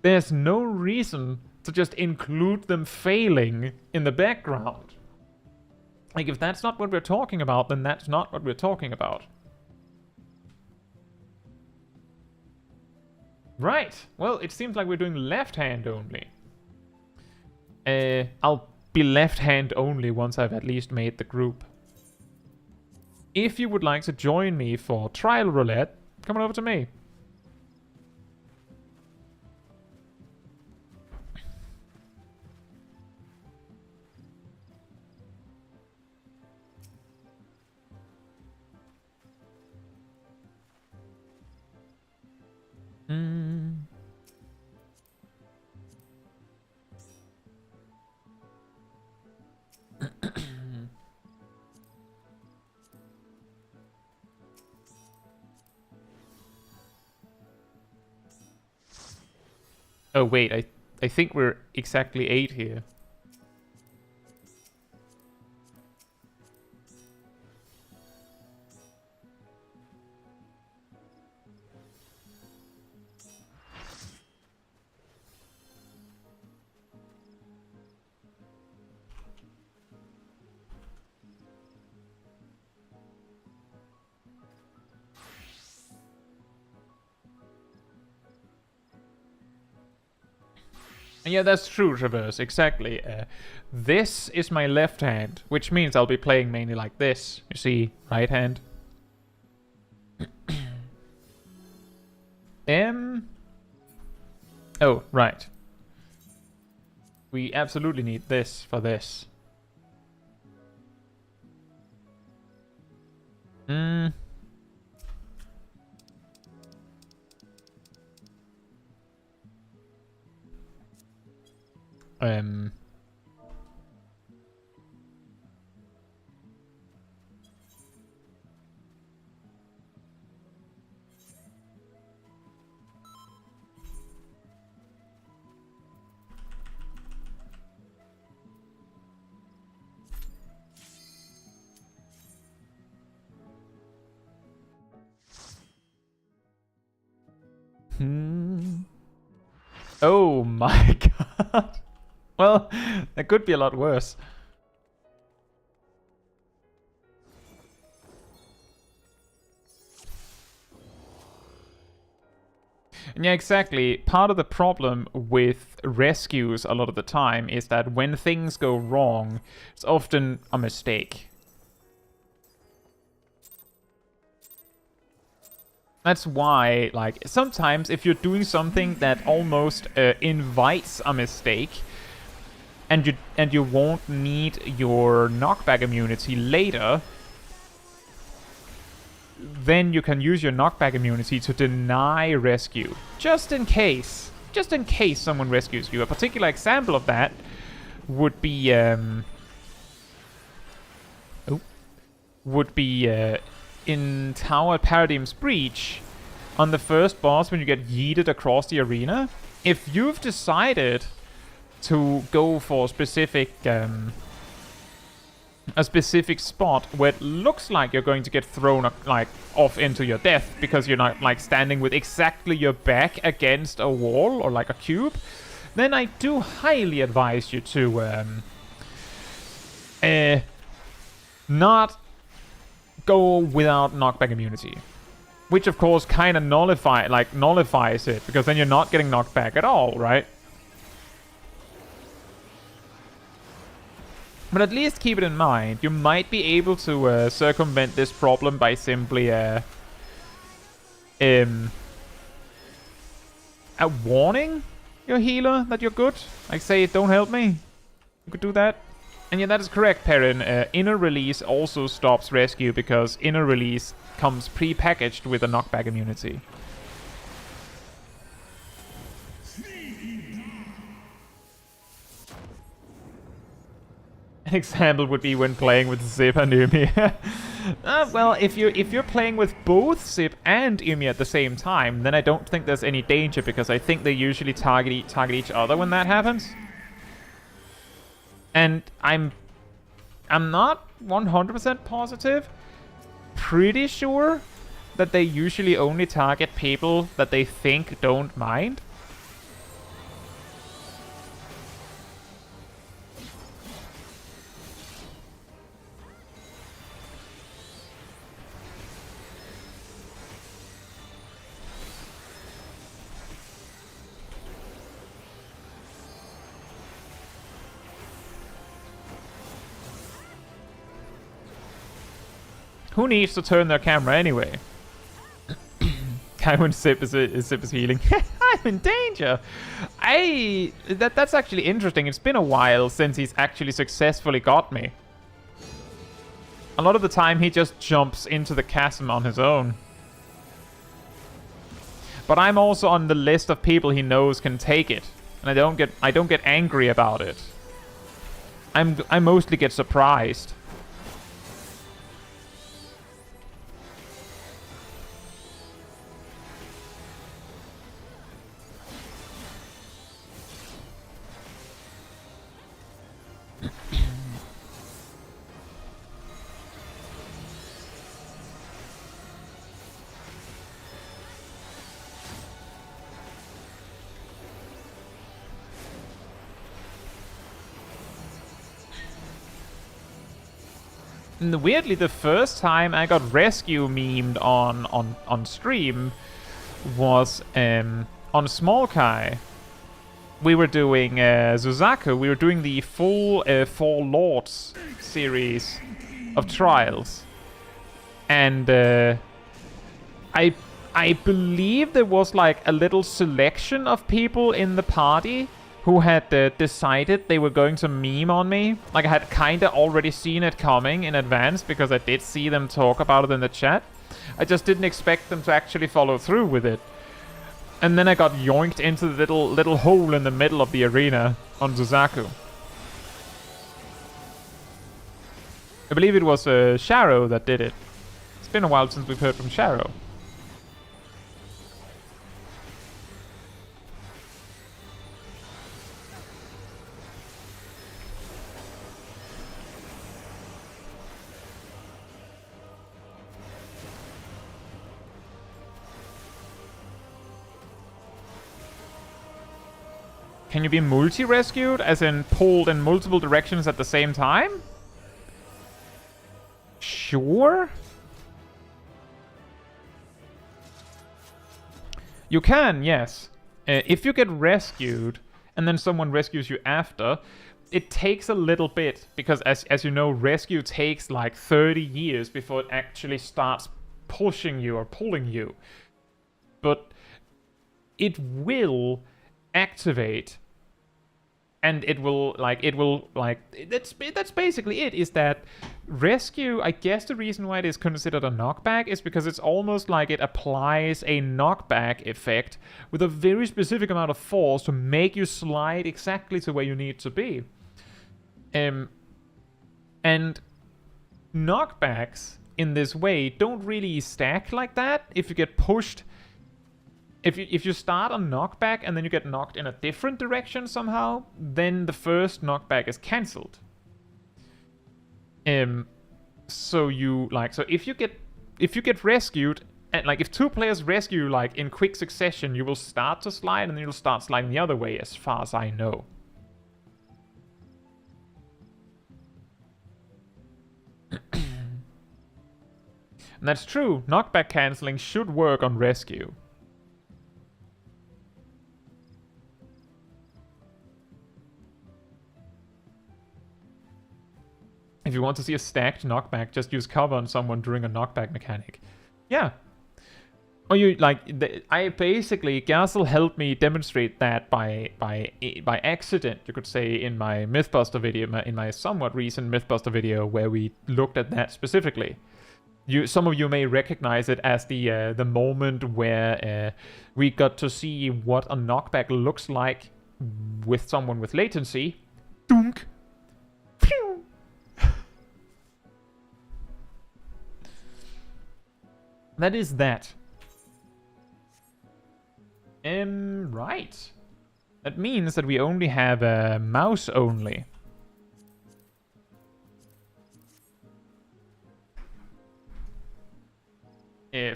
there's no reason to just include them failing in the background. Like, if that's not what we're talking about, then that's not what we're talking about. Right. Well, it seems like we're doing left hand only. I'll be left hand only once I've at least made the group. If you would like to join me for trial roulette, come on over to me. Oh wait, I think we're exactly 8 here. Yeah, that's true, Traverse, exactly. This is my left hand, which means I'll be playing mainly like this. You see, right hand. Oh, right. We absolutely need this for this. Hmm. Um. Oh my god. Well, that could be a lot worse. Yeah, exactly. Part of the problem with rescues a lot of the time is that when things go wrong, it's often a mistake. That's why, like, sometimes if you're doing something that almost invites a mistake, and you won't need your knockback immunity later, then you can use your knockback immunity to deny rescue, just in case someone rescues you. A particular example of that would be in Tower Paradigm's Breach, on the first boss when you get yeeted across the arena. If you've decided to go for a specific spot where it looks like you're going to get thrown like off into your death because you're not like standing with exactly your back against a wall or like a cube, then I do highly advise you to not go without knockback immunity, which of course kind of nullifies it, because then you're not getting knocked back at all, right? But at least keep it in mind. You might be able to circumvent this problem by simply warning your healer that you're good. Like, say, don't help me. You could do that. And yeah, that is correct, Perrin. Inner Release also stops rescue because Inner Release comes pre-packaged with a knockback immunity. An example would be when playing with Zip and Umi. Well, if you're playing with both Zip and Umi at the same time, then I don't think there's any danger, because I think they usually target each other when that happens. And I'm not 100% positive. Pretty sure that they usually only target people that they think don't mind. Who needs to turn their camera anyway? When Zip is healing. I'm in danger. That's actually interesting. It's been a while since he's actually successfully got me. A lot of the time he just jumps into the chasm on his own. But I'm also on the list of people he knows can take it, and I don't get angry about it. I mostly get surprised. And weirdly, the first time I got rescue memed on stream was on Small Kai. We were doing Suzaku. We were doing the full Four Lords series of trials, and I believe there was like a little selection of people in the party who had decided they were going to meme on me. Like, I had kind of already seen it coming in advance because I did see them talk about it in the chat. I just didn't expect them to actually follow through with it. And then I got yoinked into the little hole in the middle of the arena on Suzaku. I believe it was Sharo that did it. It's been a while since we've heard from Sharo. Can you be multi-rescued, as in pulled in multiple directions at the same time? Sure. You can, yes. If you get rescued, and then someone rescues you after, it takes a little bit, because as you know, rescue takes like 30 years before it actually starts pushing you or pulling you. But it will activate, and that's basically it, is that rescue, I guess the reason why it is considered a knockback is because it's almost like it applies a knockback effect with a very specific amount of force to make you slide exactly to where you need to be. And knockbacks in this way don't really stack like that. If you get pushed, if you start a knockback and then you get knocked in a different direction somehow, then the first knockback is cancelled. So if you get rescued, and like if two players rescue like in quick succession, you will start to slide and then you'll start sliding the other way, as far as I know. And that's true. Knockback cancelling should work on rescue. If you want to see a stacked knockback, just use cover on someone during a knockback mechanic. Yeah. Or you I basically, Gazel helped me demonstrate that by accident, you could say, in my Mythbuster video, in my somewhat recent Mythbuster video, where we looked at that specifically. Some of you may recognize it as the moment where we got to see what a knockback looks like with someone with latency. Dunk. Pew. That is that. Right. That means that we only have a mouse only.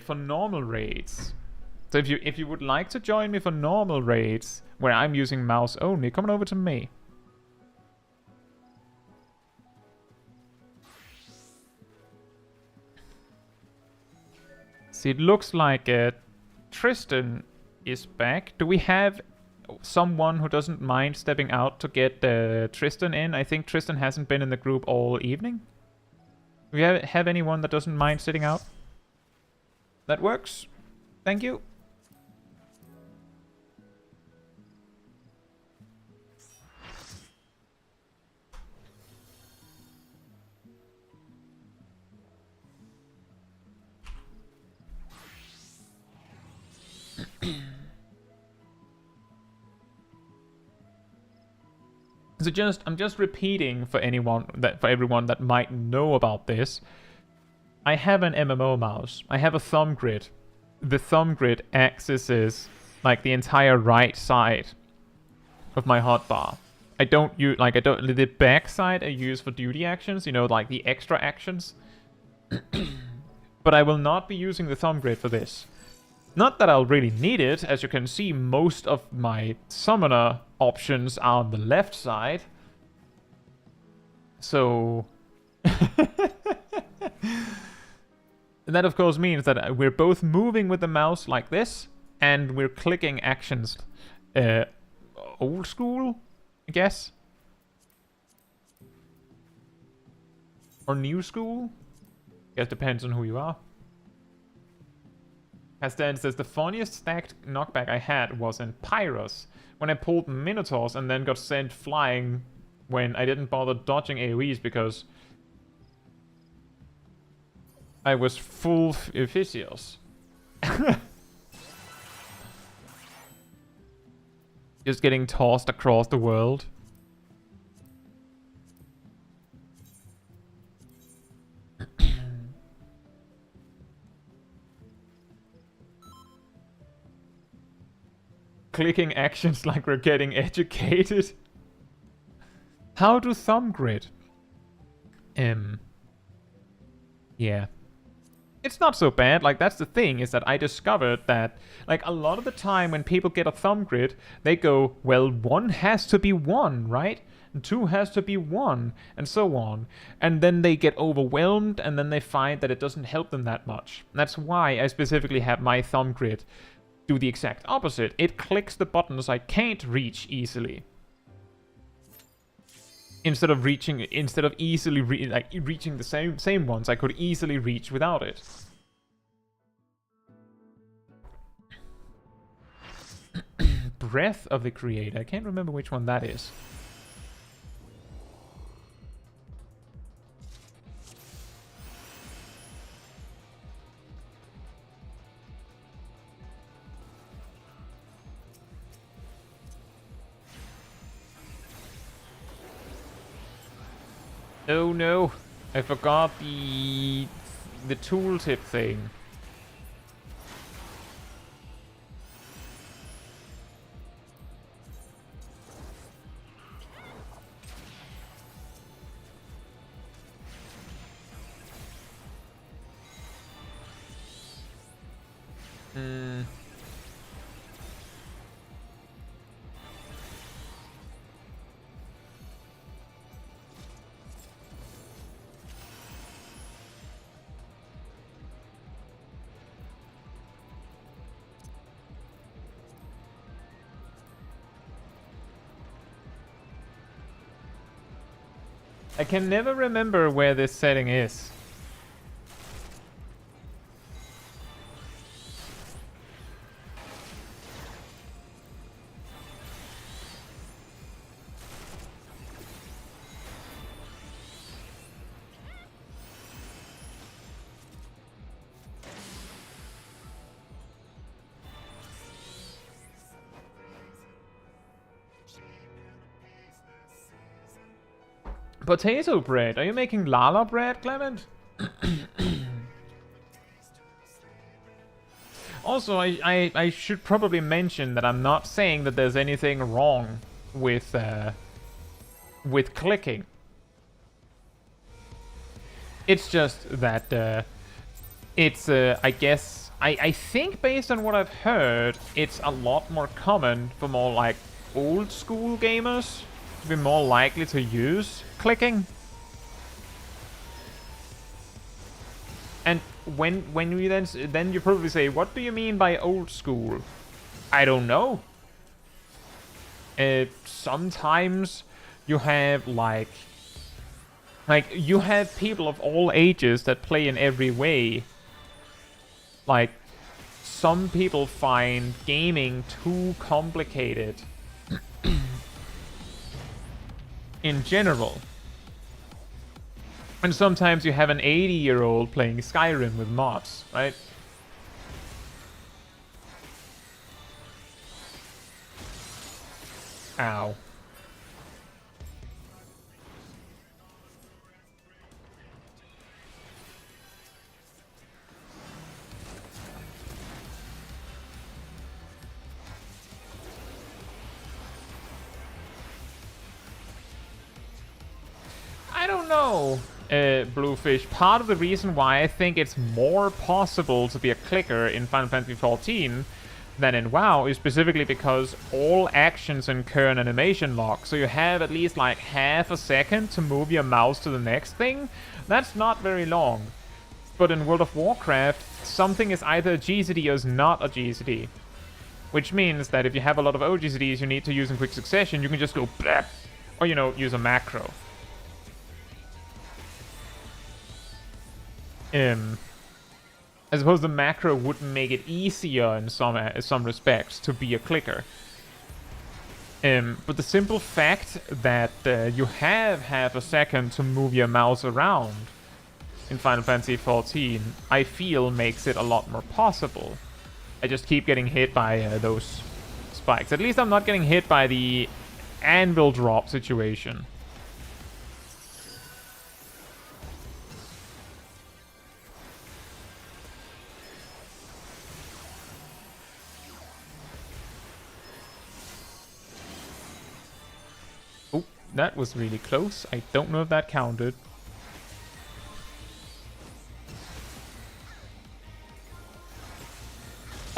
For normal raids. So if you would like to join me for normal raids, where I'm using mouse only, come on over to me. See, it looks like Tristan is back. Do we have someone who doesn't mind stepping out to get Tristan in? I think Tristan hasn't been in the group all evening. Do we have anyone that doesn't mind sitting out? That works. Thank you. So I'm just repeating for everyone that might know about this. I have an MMO mouse. I have a thumb grid. The thumb grid accesses like the entire right side of my hotbar. I don't use, like, the backside I use for duty actions, you know, like the extra actions. But I will not be using the thumb grid for this. Not that I'll really need it. As you can see, most of my summoner options are on the left side. So... And that of course means that we're both moving with the mouse like this, and we're clicking actions old school, I guess. Or new school. I guess depends on who you are. Castan says, the funniest stacked knockback I had was in Pyros, when I pulled Minotaurs and then got sent flying when I didn't bother dodging AoEs because I was full Ephysios. Just getting tossed across the world. Clicking actions like we're getting educated. How to thumb grid? Yeah. It's not so bad. Like, that's the thing, is that I discovered that, like, a lot of the time when people get a thumb grid, they go, well, 1 has to be 1, right? And 2 has to be 1, and so on. And then they get overwhelmed, and then they find that it doesn't help them that much. And that's why I specifically have my thumb grid do the exact opposite. It clicks the buttons I can't reach easily. Instead of easily reaching the same ones I could easily reach without it. Breath of the Creator. I can't remember which one that is. Oh no, I forgot the tooltip thing. I can never remember where this setting is. Potato bread. Are you making lala bread, Clement? Also, I should probably mention that I'm not saying that there's anything wrong with clicking. It's just that it's I guess I think based on what I've heard, it's a lot more common for more like old school gamers to be more likely to use clicking. And when we then you probably say, what do you mean by old school? I don't know. Sometimes you have like you have people of all ages that play in every way. Like, some people find gaming too complicated in general. And sometimes you have an 80-year-old playing Skyrim with mods, right? Ow. I don't know, Bluefish. Part of the reason why I think it's more possible to be a clicker in Final Fantasy XIV than in WoW is specifically because all actions incur an animation lock. So you have at least like half a second to move your mouse to the next thing. That's not very long. But in World of Warcraft, something is either a GCD or is not a GCD. Which means that if you have a lot of OGCDs you need to use in quick succession, you can just go bleh, or, you know, use a macro. I suppose the macro would make it easier in some respects to be a clicker. But the simple fact that you have half a second to move your mouse around in Final Fantasy XIV, I feel makes it a lot more possible. I just keep getting hit by those spikes. At least I'm not getting hit by the anvil drop situation. Oh, that was really close. I don't know if that counted.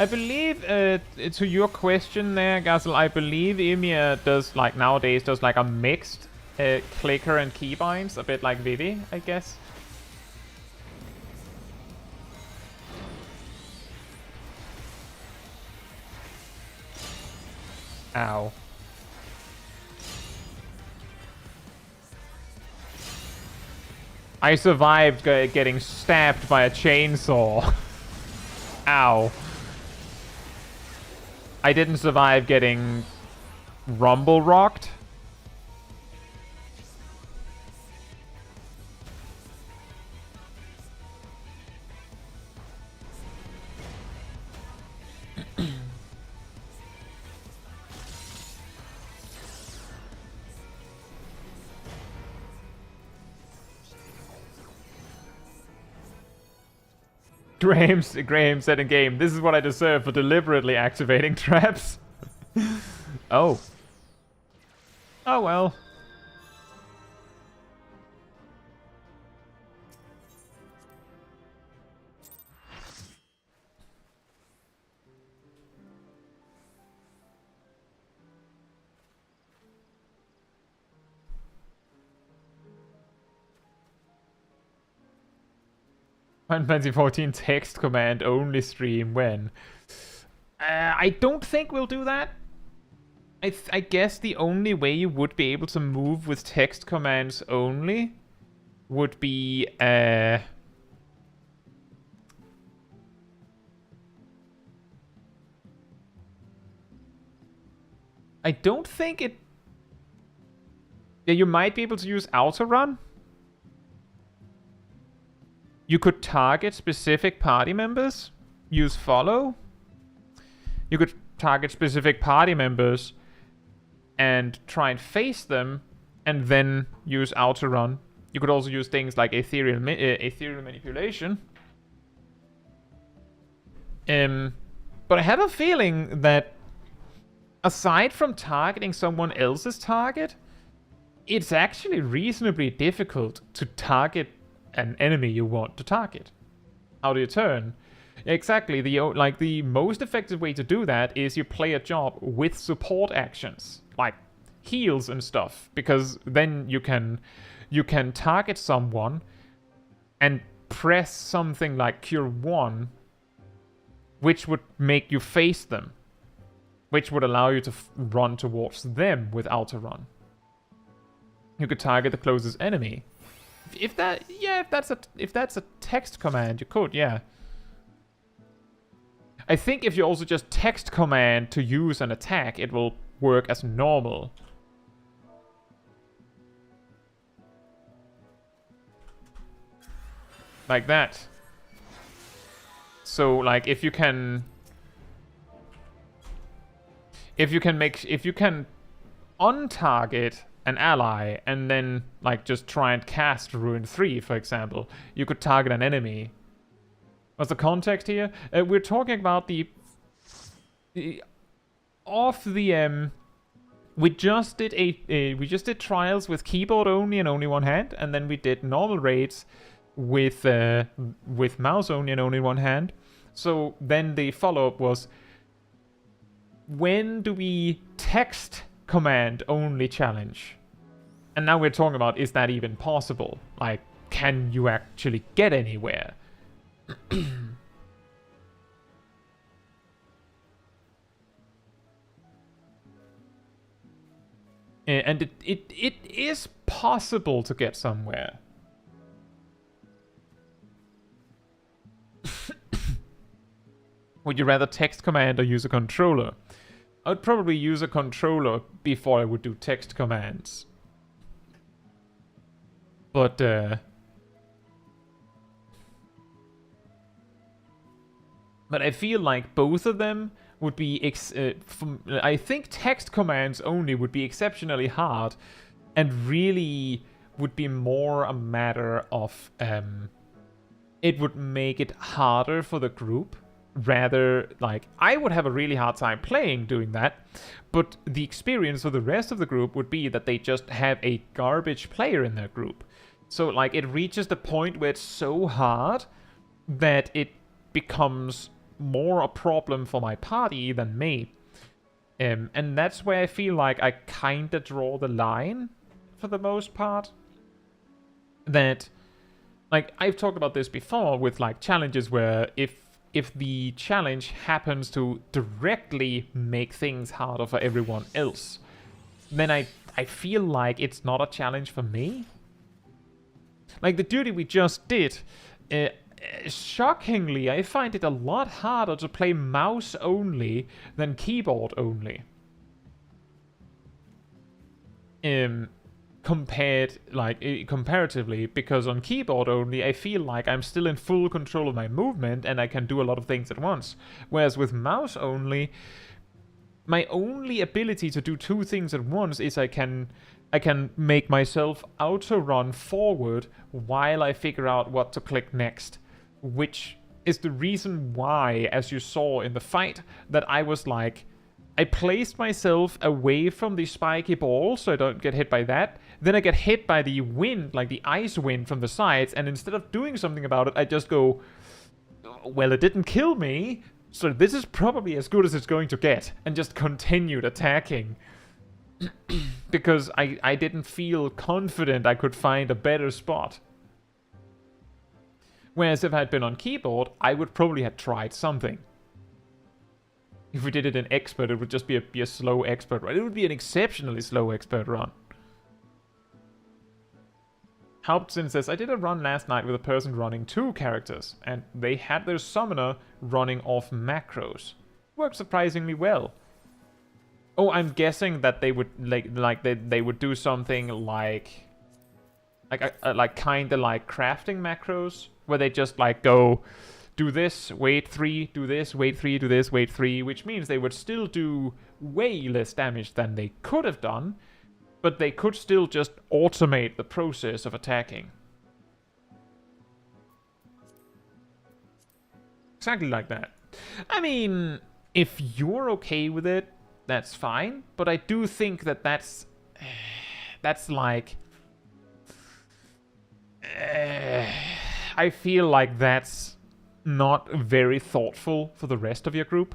I believe, to your question there, Gazel, I believe Ymir does, like, nowadays, does, like, a mixed clicker and keybinds, a bit like Vivi, I guess. Ow. I survived getting stabbed by a chainsaw. Ow. I didn't survive getting rumble rocked. Graham said in game, this is what I deserve for deliberately activating traps. Oh. Oh well. Final Fantasy 14 text command only stream when? I don't think we'll do that. I guess the only way you would be able to move with text commands only would be I don't think it. Yeah, you might be able to use auto run. You could target specific party members, use follow. You could target specific party members and try and face them, and then use auto run. You could also use things like ethereal manipulation. But I have a feeling that aside from targeting someone else's target, it's actually reasonably difficult to target an enemy you want to target. How do you turn? Exactly. The most effective way to do that is you play a job with support actions, like heals and stuff, because then you can target someone and press something like Cure 1, which would make you face them, which would allow you to run towards them with auto run. You could target the closest enemy. If that's a text command, you could, yeah. I think if you also just text command to use an attack, it will work as normal. Like that. So, like, if you can untarget an ally and then, like, just try and cast Ruin 3, for example, you could target an enemy. What's the context here? We're talking about we just did trials with keyboard only and only one hand, and then we did normal raids with mouse only and only one hand. So then the follow-up was, when do we text command only challenge? And now we're talking about, is that even possible? Like, can you actually get anywhere? And it is possible to get somewhere. Would you rather text command or use a controller? I would probably use a controller before I would do text commands. But I feel like both of them would be... I think text commands only would be exceptionally hard and really would be more a matter of... it would make it harder for the group. Rather, like, I would have a really hard time doing that, but the experience for the rest of the group would be that they just have a garbage player in their group. So, like, it reaches the point where it's so hard that it becomes more a problem for my party than me. And that's where I feel like I kinda draw the line, for the most part. That, like, I've talked about this before with, like, challenges where if the challenge happens to directly make things harder for everyone else, then I feel like it's not a challenge for me. Like the duty we just did, shockingly, I find it a lot harder to play mouse only than keyboard only. Comparatively, because on keyboard only, I feel like I'm still in full control of my movement and I can do a lot of things at once. Whereas with mouse only, my only ability to do two things at once is I can make myself auto-run forward while I figure out what to click next. Which is the reason why, as you saw in the fight, that I was like... I placed myself away from the spiky ball so I don't get hit by that. Then I get hit by the wind, like the ice wind from the sides, and instead of doing something about it, I just go, well, it didn't kill me, so this is probably as good as it's going to get, and just continued attacking. Because I didn't feel confident I could find a better spot. Whereas if I had been on keyboard, I would probably have tried something. If we did it in expert, it would just be a slow expert run. It would be an exceptionally slow expert run. Hauptson says, I did a run last night with a person running 2 characters, and they had their summoner running off macros. Worked surprisingly well. Oh, I'm guessing that they would they would do something like kinda like crafting macros, where they just like go, do this, wait 3, do this, wait 3, do this, wait 3, which means they would still do way less damage than they could have done, but they could still just automate the process of attacking. Exactly like that. I mean, if you're okay with it, that's fine, but I do think that that's like... I feel like that's not very thoughtful for the rest of your group.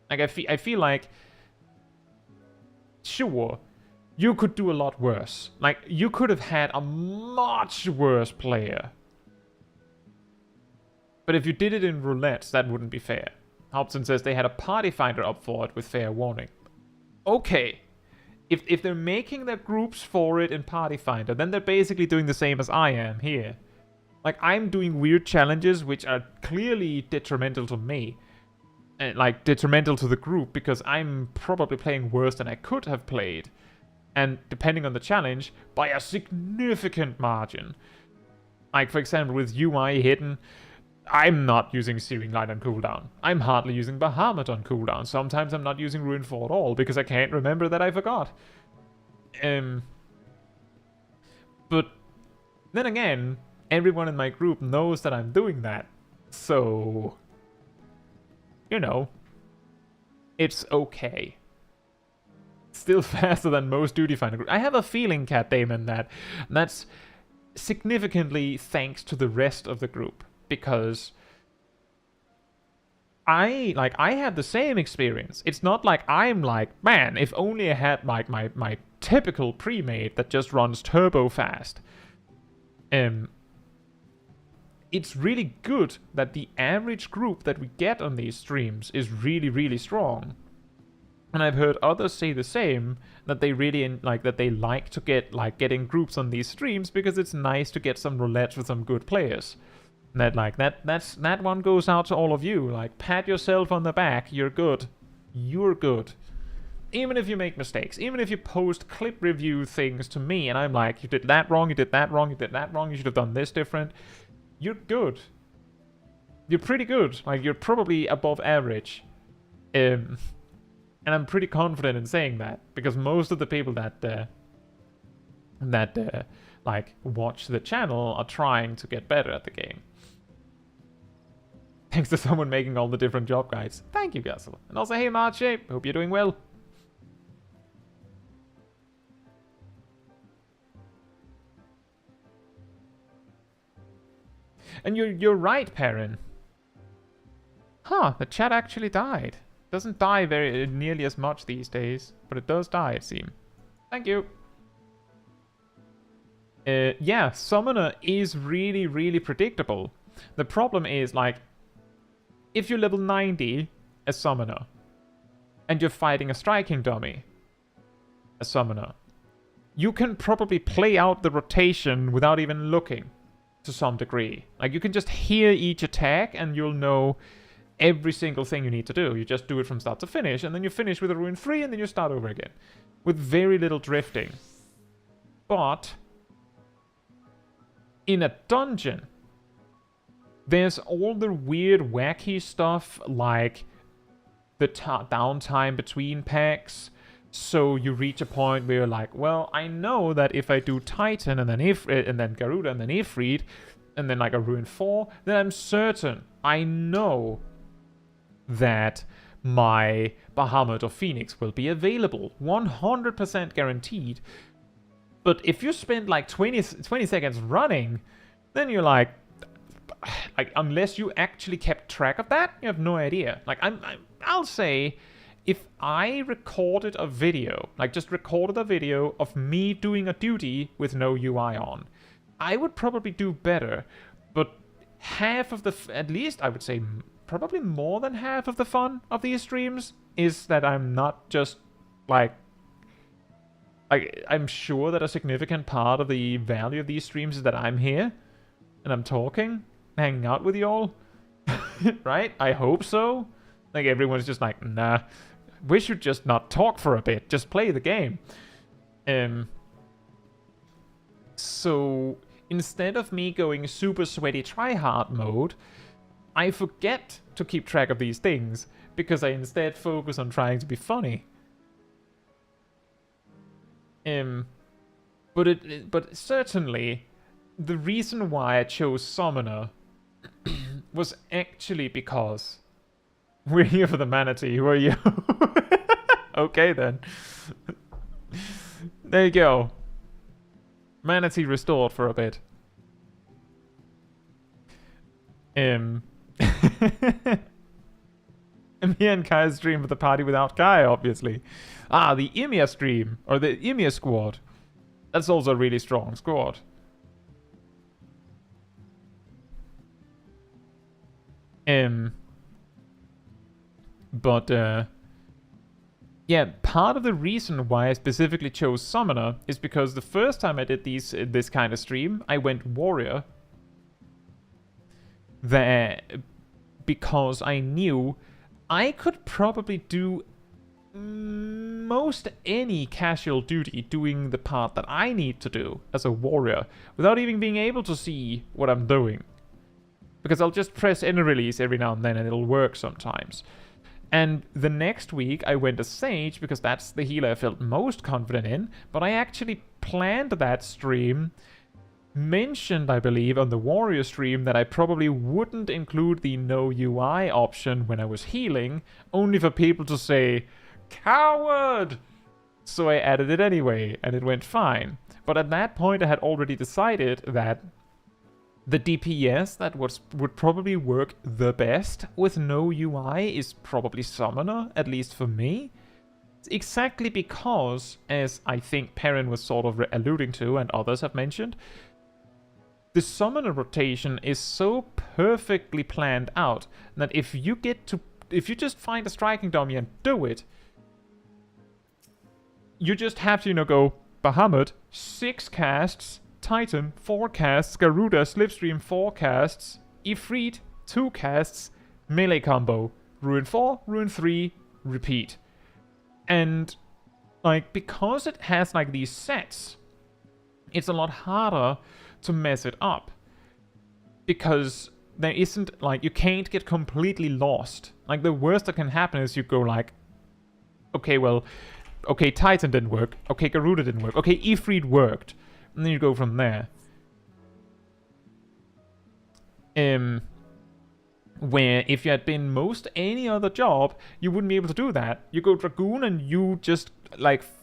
Like, I feel like... Sure, you could do a lot worse. Like, you could have had a much worse player. But if you did it in roulettes, that wouldn't be fair. Hobson says they had a party finder up for it with fair warning. Okay. If they're making their groups for it in party finder, then they're basically doing the same as I am here. Like, I'm doing weird challenges which are clearly detrimental to me. And, like, detrimental to the group, because I'm probably playing worse than I could have played. And depending on the challenge, by a significant margin. Like, for example, with UI hidden, I'm not using Searing Light on cooldown. I'm hardly using Bahamut on cooldown. Sometimes I'm not using Ruin 4 at all, because I can't remember that I forgot. But then again, everyone in my group knows that I'm doing that. So, you know, it's okay. Still faster than most duty finder groups. I have a feeling, Cat Damon, that that's significantly thanks to the rest of the group, because I had the same experience. It's not like I'm like, man, if only I had like my typical pre-made that just runs turbo fast. It's really good that the average group that we get on these streams is really, really strong. And I've heard others say the same, that they really that they like to get getting groups on these streams because it's nice to get some roulettes with some good players. And that one goes out to all of you. Like, pat yourself on the back. You're good. You're good. Even if you make mistakes, even if you post clip review things to me and I'm like, you did that wrong, you did that wrong, you did that wrong, you should have done this different. You're good. You're pretty good. Like, you're probably above average. And I'm pretty confident in saying that, because most of the people that like watch the channel are trying to get better at the game. Thanks to someone making all the different job guides. Thank you, Gassel. And also, hey, Marche. Hope you're doing well. And you're right, Perrin. Huh, the chat actually died. Doesn't die very nearly as much these days, but it does die, it seems. Thank you. Yeah, Summoner is really, really predictable. The problem is, like, if you're level 90 as Summoner, and you're fighting a striking dummy as Summoner, you can probably play out the rotation without even looking, to some degree. Like, you can just hear each attack, and you'll know every single thing you need to do. You just do it from start to finish, and then you finish with a rune 3, and then you start over again. With very little drifting. But in a dungeon, there's all the weird, wacky stuff, like the downtime between packs. So you reach a point where you're like, well, I know that if I do Titan, and then Garuda, and then Ifrit, and then like a rune 4, then I'm certain, I know that my Bahamut or Phoenix will be available. 100% guaranteed. But if you spend like 20 seconds running, then you're like, unless you actually kept track of that, you have no idea. Like, I'll say, if I recorded a video, like just recorded a video of me doing a duty with no UI on, I would probably do better. But half of the, at least I would say probably more than half of the fun of these streams is that I'm not just like, I'm sure that a significant part of the value of these streams is that I'm here and I'm talking, hanging out with y'all, right? I hope so. Like, everyone's just like, nah, we should just not talk for a bit, just play the game. So instead of me going super sweaty tryhard mode, I forget to keep track of these things because I instead focus on trying to be funny. But certainly the reason why I chose Summoner was actually because we're here for the manatee. Who are you? Okay then. There you go. Manatee restored for a bit. Me and Kai stream with the party without Kai, obviously. Ah, the Emia stream, or the Emia squad. That's also a really strong squad. Yeah, part of the reason why I specifically chose Summoner is because the first time I did this kind of stream, I went Warrior. Because I knew I could probably do most any casual duty doing the part that I need to do as a Warrior without even being able to see what I'm doing. Because I'll just press any release every now and then and it'll work sometimes. And the next week I went as Sage because that's the healer I felt most confident in, but I actually planned that stream, mentioned, I believe, on the Warrior stream that I probably wouldn't include the no UI option when I was healing, only for people to say, "Coward!" So I added it anyway, and it went fine. But at that point, I had already decided that the DPS that would probably work the best with no UI is probably Summoner, at least for me. Exactly because, as I think Perrin was sort of alluding to and others have mentioned, the Summoner rotation is so perfectly planned out that if you just find a striking dummy and do it, you just have to, go Bahamut, 6 casts, Titan, 4 casts, Garuda, Slipstream, 4 casts, Ifrit, 2 casts, melee combo, Ruin 4, Ruin 3, repeat. And, because it has, these sets, it's a lot harder to mess it up. Because there isn't, you can't get completely lost. The worst that can happen is you go okay, Titan didn't work, okay, Garuda didn't work, okay, Ifrit worked. And then you go from there. Where if you had been most any other job, you wouldn't be able to do that. You go Dragoon and you just,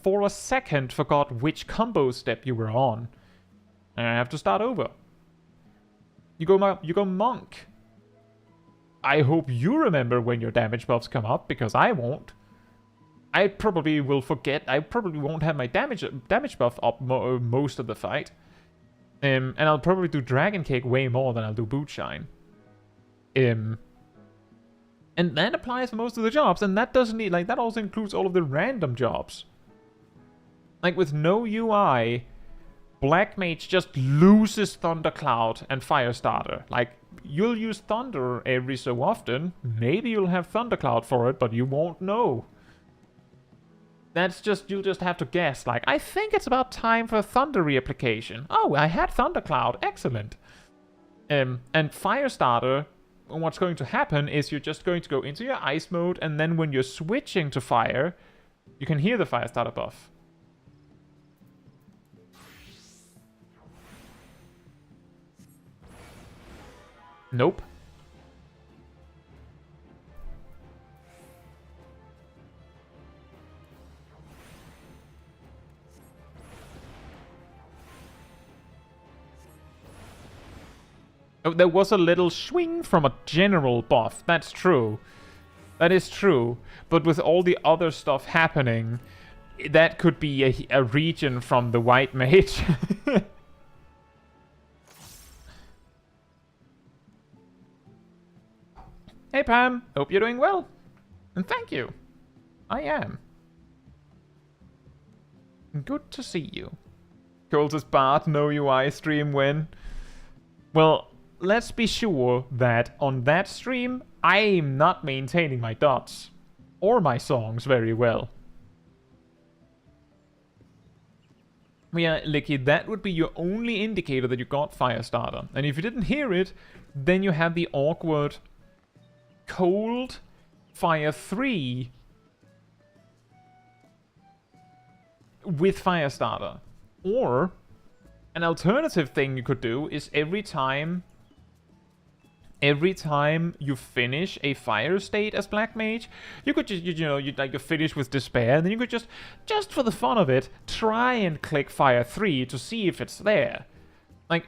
for a second forgot which combo step you were on. And I have to start over. You go Monk. I hope you remember when your damage buffs come up, because I won't. I probably will forget. I probably won't have my damage buff up most of the fight. And I'll probably do Dragon Cake way more than I'll do Bootshine. And that applies for most of the jobs, and that doesn't need, that also includes all of the random jobs. With no UI, Black Mage just loses Thundercloud and Firestarter. You'll use Thunder every so often. Maybe you'll have Thundercloud for it, but you won't know. You'll just have to guess, I think it's about time for a Thunder reapplication. Oh, I had Thundercloud, excellent. And Firestarter, what's going to happen is you're just going to go into your Ice mode, and then when you're switching to Fire, you can hear the Firestarter buff. Nope. Oh, there was a little swing from a general buff. That's true. That is true. But with all the other stuff happening, that could be a region from the White Mage. Hey Pam, hope you're doing well. And thank you. I am. Good to see you. Coles' Bart no UI stream when? Well, let's be sure that on that stream, I'm not maintaining my dots or my songs very well. Yeah, Licky, that would be your only indicator that you got Firestarter. And if you didn't hear it, then you have the awkward cold Fire 3 with Firestarter. Or an alternative thing you could do is every time you finish a fire state as Black Mage, you could just, you finish with Despair, and then you could just for the fun of it, try and click Fire 3 to see if it's there.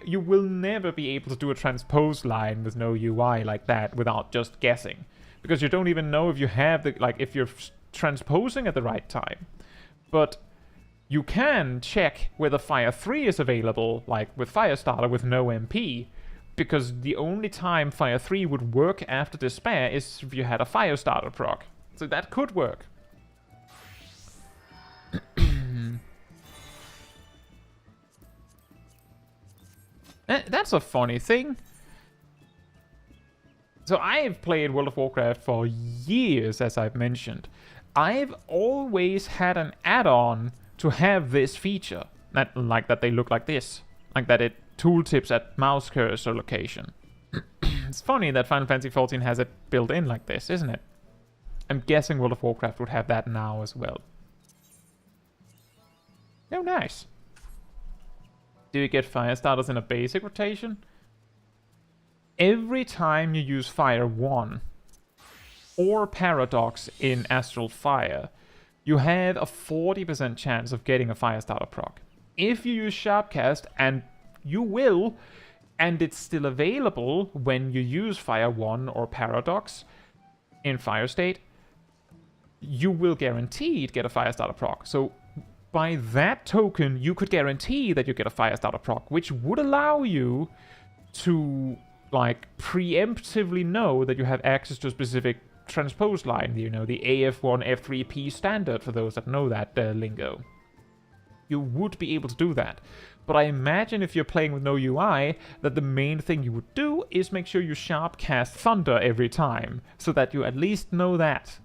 You will never be able to do a transpose line with no UI like that without just guessing. Because you don't even know if you have if you're transposing at the right time. But you can check whether Fire 3 is available, with Firestarter with no MP. Because the only time Fire 3 would work after Despair is if you had a Firestarter proc. So that could work. That's a funny thing. So I've played World of Warcraft for years, as I've mentioned. I've always had an add-on to have this feature. That they look like this. That it tooltips at mouse cursor location. It's funny that Final Fantasy XIV has it built in like this, isn't it? I'm guessing World of Warcraft would have that now as well. Oh, nice. Do you get Firestarters in a basic rotation? Every time you use Fire 1 or Paradox in Astral Fire, you have a 40% chance of getting a Firestarter proc. If you use Sharpcast, and you will, and it's still available when you use Fire 1 or Paradox in Fire State, you will guaranteed get a Firestarter proc. So by that token, you could guarantee that you get a Firestarter proc, which would allow you to like preemptively know that you have access to a specific transpose line, you know, the AF1 F3P standard for those that know that lingo. You would be able to do that. But I imagine if you're playing with no UI, that the main thing you would do is make sure you sharp cast Thunder every time, so that you at least know that.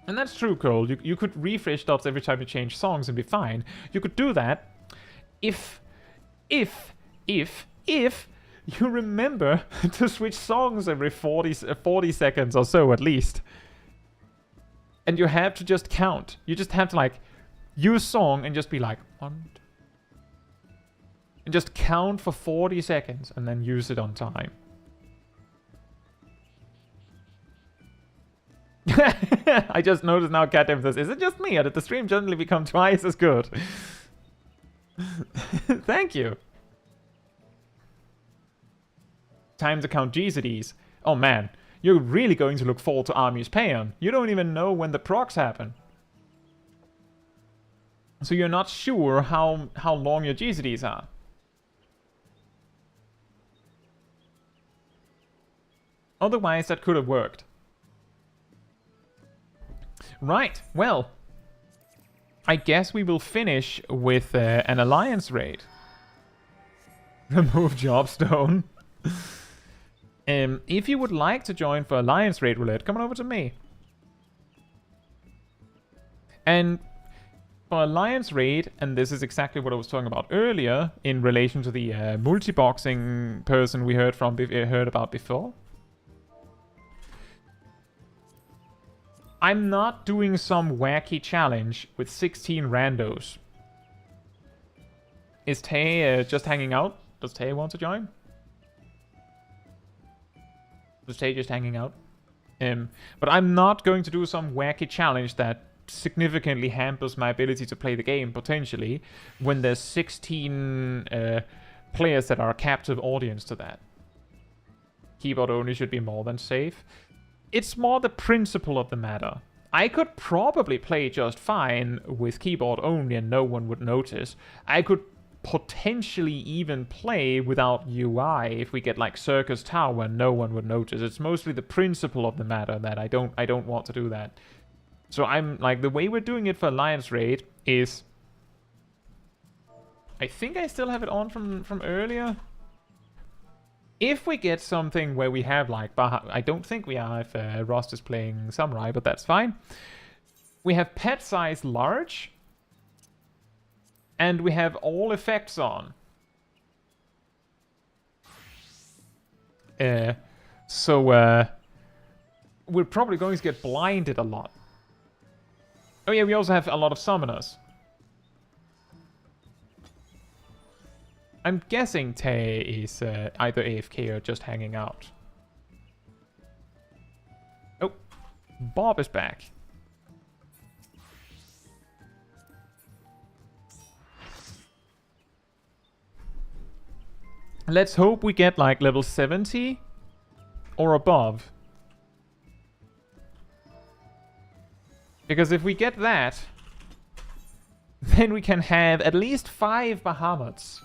And that's true, Cole. You could refresh dots every time you change songs and be fine. You could do that if you remember to switch songs every 40 seconds or so at least. And you have to just count. You just have to like use song and just be like 1, 2, and just count for 40 seconds and then use it on time. I just noticed now Cat says, is it just me or did the stream generally become twice as good? Thank you. Time to count GCDs. Oh man, you're really going to look forward to Army's Paeon. You don't even know when the procs happen. So you're not sure how long your GCDs are. Otherwise, that could have worked. Right, well, I guess we will finish with an alliance raid. Remove Jobstone. If you would like to join for alliance raid roulette, come on over to me. And for alliance raid, and this is exactly what I was talking about earlier in relation to the multi-boxing person we heard about before. I'm not doing some wacky challenge with 16 randos. Is Tay just hanging out? Does Tay want to join? Does Tay just hanging out? But I'm not going to do some wacky challenge that significantly hampers my ability to play the game, potentially, when there's 16 players that are a captive audience to that. Keyboard only should be more than safe. It's more the principle of the matter. I could probably play just fine with keyboard only and no one would notice. I could potentially even play without UI if we get like Circus Tower and no one would notice. It's mostly the principle of the matter that I don't want to do that. So I'm like, the way we're doing it for Alliance Raid is, I think I still have it on from earlier. If we get something where we have like I don't think we are if Rost is playing Samurai, but that's fine. We have pet size large, and we have all effects on. So we're probably going to get blinded a lot. Oh yeah, we also have a lot of summoners. I'm guessing Tay is either AFK or just hanging out. Oh, Bob is back. Let's hope we get like level 70 or above. Because if we get that, then we can have at least 5 Bahamuts.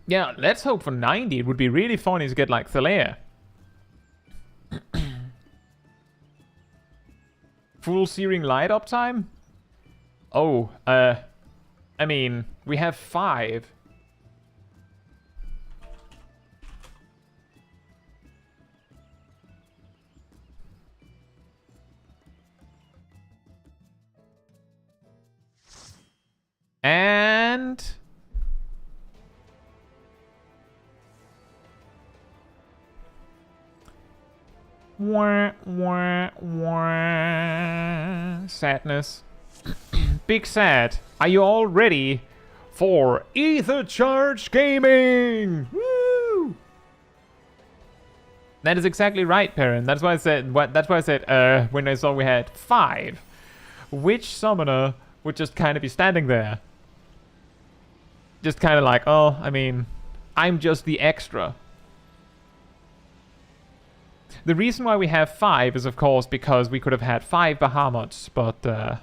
Yeah, let's hope for 90. It would be really funny to get like Thalaire. Full Searing Light uptime? Oh, I mean, we have 5. And wah, wah, wah. Sadness. Big Sad, are you all ready for Ether Charge Gaming? Woo! That is exactly right, Perrin. That's why I said. That's why I said. When I saw we had 5, which summoner would just kind of be standing there, just kind of like, oh, I mean, I'm just the extra. The reason why we have 5 is, of course, because we could have had 5 Bahamuts, but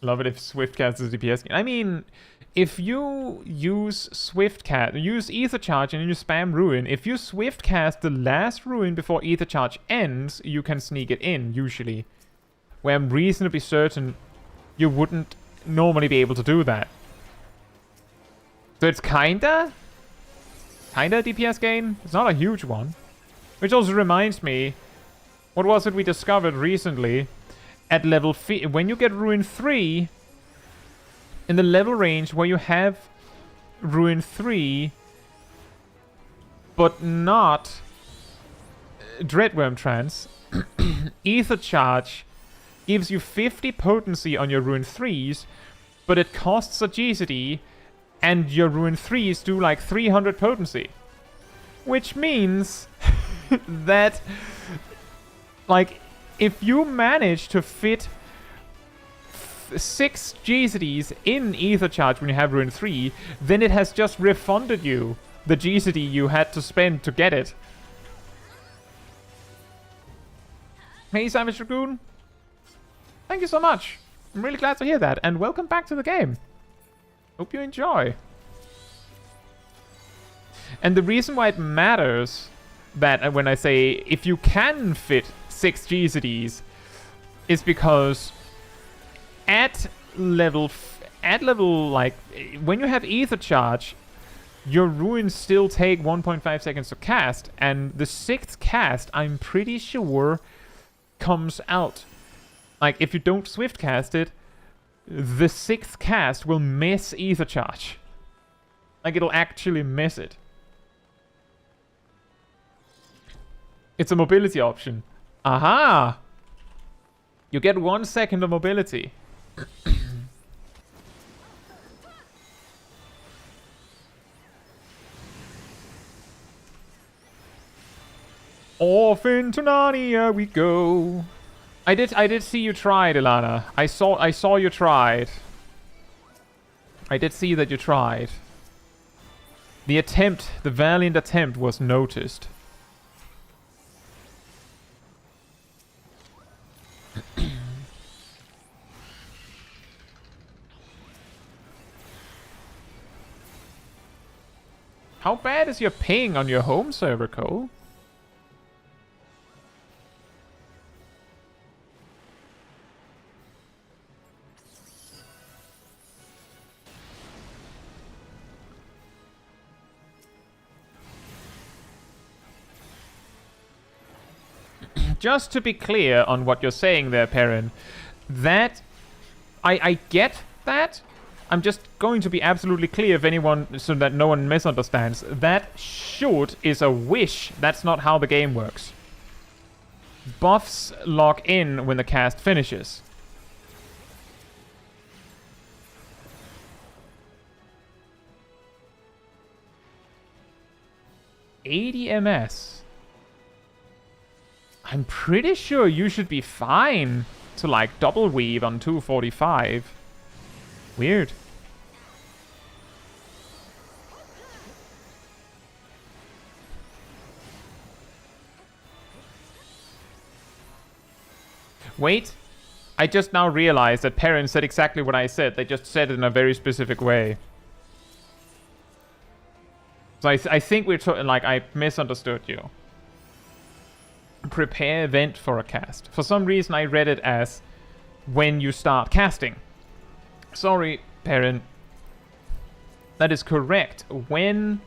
love it if Swiftcast is DPS. I mean, if you use Swiftcast, use Ether Charge and you spam Ruin, if you Swiftcast the last Ruin before Ether Charge ends, you can sneak it in, usually. Where I'm reasonably certain you wouldn't normally be able to do that. So it's kinda a DPS game. It's not a huge one. Which also reminds me, what was it we discovered recently? At level when you get Ruin 3, in the level range where you have Ruin 3, but not Dreadworm Trance, Ether Charge gives you 50 potency on your Ruin 3s, but it costs Sagacity, and your Ruin 3s do like 300 potency. Which means that, like, if you manage to fit 6 GCDs in Ether Charge when you have Ruin 3, then it has just refunded you the GCD you had to spend to get it. Hey, Savage Dragoon. Thank you so much. I'm really glad to hear that, and welcome back to the game. Hope you enjoy. And the reason why it matters that when I say if you can fit 6 GCDs is because at level like when you have Ether Charge, your ruins still take 1.5 seconds to cast, and the 6th cast, I'm pretty sure, comes out. Like, if you don't swift cast it, the 6th cast will miss Ether Charge. Like, it'll actually miss it. It's a mobility option. Aha! You get 1 second of mobility. Off into Narnia we go. I did see you tried, Ilana. I saw you tried. I did see that you tried. The attempt, the valiant attempt was noticed. How bad is your ping on your home server, Cole? Just to be clear on what you're saying there, Perrin, that I get that. I'm just going to be absolutely clear if anyone, so that no one misunderstands. That should is a wish. That's not how the game works. Buffs lock in when the cast finishes. ADMS. I'm pretty sure you should be fine to, like, double weave on 245. Weird. Wait, I just now realized that Perrin said exactly what I said. They just said it in a very specific way. So I think we're like, I misunderstood you. Prepare event for a cast. For some reason I read it as when you start casting. Sorry, Perrin. That is correct. When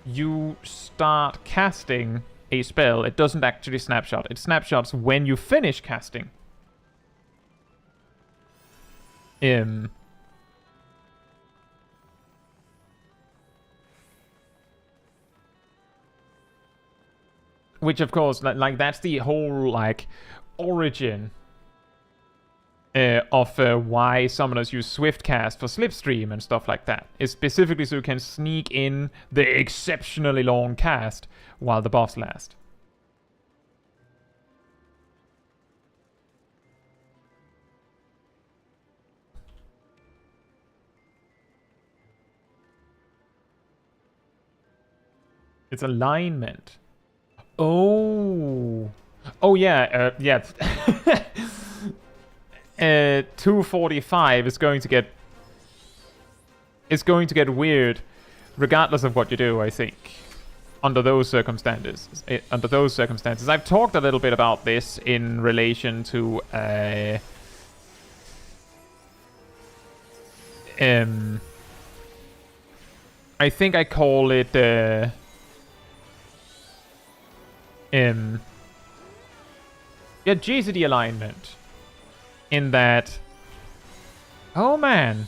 you start casting a spell, it doesn't actually snapshot. It snapshots when you finish casting. Which, of course, like that's the whole, like, origin of why summoners use Swiftcast for Slipstream and stuff like that. Is specifically so you can sneak in the exceptionally long cast while the buffs last. It's alignment. Oh. Oh, yeah. Yeah. 245 is going to get... It's going to get weird regardless of what you do, I think. Under those circumstances. I've talked a little bit about this in relation to... I think I call it... yeah, GCD alignment. In that... Oh, man.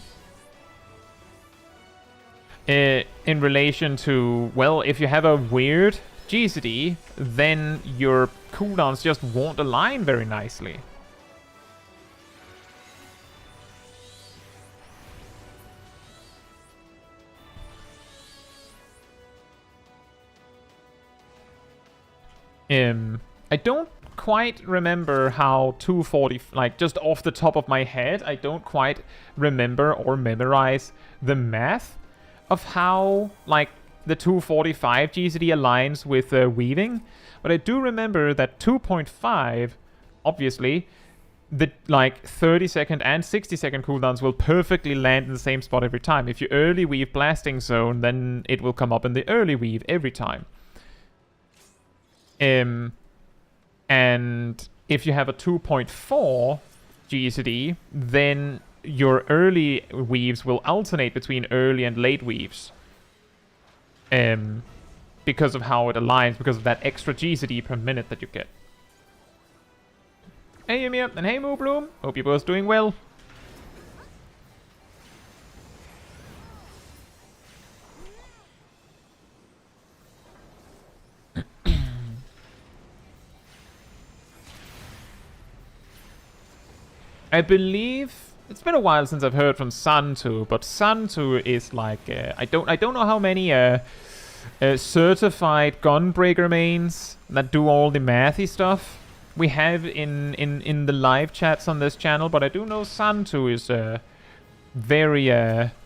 In relation to... Well, if you have a weird GCD, then your cooldowns just won't align very nicely. I don't quite remember how 240, like just off the top of my head, I don't quite remember or memorize the math of how like the 245 GCD aligns with weaving, but I do remember that 2.5, obviously, the like 30-second and 60-second cooldowns will perfectly land in the same spot every time. If you early weave Blasting Zone, then it will come up in the early weave every time. And if you have a 2.4 GCD, then your early weaves will alternate between early and late weaves. Because of how it aligns, because of that extra GCD per minute that you get. Hey Ymir, and hey Moobloom, hope you're both doing well. I believe it's been a while since I've heard from Santu, but Santu is like I don't know how many certified gunbreaker mains that do all the mathy stuff we have in the live chats on this channel, but I do know Santu is very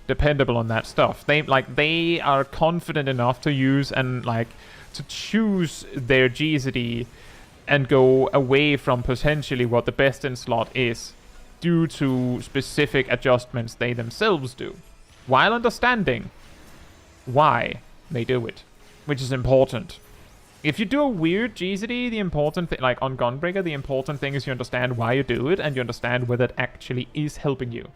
dependable on that stuff. They are confident enough to use and like to choose their GZD and go away from potentially what the best in slot is, due to specific adjustments they themselves do, while understanding why they do it, which is important. If you do a weird GZD, the important thing, like on Gunbreaker, the important thing is you understand why you do it, and you understand whether it actually is helping you.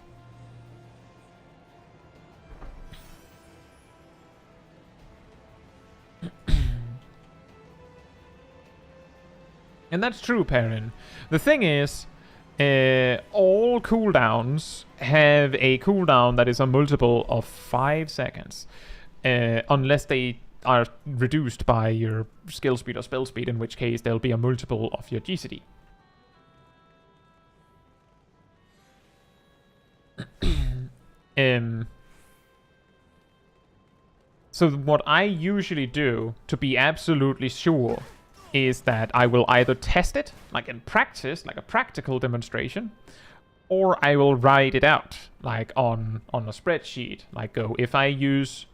And that's true, Perrin. The thing is, all cooldowns have a cooldown that is a multiple of 5 seconds. Unless they are reduced by your skill speed or spell speed, in which case there'll be a multiple of your GCD. So what I usually do, to be absolutely sure, is that I will either test it, like in practice, like a practical demonstration, or I will write it out, like on a spreadsheet. Like, go, if I use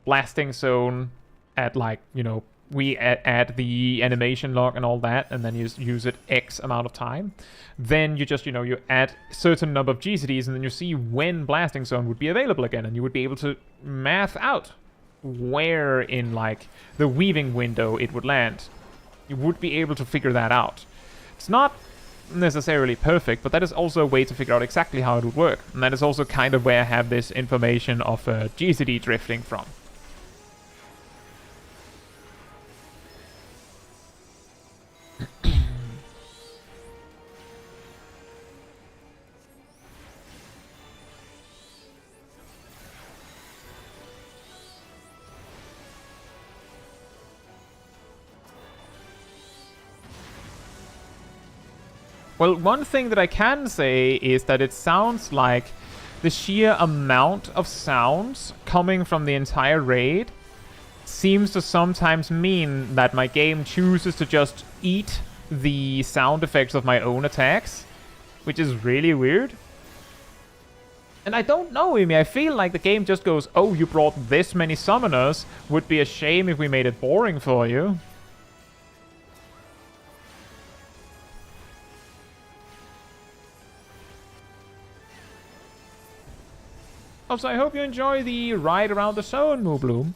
Blasting Zone at, like, you know, we add the animation log and all that, and then you use it X amount of time, then you just, you know, you add certain number of GCDs, and then you see when Blasting Zone would be available again, and you would be able to math out where in, like, the weaving window it would land. You would be able to figure that out. It's not necessarily perfect, but that is also a way to figure out exactly how it would work. And that is also kind of where I have this information of GCD drifting from. Well, one thing that I can say is that it sounds like the sheer amount of sounds coming from the entire raid seems to sometimes mean that my game chooses to just eat the sound effects of my own attacks, which is really weird. And I don't know, Amy, I feel like the game just goes, oh, you brought this many summoners, would be a shame if we made it boring for you. Also, I hope you enjoy the ride around the zone, Moobloom.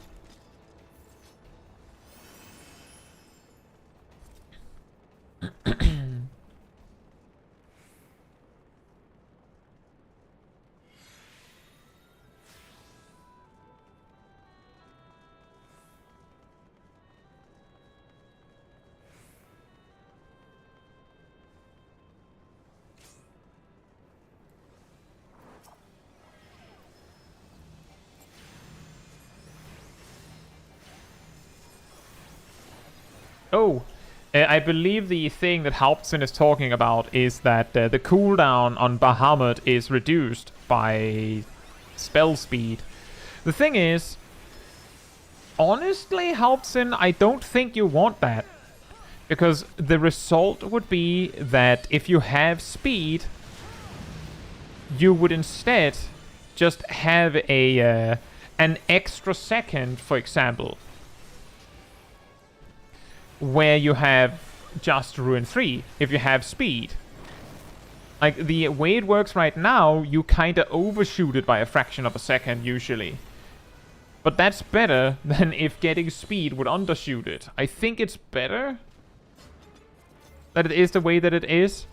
Oh, I believe the thing that Hauptson is talking about is that the cooldown on Bahamut is reduced by spell speed. The thing is, honestly, Hauptson, I don't think you want that. Because the result would be that if you have speed, you would instead just have a an extra second, for example, where you have just Ruin 3, if you have speed. Like, the way it works right now, you kinda overshoot it by a fraction of a second, usually. But that's better than if getting speed would undershoot it. I think it's better that it is the way that it is.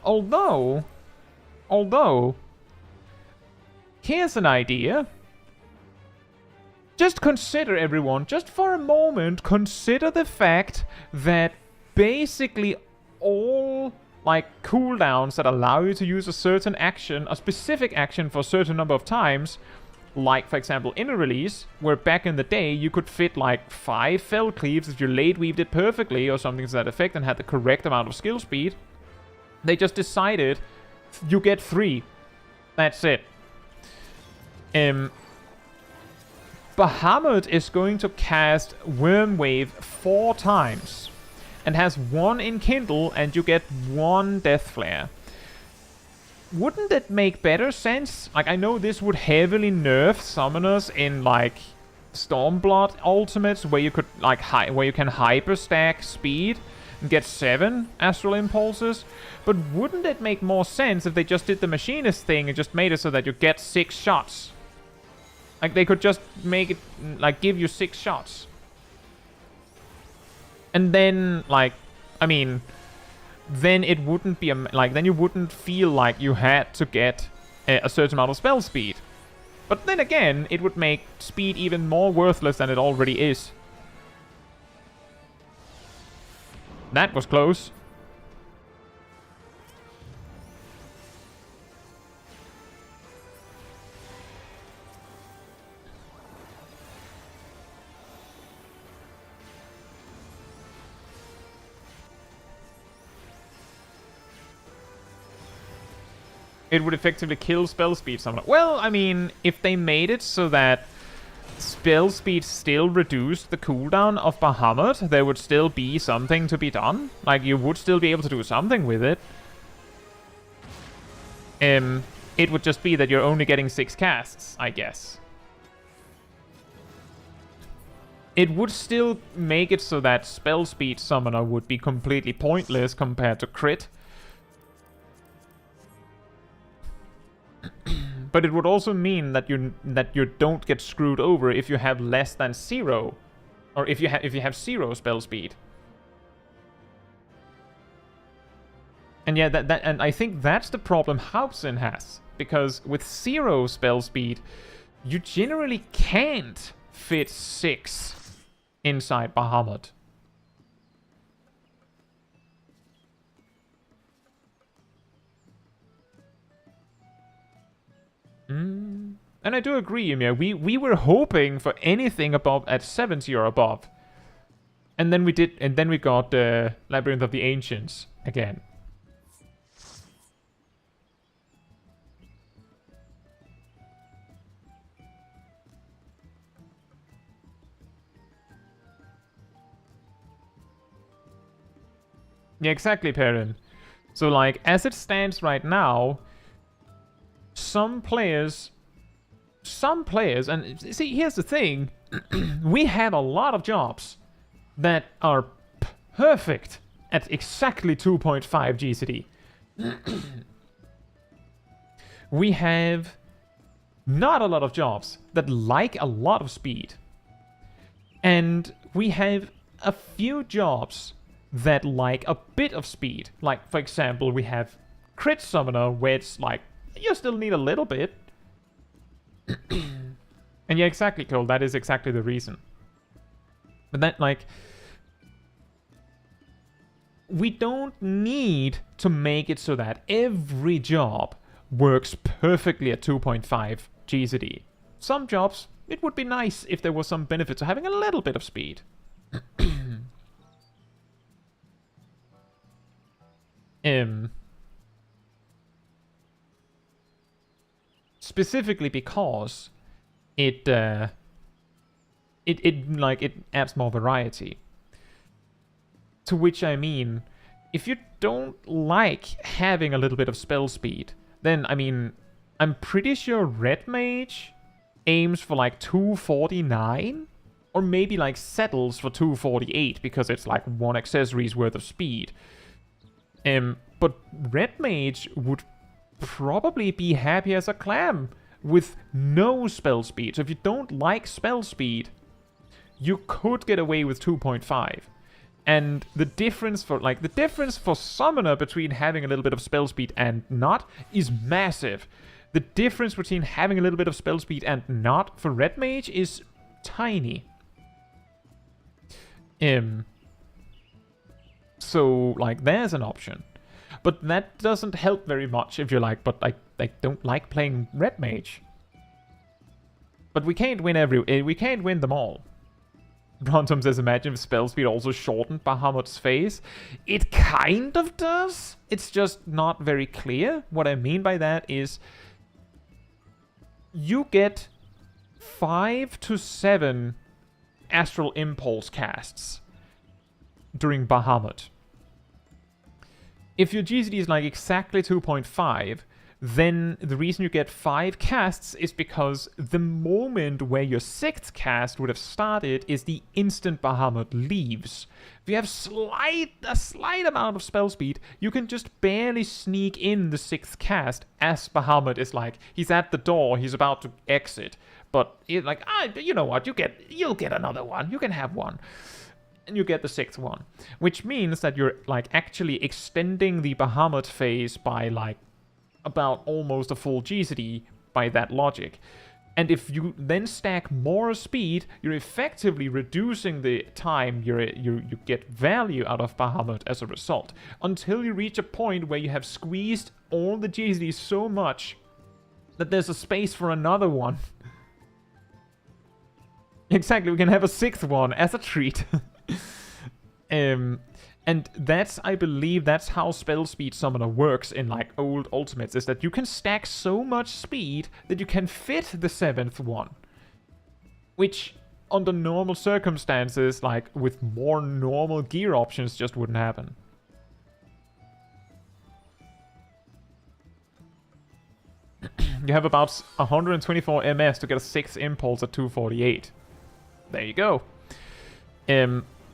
Although, here's an idea. Just consider, everyone, just for a moment, consider the fact that basically all, like, cooldowns that allow you to use a certain action, a specific action for a certain number of times, like, for example, Inner Release, where back in the day you could fit, like, 5 Fell Cleaves if you late weaved it perfectly or something to that effect and had the correct amount of skill speed. They just decided you get 3. That's it. Bahamut is going to cast Wormwave 4 times and has 1 Enkindle, and you get 1 Death Flare. Wouldn't it make better sense? Like, I know this would heavily nerf summoners in, like, Stormblood ultimates, where you could, like, where you can hyper stack speed and get 7 Astral Impulses, but wouldn't it make more sense if they just did the Machinist thing and just made it so that you get 6 shots? Like, they could just make it, like, give you 6 shots. And then, like, I mean, then it wouldn't be, then you wouldn't feel like you had to get a certain amount of spell speed. But then again, it would make speed even more worthless than it already is. That was close. It would effectively kill spell speed somewhat. Well, I mean, if they made it so that spell speed still reduced the cooldown of Bahamut, there would still be something to be done. Like, you would still be able to do something with it. It would just be that you're only getting 6 casts, I guess. It would still make it so that spell speed summoner would be completely pointless compared to crit. But it would also mean that you don't get screwed over if you have less than 0, or if you have 0 spell speed. And yeah, and I think that's the problem Hauptson has, because with 0 spell speed, you generally can't fit 6 inside Bahamut. And I do agree, Ymir. We were hoping for anything above at 70 or above. And then we got Labyrinth of the Ancients again. Yeah, exactly, Perrin. So, like, as it stands right now, some players, and see, here's the thing, we have a lot of jobs that are perfect at exactly 2.5 GCD. We have not a lot of jobs that like a lot of speed. And we have a few jobs that like a bit of speed. Like, for example, we have Crit Summoner, where it's like, you still need a little bit. And yeah, exactly, Cole, that is exactly the reason. But that, like, we don't need to make it so that every job works perfectly at 2.5 GCD. Some jobs, it would be nice if there was some benefit to having a little bit of speed. Specifically because it adds more variety. To which I mean, if you don't like having a little bit of spell speed, then, I mean, I'm pretty sure Red Mage aims for like 249, or maybe like settles for 248 because it's like one accessory's worth of speed. But Red Mage would probably be happy as a clam with no spell speed. So if you don't like spell speed, you could get away with 2.5. And the difference for Summoner between having a little bit of spell speed and not is massive. The difference between having a little bit of spell speed and not for Red Mage is tiny. So, like, there's an option. But that doesn't help very much if you're like, but I don't like playing Red Mage. But we can't win them all. Brontom says, imagine if spell speed also shortened Bahamut's phase. It kind of does. It's just not very clear. What I mean by that is you get 5 to 7 Astral Impulse casts during Bahamut. If your GCD is like exactly 2.5, then the reason you get 5 casts is because the moment where your 6th cast would have started is the instant Bahamut leaves. If you have a slight amount of spell speed, you can just barely sneak in the 6th cast as Bahamut is like, he's at the door, he's about to exit. But it's like, you know what, you'll get another one, you can have one. And you get the 6th one. Which means that you're like actually extending the Bahamut phase by like about almost a full GCD by that logic. And if you then stack more speed, you're effectively reducing the time you get value out of Bahamut as a result, until you reach a point where you have squeezed all the GCDs so much that there's a space for another one. Exactly, we can have a 6th one as a treat. And that's, I believe, that's how spell speed summoner works in like old ultimates, is that you can stack so much speed that you can fit the 7th one. Which, under normal circumstances, like with more normal gear options, just wouldn't happen. You have about 124 MS to get a 6th impulse at 248. There you go.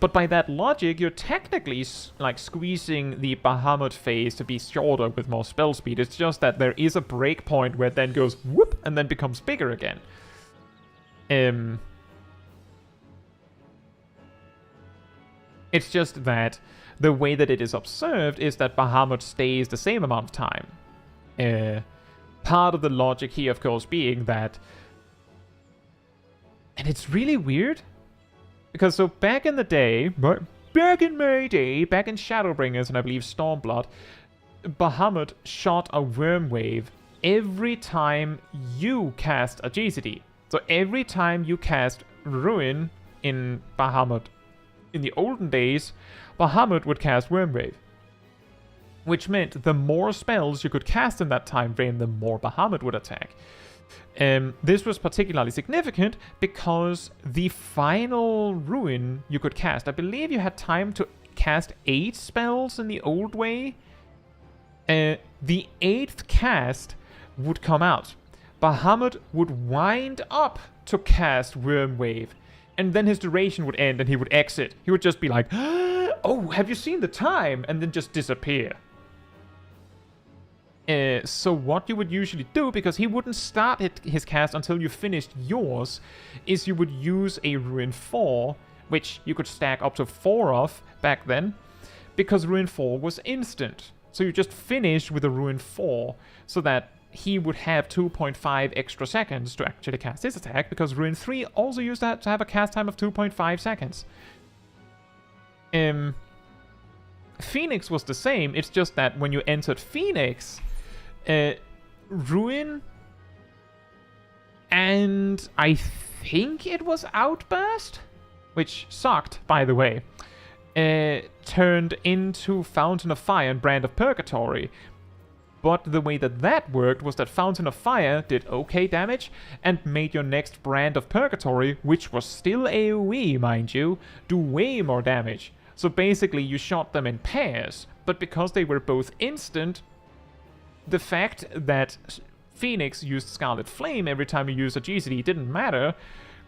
But by that logic, you're technically like squeezing the Bahamut phase to be shorter with more spell speed. It's just that there is a break point where it then goes whoop and then becomes bigger again. It's just that the way that it is observed is that Bahamut stays the same amount of time. Part of the logic here, of course, being that... And it's really weird. Because so back in the day, back in Shadowbringers and I believe Stormblood, Bahamut shot a worm wave every time you cast a GCD. So every time you cast Ruin in Bahamut in the olden days, Bahamut would cast worm wave. Which meant the more spells you could cast in that time frame, the more Bahamut would attack. This was particularly significant because the final Ruin you could cast, I believe you had time to cast 8 spells in the old way, the 8th cast would come out. Bahamut would wind up to cast Worm Wave, and then his duration would end and he would exit. He would just be like, oh, have you seen the time? And then just disappear. So what you would usually do, because he wouldn't start his cast until you finished yours, is you would use a Ruin 4, which you could stack up to 4 of back then, because Ruin 4 was instant. So you just finish with a Ruin 4, so that he would have 2.5 extra seconds to actually cast his attack, because Ruin 3 also used that to have a cast time of 2.5 seconds. Phoenix was the same, it's just that when you entered Phoenix, Ruin, and I think it was Outburst, which sucked, by the way, turned into Fountain of Fire and Brand of Purgatory. But the way that worked was that Fountain of Fire did okay damage and made your next Brand of Purgatory, which was still AoE, mind you, do way more damage. So basically you shot them in pairs, but because they were both instant, the fact that Phoenix used Scarlet Flame every time you used a GCD didn't matter,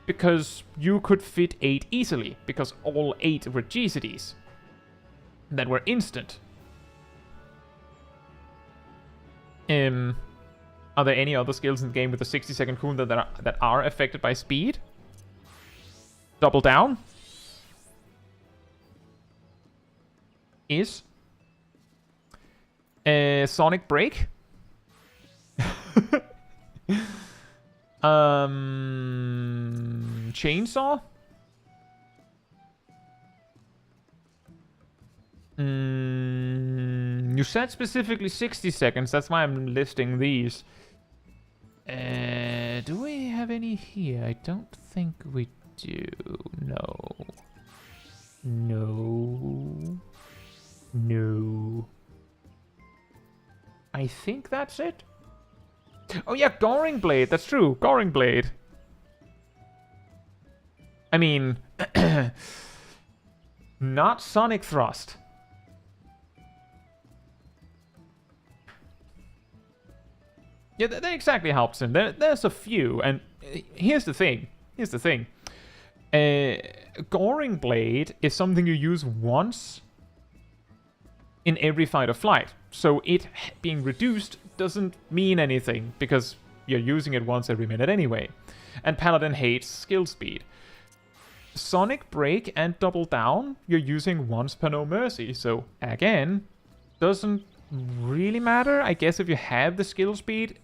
because you could fit 8 easily, because all 8 were GCDs that were instant. Are there any other skills in the game with a 60-second cooldown that are affected by speed? Double down is Sonic Break. Chainsaw. You said specifically 60 seconds, that's why I'm listing these. Do we have any here? I don't think we do. No. No. No. I think that's it. Oh yeah, Goring Blade, that's true. Goring Blade. I mean, not Sonic Thrust. Yeah, that exactly helps him. There's a few, and here's the thing. Goring Blade is something you use once in every fight or flight. So it being reduced doesn't mean anything, because you're using it once every minute anyway. And Paladin hates skill speed. Sonic Break and Double Down, you're using once per No Mercy. So again, doesn't really matter. I guess if you have the skill speed,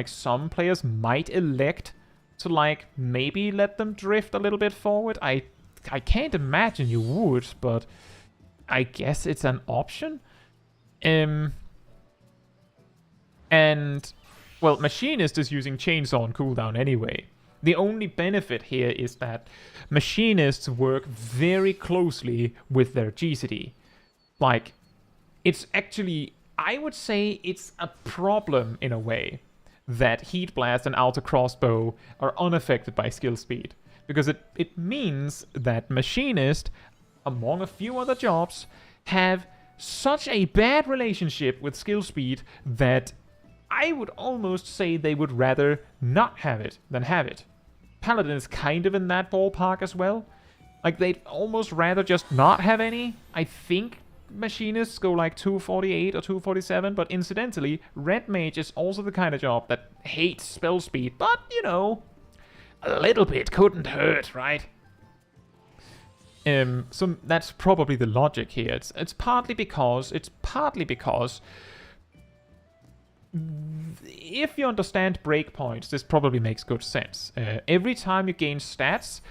some players might elect to maybe let them drift a little bit forward. I can't imagine you would, but I guess it's an option. And well, Machinist is using Chainsaw on cooldown anyway. The only benefit here is that Machinists work very closely with their GCD. It's actually, I would say it's a problem in a way that Heat Blast and Auto Crossbow are unaffected by skill speed. Because it means that Machinist, among a few other jobs, have such a bad relationship with skill speed that I would almost say they would rather not have it than have it. Paladin is kind of in that ballpark as well. They'd almost rather just not have any. I think Machinists go 248 or 247, but incidentally, Red Mage is also the kind of job that hates spell speed, but, a little bit couldn't hurt, right? So that's probably the logic here. It's partly because if you understand breakpoints, this probably makes good sense. Every time you gain stats,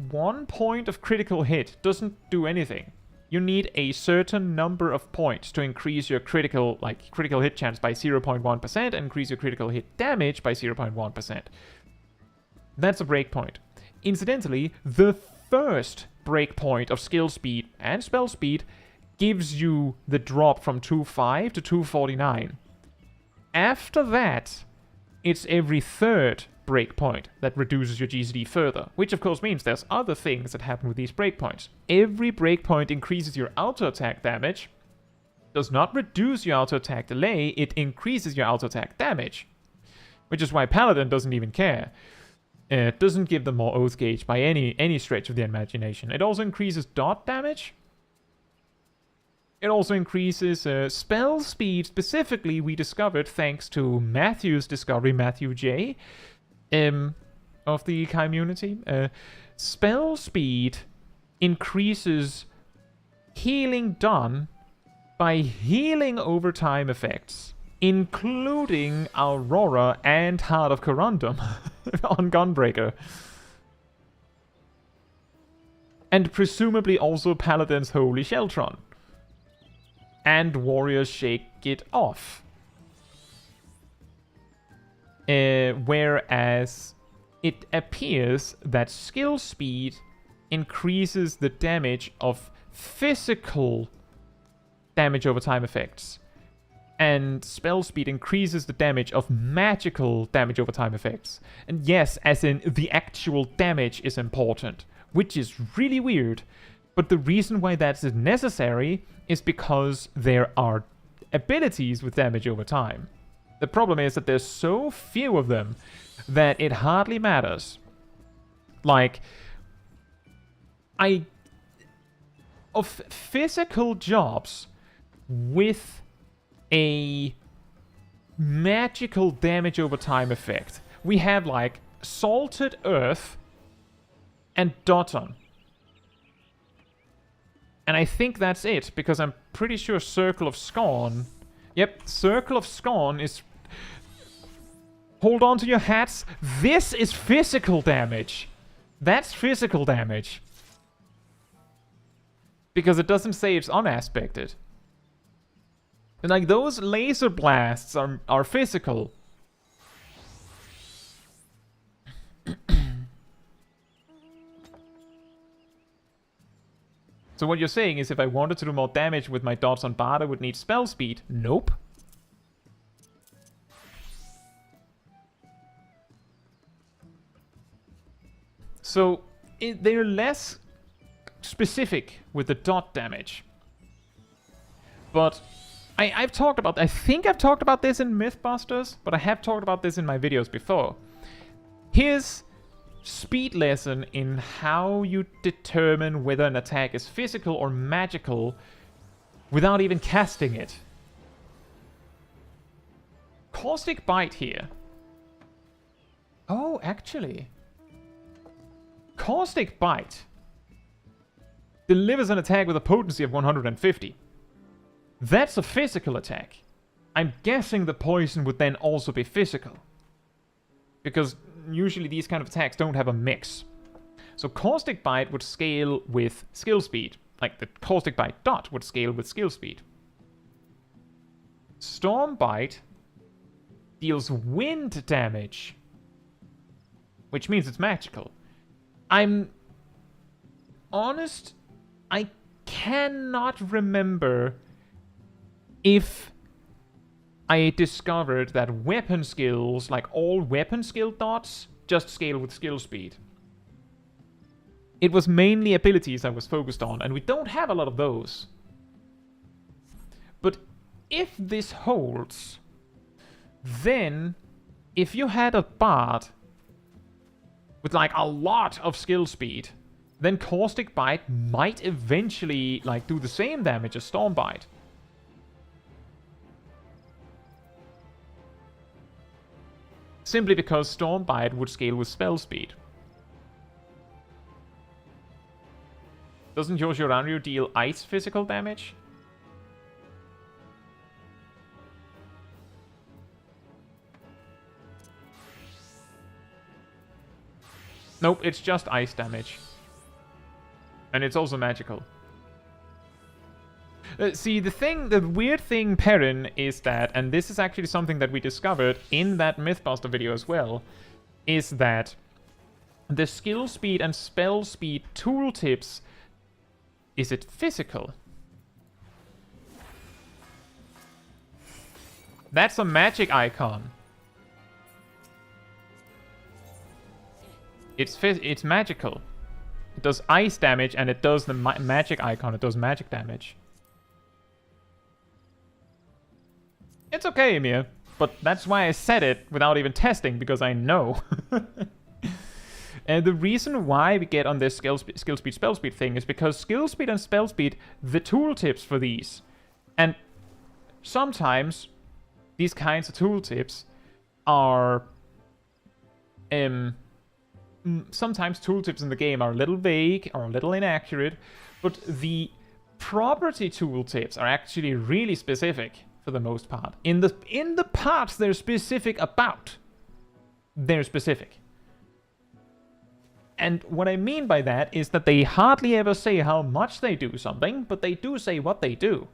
1 point of critical hit doesn't do anything. You need a certain number of points to increase your critical hit chance by 0.1% and increase your critical hit damage by 0.1%. That's a breakpoint. Incidentally, the first breakpoint of skill speed and spell speed gives you the drop from 2.5 to 2.49. After that, it's every third breakpoint that reduces your GCD further, which of course means there's other things that happen with these breakpoints. Every breakpoint increases your auto attack damage, does not reduce your auto attack delay, it increases your auto attack damage, which is why Paladin doesn't even care. It doesn't give them more oath gauge by any stretch of the imagination. It also increases dot damage. It also increases spell speed, specifically we discovered thanks to Matthew's discovery, Matthew J, of the community. Spell speed increases healing done by healing overtime effects, including Aurora and Heart of Corundum on Gunbreaker. And presumably also Paladin's Holy Sheltron. And Warriors Shake It Off. Whereas it appears that skill speed increases the damage of physical damage over time effects. And spell speed increases the damage of magical damage over time effects. And yes, as in the actual damage is important, which is really weird. But the reason why that's necessary is because there are abilities with damage over time. The problem is that there's so few of them that it hardly matters. Like, of physical jobs with a magical damage over time effect, we have like Salted Earth and Doton. And I think that's it, because I'm pretty sure Circle of Scorn... Yep, Circle of Scorn is... Hold on to your hats. This is physical damage. That's physical damage. Because it doesn't say it's unaspected. And like, those laser blasts are physical. So what you're saying is if I wanted to do more damage with my dots on Bard, I would need spell speed. Nope. So they're less specific with the dot damage. But I've talked about... I think I've talked about this in Mythbusters, but I have talked about this in my videos before. Here's speed lesson in how you determine whether an attack is physical or magical without even casting it. Caustic Bite here. Oh, actually. Caustic Bite delivers an attack with a potency of 150. That's a physical attack. I'm guessing the poison would then also be physical. Because usually these kind of attacks don't have a mix. So Caustic Bite would scale with skill speed. Like the Caustic Bite dot would scale with skill speed. Storm Bite deals wind damage, which means it's magical. I'm honest, I cannot remember if I discovered that weapon skills, like all weapon skill dots, just scale with skill speed. It was mainly abilities I was focused on, and we don't have a lot of those. But if this holds, then if you had a bard with like a lot of skill speed, then Caustic Bite might eventually like do the same damage as Storm Bite. Simply because Storm Bite would scale with spell speed. Doesn't Yoshiranryu deal ice physical damage? Nope, it's just ice damage. And it's also magical. See, the weird thing, Perrin, is that, and this is actually something that we discovered in that Mythbuster video as well, is that the skill speed and spell speed tooltips, is it physical? That's a magic icon. It's magical. It does ice damage, and it does the magic icon. It does magic damage. It's okay, Emir. But that's why I said it without even testing, because I know. And the reason why we get on this skill speed, spell speed thing is because skill speed and spell speed, the tooltips for these. And sometimes these kinds of tooltips are... sometimes tooltips in the game are a little vague or a little inaccurate, but the property tooltips are actually really specific for the most part. In the parts they're specific about, they're specific. And what I mean by that is that they hardly ever say how much they do something, but they do say what they do.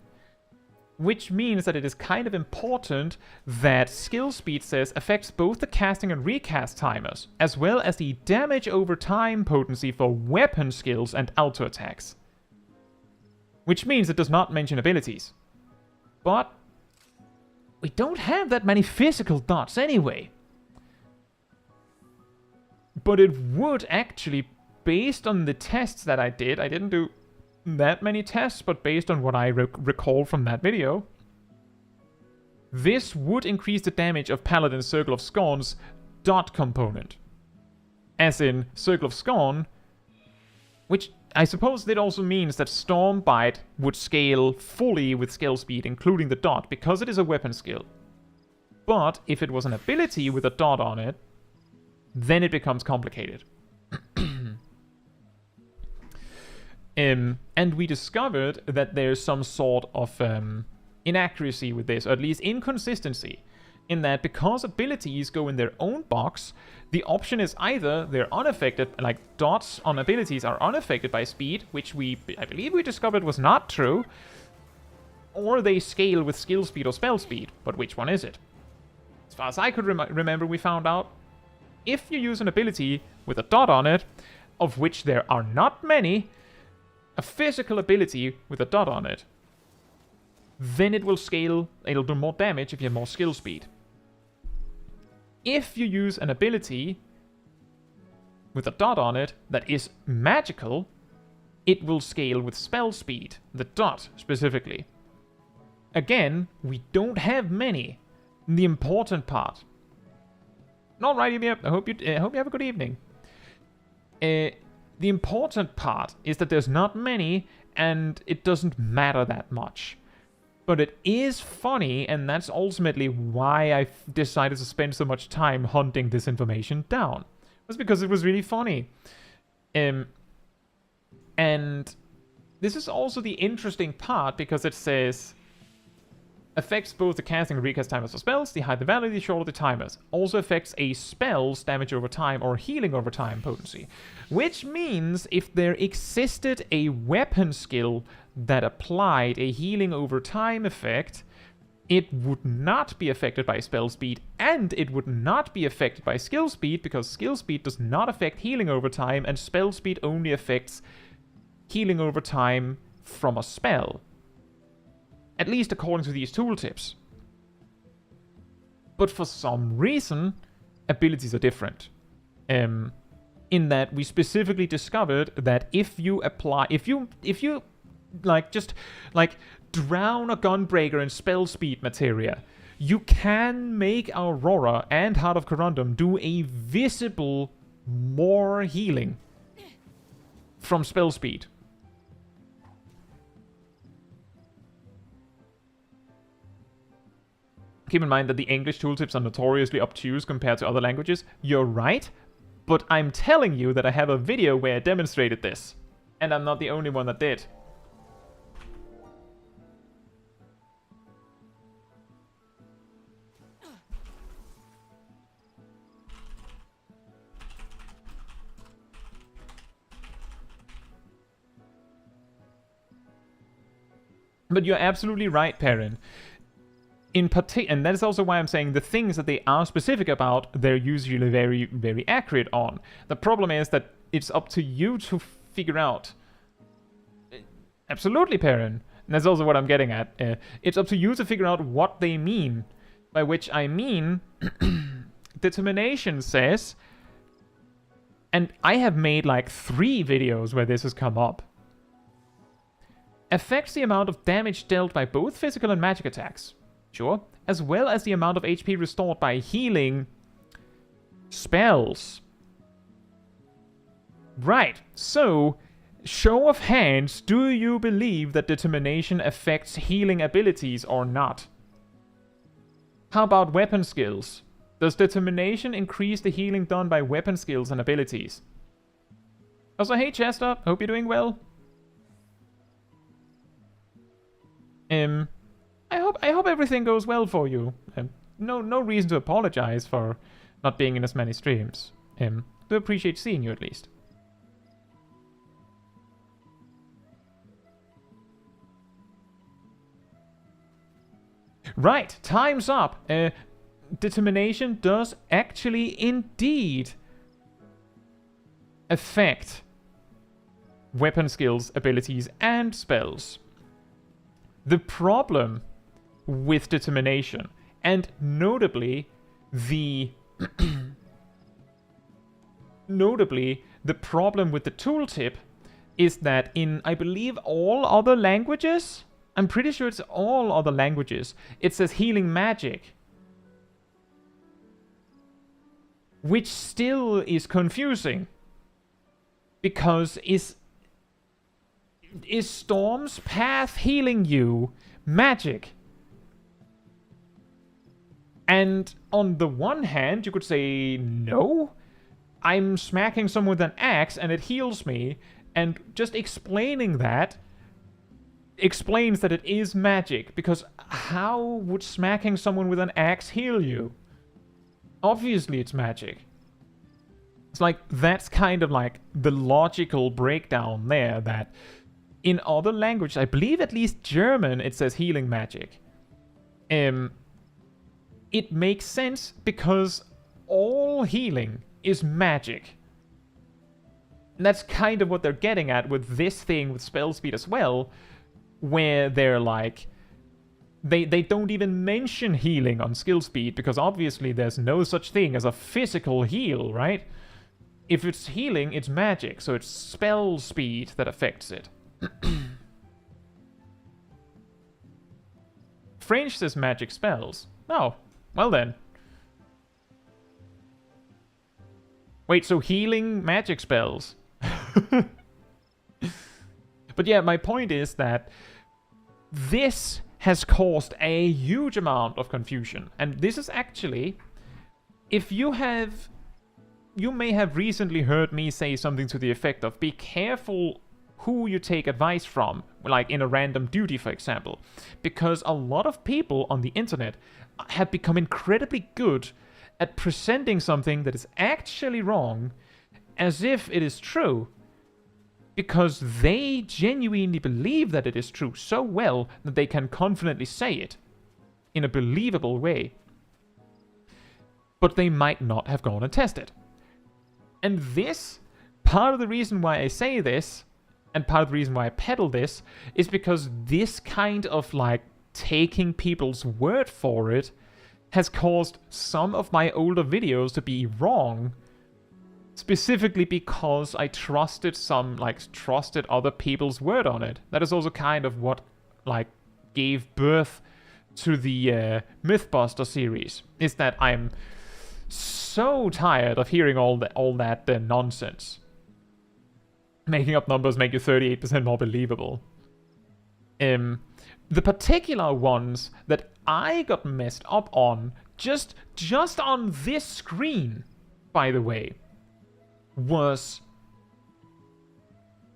Which means that it is kind of important that skill speed says affects both the casting and recast timers, as well as the damage over time potency for weapon skills and auto attacks. Which means it does not mention abilities. But we don't have that many physical dots anyway. But it would actually, based on the tests that I didn't do that many tests, but based on what I recall from that video, this would increase the damage of Paladin's Circle of Scorn's dot component. As in, Circle of Scorn, which I suppose that also means that Stormbite would scale fully with skill speed, including the dot, because it is a weapon skill. But if it was an ability with a dot on it, then it becomes complicated. And we discovered that there's some sort of inaccuracy with this, or at least inconsistency, in that because abilities go in their own box, the option is either they're unaffected, like dots on abilities are unaffected by speed, which I believe we discovered was not true, or they scale with skill speed or spell speed. But which one is it? As far as I could remember, we found out if you use an ability with a dot on it, of which there are not many, a physical ability with a dot on it, then it will scale, it'll do more damage if you have more skill speed. If you use an ability with a dot on it that is magical, it will scale with spell speed, the dot specifically. Again, we don't have many. The important part. Alrighty, yeah, I hope you have a good evening. The important part is that there's not many, and it doesn't matter that much. But it is funny, and that's ultimately why I decided to spend so much time hunting this information down. It was because it was really funny. And this is also the interesting part, because it says affects both the casting and recast timers for spells. The higher the value, the shorter the timers. Also affects a spell's damage over time or healing over time potency. Which means if there existed a weapon skill that applied a healing over time effect, it would not be affected by spell speed, and it would not be affected by skill speed, because skill speed does not affect healing over time, and spell speed only affects healing over time from a spell. At least according to these tooltips. But for some reason, abilities are different. In that we specifically discovered that if you just drown a gunbreaker in spell speed materia, you can make Aurora and Heart of Corundum do a visible more healing from spell speed. Keep in mind that the English tooltips are notoriously obtuse compared to other languages. You're right, but I'm telling you that I have a video where I demonstrated this. And I'm not the only one that did. But you're absolutely right, Perrin. In particular, and that is also why I'm saying the things that they are specific about, they're usually very, very accurate on. The problem is that it's up to you to figure out. Absolutely, Perrin. And that's also what I'm getting at. It's up to you to figure out what they mean. By which I mean, determination says And I have made like 3 videos where this has come up. Affects the amount of damage dealt by both physical and magic attacks. Sure. As well as the amount of HP restored by healing spells. Right. So, show of hands, do you believe that determination affects healing abilities or not? How about weapon skills? Does determination increase the healing done by weapon skills and abilities? Also, hey Chester, hope you're doing well. I hope everything goes well for you. No reason to apologize for not being in as many streams. Do appreciate seeing you at least. Right, time's up. Determination does actually indeed affect weapon skills, abilities, and spells. The problem with determination, and notably the problem with the tooltip, is that in, I believe, all other languages, I'm pretty sure it's all other languages, it says healing magic. Which still is confusing. Because is Storm's path healing you magic? And on the one hand, you could say, no, I'm smacking someone with an axe and it heals me, and just explaining that explains that it is magic, because how would smacking someone with an axe heal you? Obviously it's magic. It's like, that's kind of like the logical breakdown there, that in other languages, I believe at least German, it says healing magic. It makes sense because all healing is magic. And that's kind of what they're getting at with this thing with spell speed as well, where they're like, they don't even mention healing on skill speed, because obviously there's no such thing as a physical heal, right? If it's healing, it's magic, so it's spell speed that affects it. French says magic spells. Oh, well then. Wait, so healing magic spells? But yeah, my point is that this has caused a huge amount of confusion. And this is actually, if you may have recently heard me say something to the effect of, be careful who you take advice from, like in a random duty, for example. Because a lot of people on the internet have become incredibly good at presenting something that is actually wrong as if it is true, because they genuinely believe that it is true so well that they can confidently say it in a believable way. But they might not have gone and tested. And this, part of the reason why I say this, and part of the reason why I peddle this, is because this kind of like taking people's word for it has caused some of my older videos to be wrong, specifically because I trusted other people's word on it. That is also kind of what like gave birth to the Mythbuster series, is that I'm so tired of hearing all that nonsense. Making up numbers make you 38% more believable. The particular ones that I got messed up on, just on this screen, by the way, was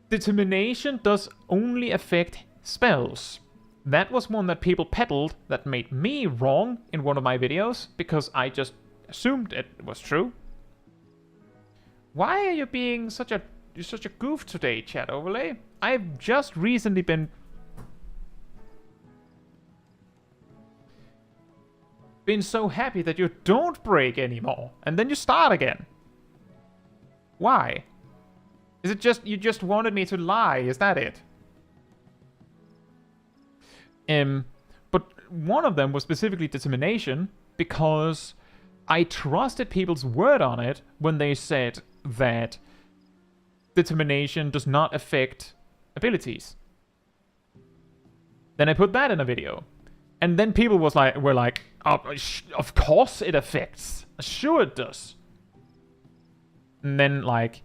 determination does only affect spells. That was one that people peddled that made me wrong in one of my videos, because I just assumed it was true. Why are you being such a goof today, chat overlay? I've just recently been so happy that you don't break anymore, and then you start again. Why? Is it just you just wanted me to lie? Is that it? But one of them was specifically determination, because I trusted people's word on it when they said that determination does not affect abilities. Then I put that in a video. And then people were like, oh, of course it affects. Sure it does. And then, like,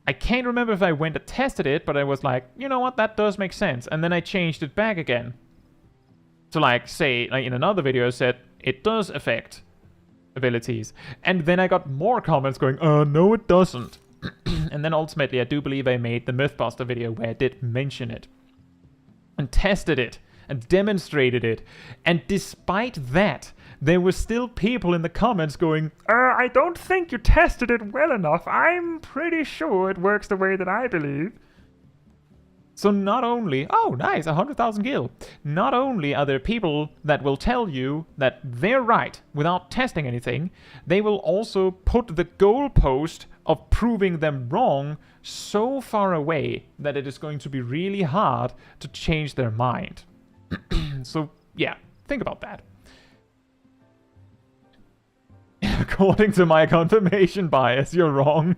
I can't remember if I went and tested it, but I was like, you know what, that does make sense. And then I changed it back again. To, like, say, like in another video, I said, it does affect abilities. And then I got more comments going, no it doesn't. And then ultimately, I do believe I made the Mythbuster video where I did mention it. And tested it. And demonstrated it. And despite that, there were still people in the comments going, I don't think you tested it well enough. I'm pretty sure it works the way that I believe. So not only, oh nice, 100,000 gil. Not only are there people that will tell you that they're right without testing anything, they will also put the goalpost of proving them wrong so far away that it is going to be really hard to change their mind. So yeah, think about that. According to my confirmation bias, you're wrong.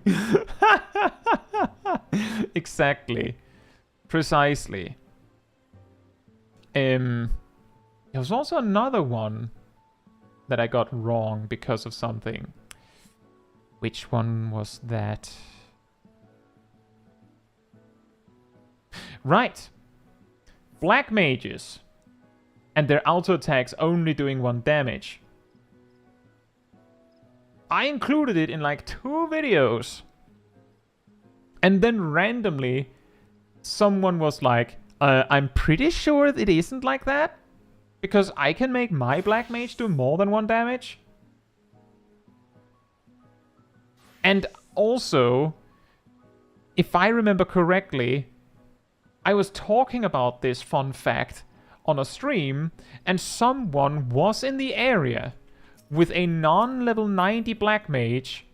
Exactly. Precisely. There was also another one that I got wrong because of something. Which one was that? Right. Black mages. And their auto attacks only doing 1 damage. I included it in like 2 videos. And then randomly, someone was like, I'm pretty sure it isn't like that. Because I can make my black mage do more than 1 damage. And also, if I remember correctly, I was talking about this fun fact on a stream, and someone was in the area with a non-level 90 black mage,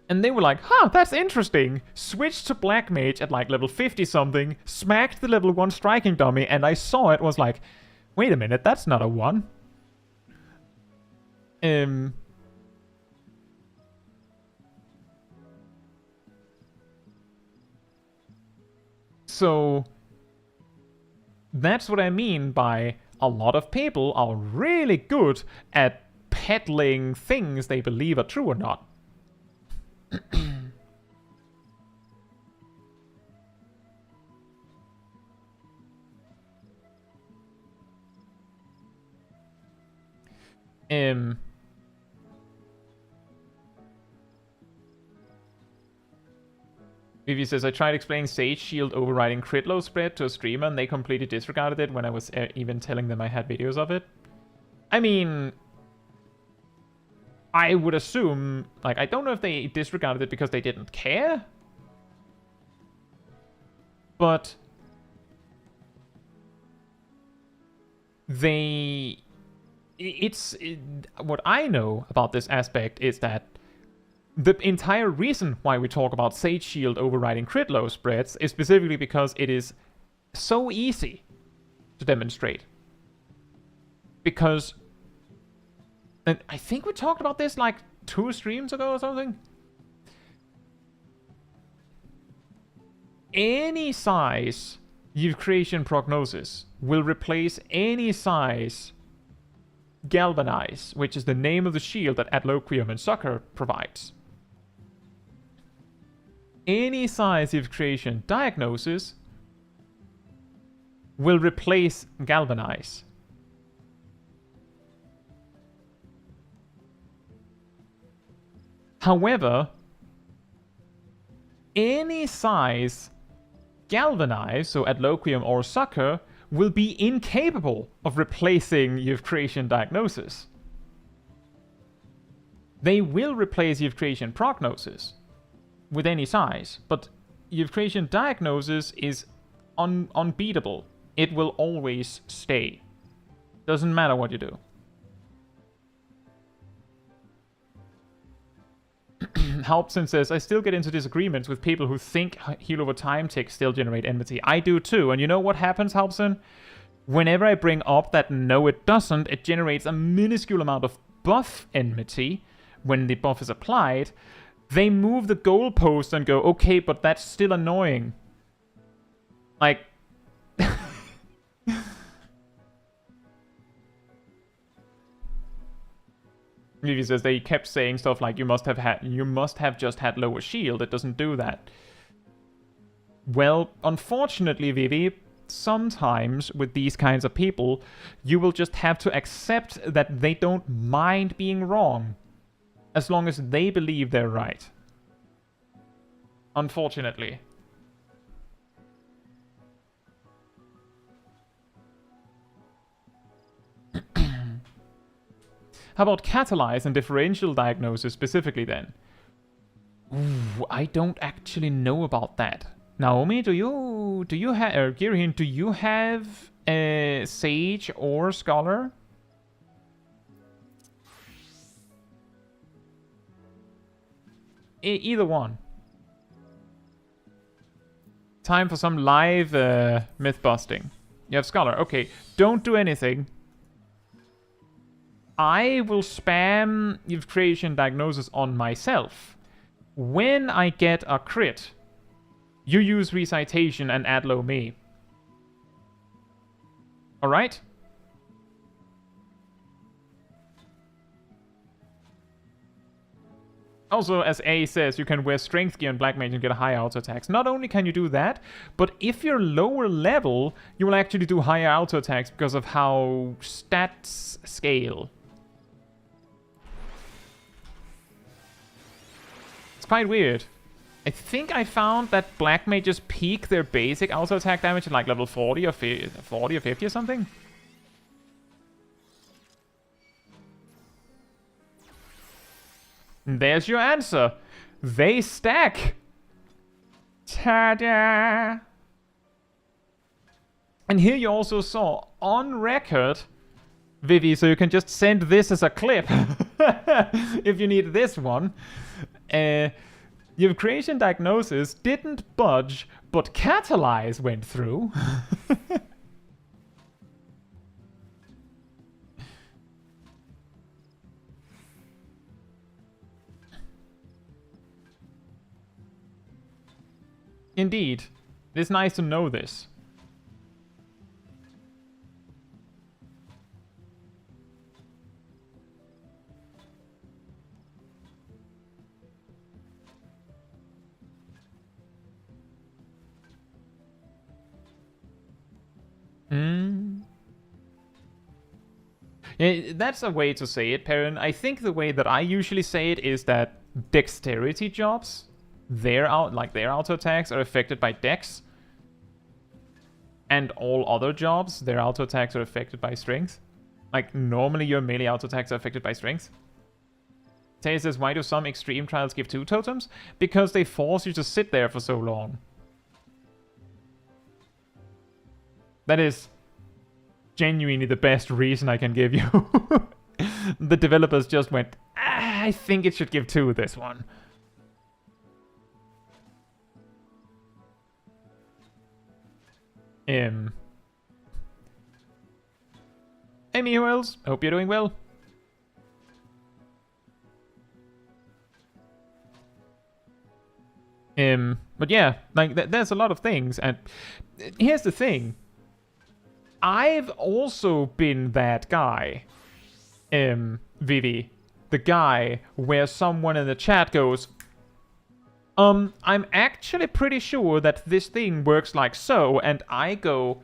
and they were like, huh, that's interesting. Switched to black mage at like level 50 something, smacked the level 1 striking dummy, and I saw it, was like, wait a minute, that's not a 1. So that's what I mean by a lot of people are really good at peddling things they believe are true or not. Vivi says, I tried explaining Sage Shield overriding crit low spread to a streamer and they completely disregarded it when I was even telling them I had videos of it. I mean, I would assume, like, I don't know if they disregarded it because they didn't care. But what I know about this aspect is that the entire reason why we talk about Sage Shield overriding crit low spreads is specifically because it is so easy to demonstrate. Because, and I think we talked about this like 2 streams ago or something. Any size Youth Creation Prognosis will replace any size Galvanize, which is the name of the shield that Adloquium and Succor provides. Any size Youth Creation Diagnosis will replace Galvanize. However, any size Galvanize, so Adloquium or Succor, will be incapable of replacing Youth Creation Diagnosis. They will replace Youth Creation Prognosis with any size, but Youth Creation Diagnosis is unbeatable. It will always stay. Doesn't matter what you do. Halpson says, I still get into disagreements with people who think heal over time ticks still generate enmity. I do too, and you know what happens, Halpson? Whenever I bring up that no it doesn't, it generates a minuscule amount of buff enmity when the buff is applied, They move the goalpost and go, okay, but that's still annoying. Like, Vivi says they kept saying stuff like you must have just had lower shield. It doesn't do that. Well, unfortunately, Vivi, sometimes with these kinds of people, you will just have to accept that they don't mind being wrong, as long as they believe they're right. Unfortunately. How about catalyze and differential diagnosis specifically then? Ooh, I don't actually know about that. Naomi, do you have, or Girhin, do you have a Sage or Scholar? Either one. Time for some live myth busting. You have Scholar. Okay, don't do anything. I will spam creation diagnosis on myself. When I get a crit, you use recitation and add low me. Alright? Also, as A says, you can wear strength gear and black mage and get a higher auto attacks. Not only can you do that, but if you're lower level, you will actually do higher auto attacks because of how stats scale. It's quite weird. I think I found that black mages peak their basic auto attack damage at like level 40 or 50 or something. And there's your answer. They stack. Ta-da! And here you also saw on record, Vivi, so you can just send this as a clip if you need this one. Your creation diagnosis didn't budge, but catalyze went through. Indeed. It's nice to know this. Yeah, that's a way to say it, Perrin. I think the way that I usually say it is that dexterity jobs, their auto attacks are affected by dex, and all other jobs, their auto attacks are affected by strength. Like normally your melee auto attacks are affected by strength. Tay says, why do some extreme trials give 2 totems? Because they force you to sit there for so long. That is genuinely the best reason I can give you. The developers just went, I think it should give 2 this one. Amy, who else? Hope you're doing well. But yeah, like there's a lot of things, and here's the thing. I've also been that guy, Vivi. The guy where someone in the chat goes, I'm actually pretty sure that this thing works like so, and I go,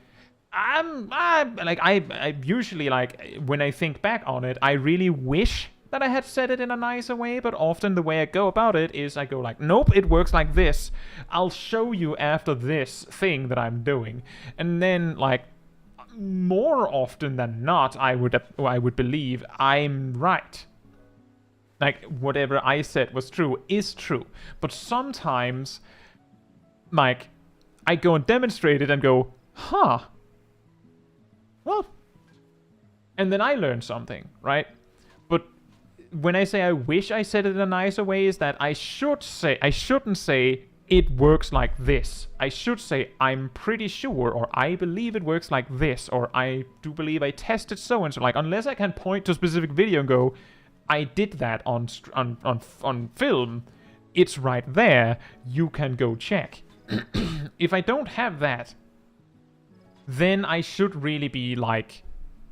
I usually, like, when I think back on it, I really wish that I had said it in a nicer way, but often the way I go about it is I go like, nope, it works like this. I'll show you after this thing that I'm doing. And then, like, more often than not, I would believe I'm right. Like, whatever I said was true is true. But sometimes, like, I go and demonstrate it and go, huh. Well. And then I learn something, right? But when I say I wish I said it in a nicer way, is that I shouldn't say it works like this. I should say I'm pretty sure, or I believe it works like this, or I do believe I tested so and so. Like, unless I can point to a specific video and go, I did that on film, it's right there, you can go check. If I don't have that, then I should really be like,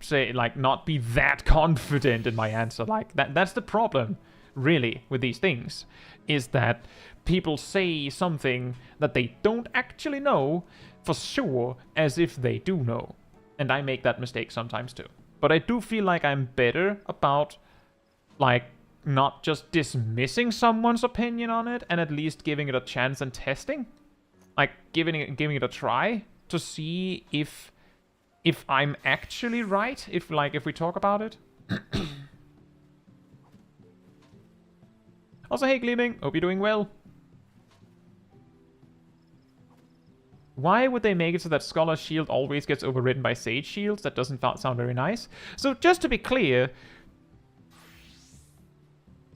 say, like, not be that confident in my answer. Like, that's the problem, really, with these things, is that people say something that they don't actually know for sure, as if they do know. And I make that mistake sometimes too. But I do feel like I'm better about, like, not just dismissing someone's opinion on it, and at least giving it a chance and testing. Like, giving it a try to see if I'm actually right, if we talk about it. Also, hey Gleaming, hope you're doing well. Why would they make it so that Scholar Shield always gets overridden by Sage Shields? That doesn't sound very nice. So just to be clear,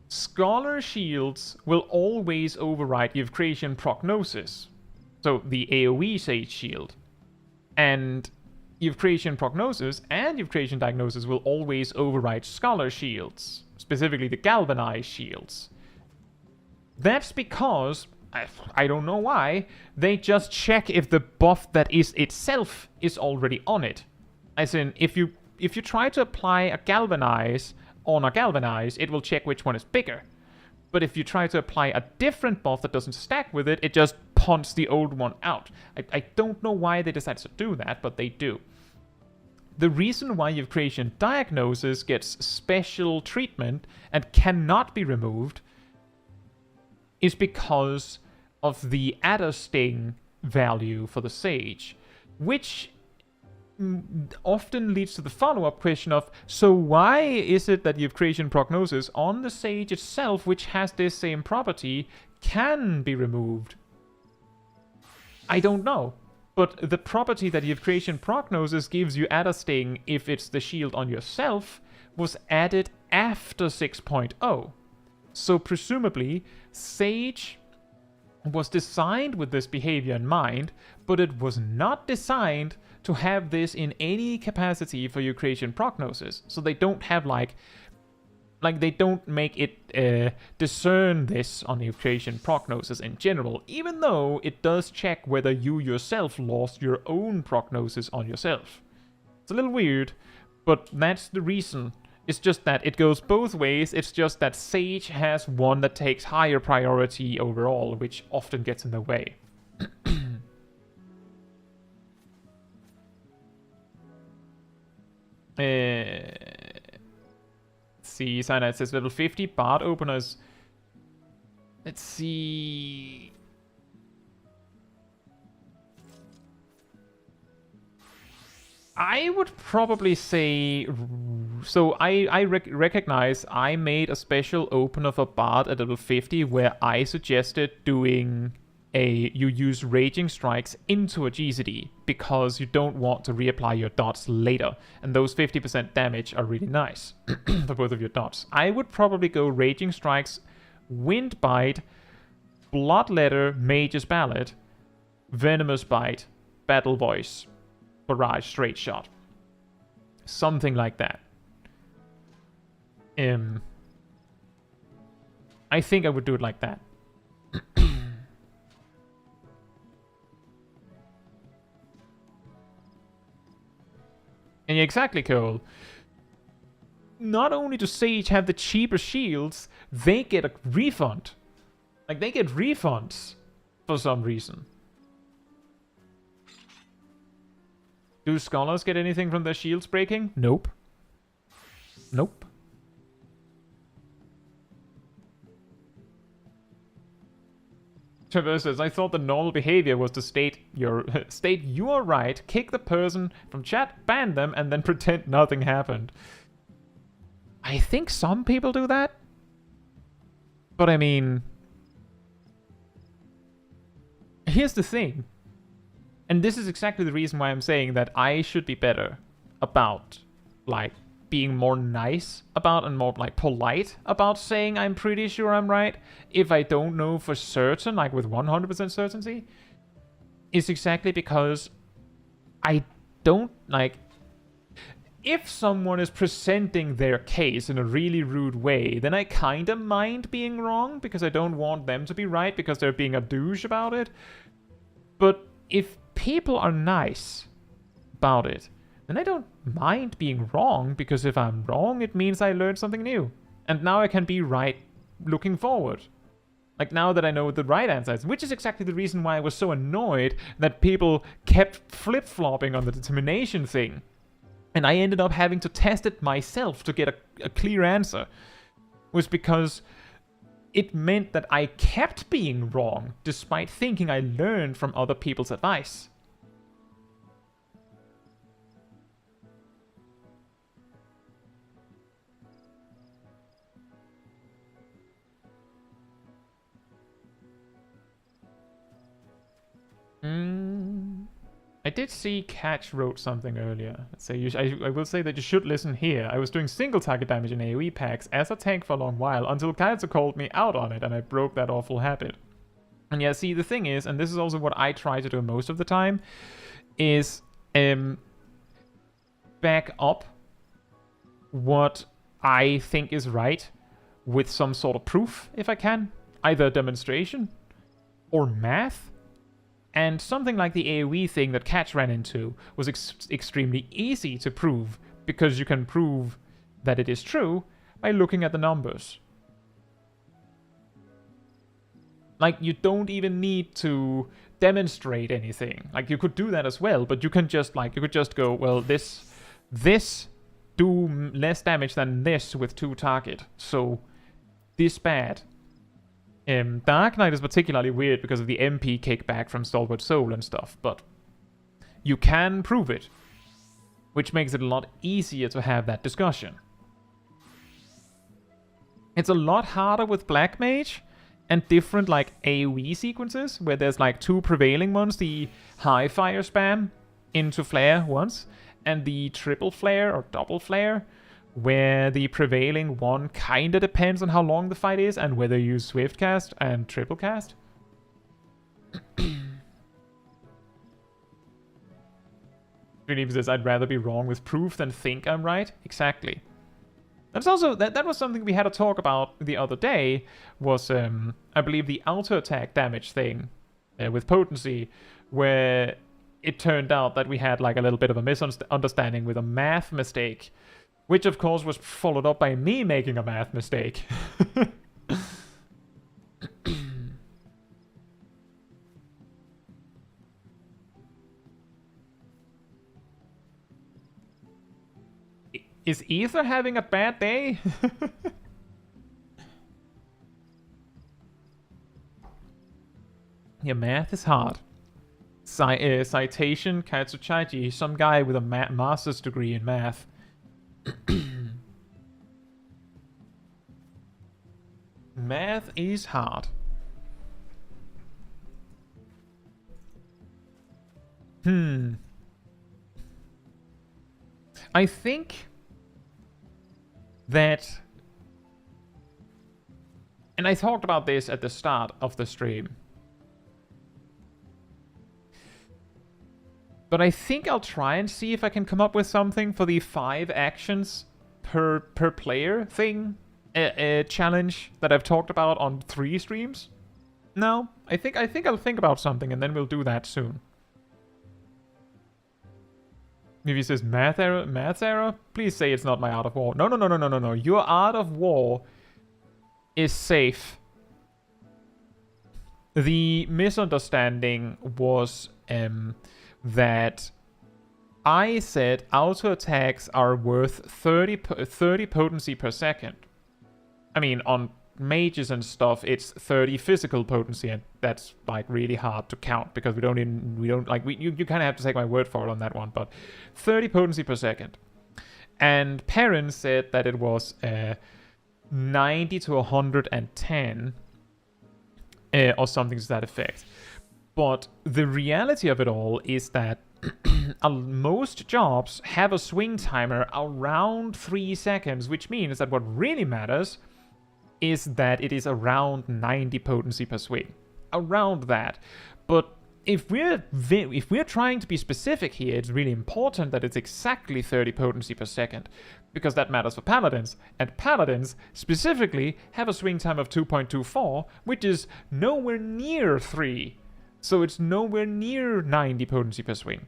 Scholar Shields will always override Eucratian Prognosis. So the AoE Sage Shield. And Eucratian Prognosis and Eucratian Diagnosis will always override Scholar Shields. Specifically the Galvanized Shields. That's because, I don't know why, they just check if the buff that is itself is already on it. As in, if you try to apply a Galvanize on a Galvanize, it will check which one is bigger. But if you try to apply a different buff that doesn't stack with it, it just punts the old one out. I don't know why they decided to do that, but they do. The reason why Eucratian Diagnosis gets special treatment and cannot be removed is because of the Adder Sting value for the Sage, which often leads to the follow-up question of, so why is it that Eucratian Prognosis on the Sage itself, which has this same property, can be removed? I don't know. But the property that Eucratian Prognosis gives you Adder Sting if it's the shield on yourself was added after 6.0. So presumably, Sage was designed with this behavior in mind, but it was not designed to have this in any capacity for Eucratian Prognosis. So they don't have like they don't make it discern this on Eucratian Prognosis in general, even though it does check whether you yourself lost your own prognosis on yourself. It's a little weird, but that's the reason. It's just that it goes both ways. It's just that Sage has one that takes higher priority overall, which often gets in the way. Let's see, Cyanide says level 50 Bard openers. Let's see. I would probably say, so I recognize I made a special opener for Bard at level 50 where I suggested doing you use Raging Strikes into a GCD because you don't want to reapply your dots later, and those 50% damage are really nice for both of your dots. I would probably go Raging Strikes, Wind Bite, Bloodletter, Mage's Ballad, Venomous Bite, Battle Voice, Barrage, Straight Shot. Something like that. I think I would do it like that. And exactly, Cole. Not only does Sage have the cheaper shields, they get a refund. Like, they get refunds for some reason. Do Scholars get anything from their shields breaking? Nope. Nope. Trevor says, I thought the normal behavior was to state you are right, kick the person from chat, ban them, and then pretend nothing happened. I think some people do that. But I mean, here's the thing. And this is exactly the reason why I'm saying that I should be better about, like, being more nice about and more, like, polite about saying I'm pretty sure I'm right if I don't know for certain, like with 100% certainty, is exactly because I don't, like, if someone is presenting their case in a really rude way, then I kind of mind being wrong because I don't want them to be right because they're being a douche about it. But if people are nice about it, then I don't mind being wrong, because if I'm wrong, it means I learned something new. And now I can be right looking forward. Like, now that I know the right answer is, which is exactly the reason why I was so annoyed that people kept flip-flopping on the determination thing. And I ended up having to test it myself to get a clear answer. Was because it meant that I kept being wrong, despite thinking I learned from other people's advice. I did see Catch wrote something earlier. So I will say that you should listen here. I was doing single target damage in AoE packs as a tank for a long while until Caetsu called me out on it and I broke that awful habit. And yeah, see, the thing is, and this is also what I try to do most of the time, is back up what I think is right with some sort of proof, if I can. Either demonstration or math. And something like the AoE thing that Catch ran into was extremely easy to prove, because you can prove that it is true by looking at the numbers. Like, you don't even need to demonstrate anything. Like, you could do that as well, but you can just, like, you could just go, well, this do less damage than this with 2 target, so this bad. Dark Knight is particularly weird because of the MP kickback from Stalwart Soul and stuff, but you can prove it, which makes it a lot easier to have that discussion. It's a lot harder with Black Mage and different like AoE sequences, where there's like 2 prevailing ones, the high fire spam into flare once, and the triple flare or double flare, where the prevailing one kinda depends on how long the fight is and whether you use swift cast and triple cast. Really says, I'd rather be wrong with proof than think I'm right. Exactly. That's also that was something we had to talk about the other day, was I believe the auto attack damage thing with potency, where it turned out that we had like a little bit of a misunderstanding with a math mistake. Which, of course, was followed up by me making a math mistake. Is Ether having a bad day? Yeah, math is hard. Citation, Caetsu Chaiji, some guy with a master's degree in math. Math is hard. I think that, and I talked about this at the start of the stream, but I think I'll try and see if I can come up with something for the 5 actions per player thing, a challenge that I've talked about on 3 streams. No, I think I'll think about something and then we'll do that soon. Maybe says math error. Please say it's not my Art of War. No. Your Art of War is safe. The misunderstanding was that I said auto attacks are worth 30 potency per second. I mean, on mages and stuff, it's 30 physical potency, and that's like really hard to count because you kind of have to take my word for it on that one. But 30 potency per second, and Perrin said that it was 90 to 110 or something to that effect. But the reality of it all is that most jobs have a swing timer around 3 seconds, which means that what really matters is that it is around 90 potency per swing. Around that. But if we're trying to be specific here, it's really important that it's exactly 30 potency per second, because that matters for paladins, and paladins specifically have a swing time of 2.24, which is nowhere near 3, so it's nowhere near 90 potency per swing.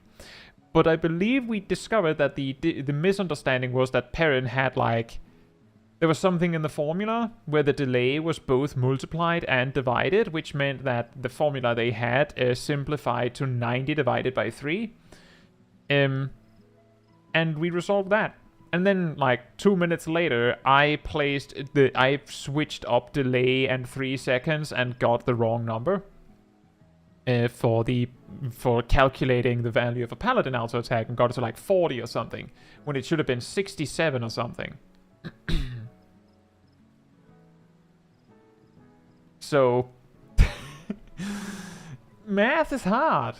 But I believe we discovered that the misunderstanding was that Perrin had like, there was something in the formula where the delay was both multiplied and divided, which meant that the formula they had simplified to 90 divided by 3. And we resolved that. And then, like, 2 minutes later, I switched up delay and 3 seconds and got the wrong number for calculating the value of a paladin auto attack, and got it to like 40 or something, when it should have been 67 or something. So, math is hard.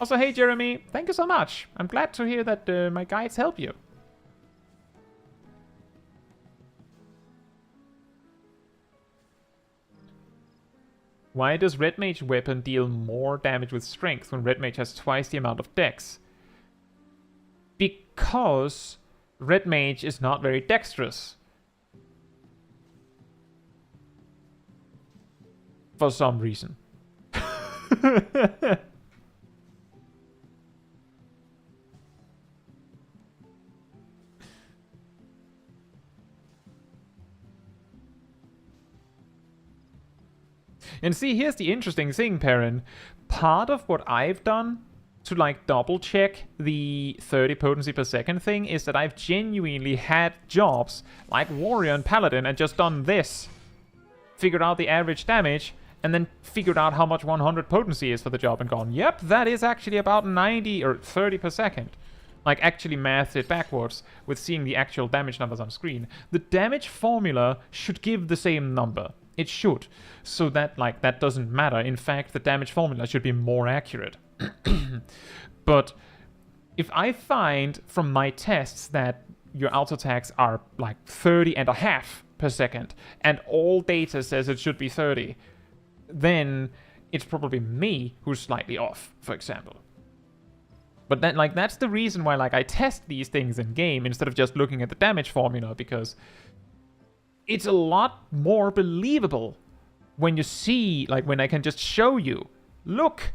Also, hey Jeremy, thank you so much. I'm glad to hear that my guides help you. Why does Red Mage weapon deal more damage with strength when Red Mage has twice the amount of dex? Because Red Mage is not very dexterous. For some reason. And see, here's the interesting thing, Perrin. Part of what I've done to like double check the 30 potency per second thing is that I've genuinely had jobs like Warrior and Paladin and just done this. Figured out the average damage and then figured out how much 100 potency is for the job and gone, yep, that is actually about 90 or 30 per second. Like actually mathed it backwards with seeing the actual damage numbers on screen. The damage formula should give the same number. It should. So that like that doesn't matter. In fact, the damage formula should be more accurate. But if I find from my tests that your auto attacks are like 30.5 per second and all data says it should be 30, then it's probably me who's slightly off, for example. But then, like, that's the reason why, like, I test these things in game instead of just looking at the damage formula, because it's a lot more believable when you see, like, when I can just show you, look,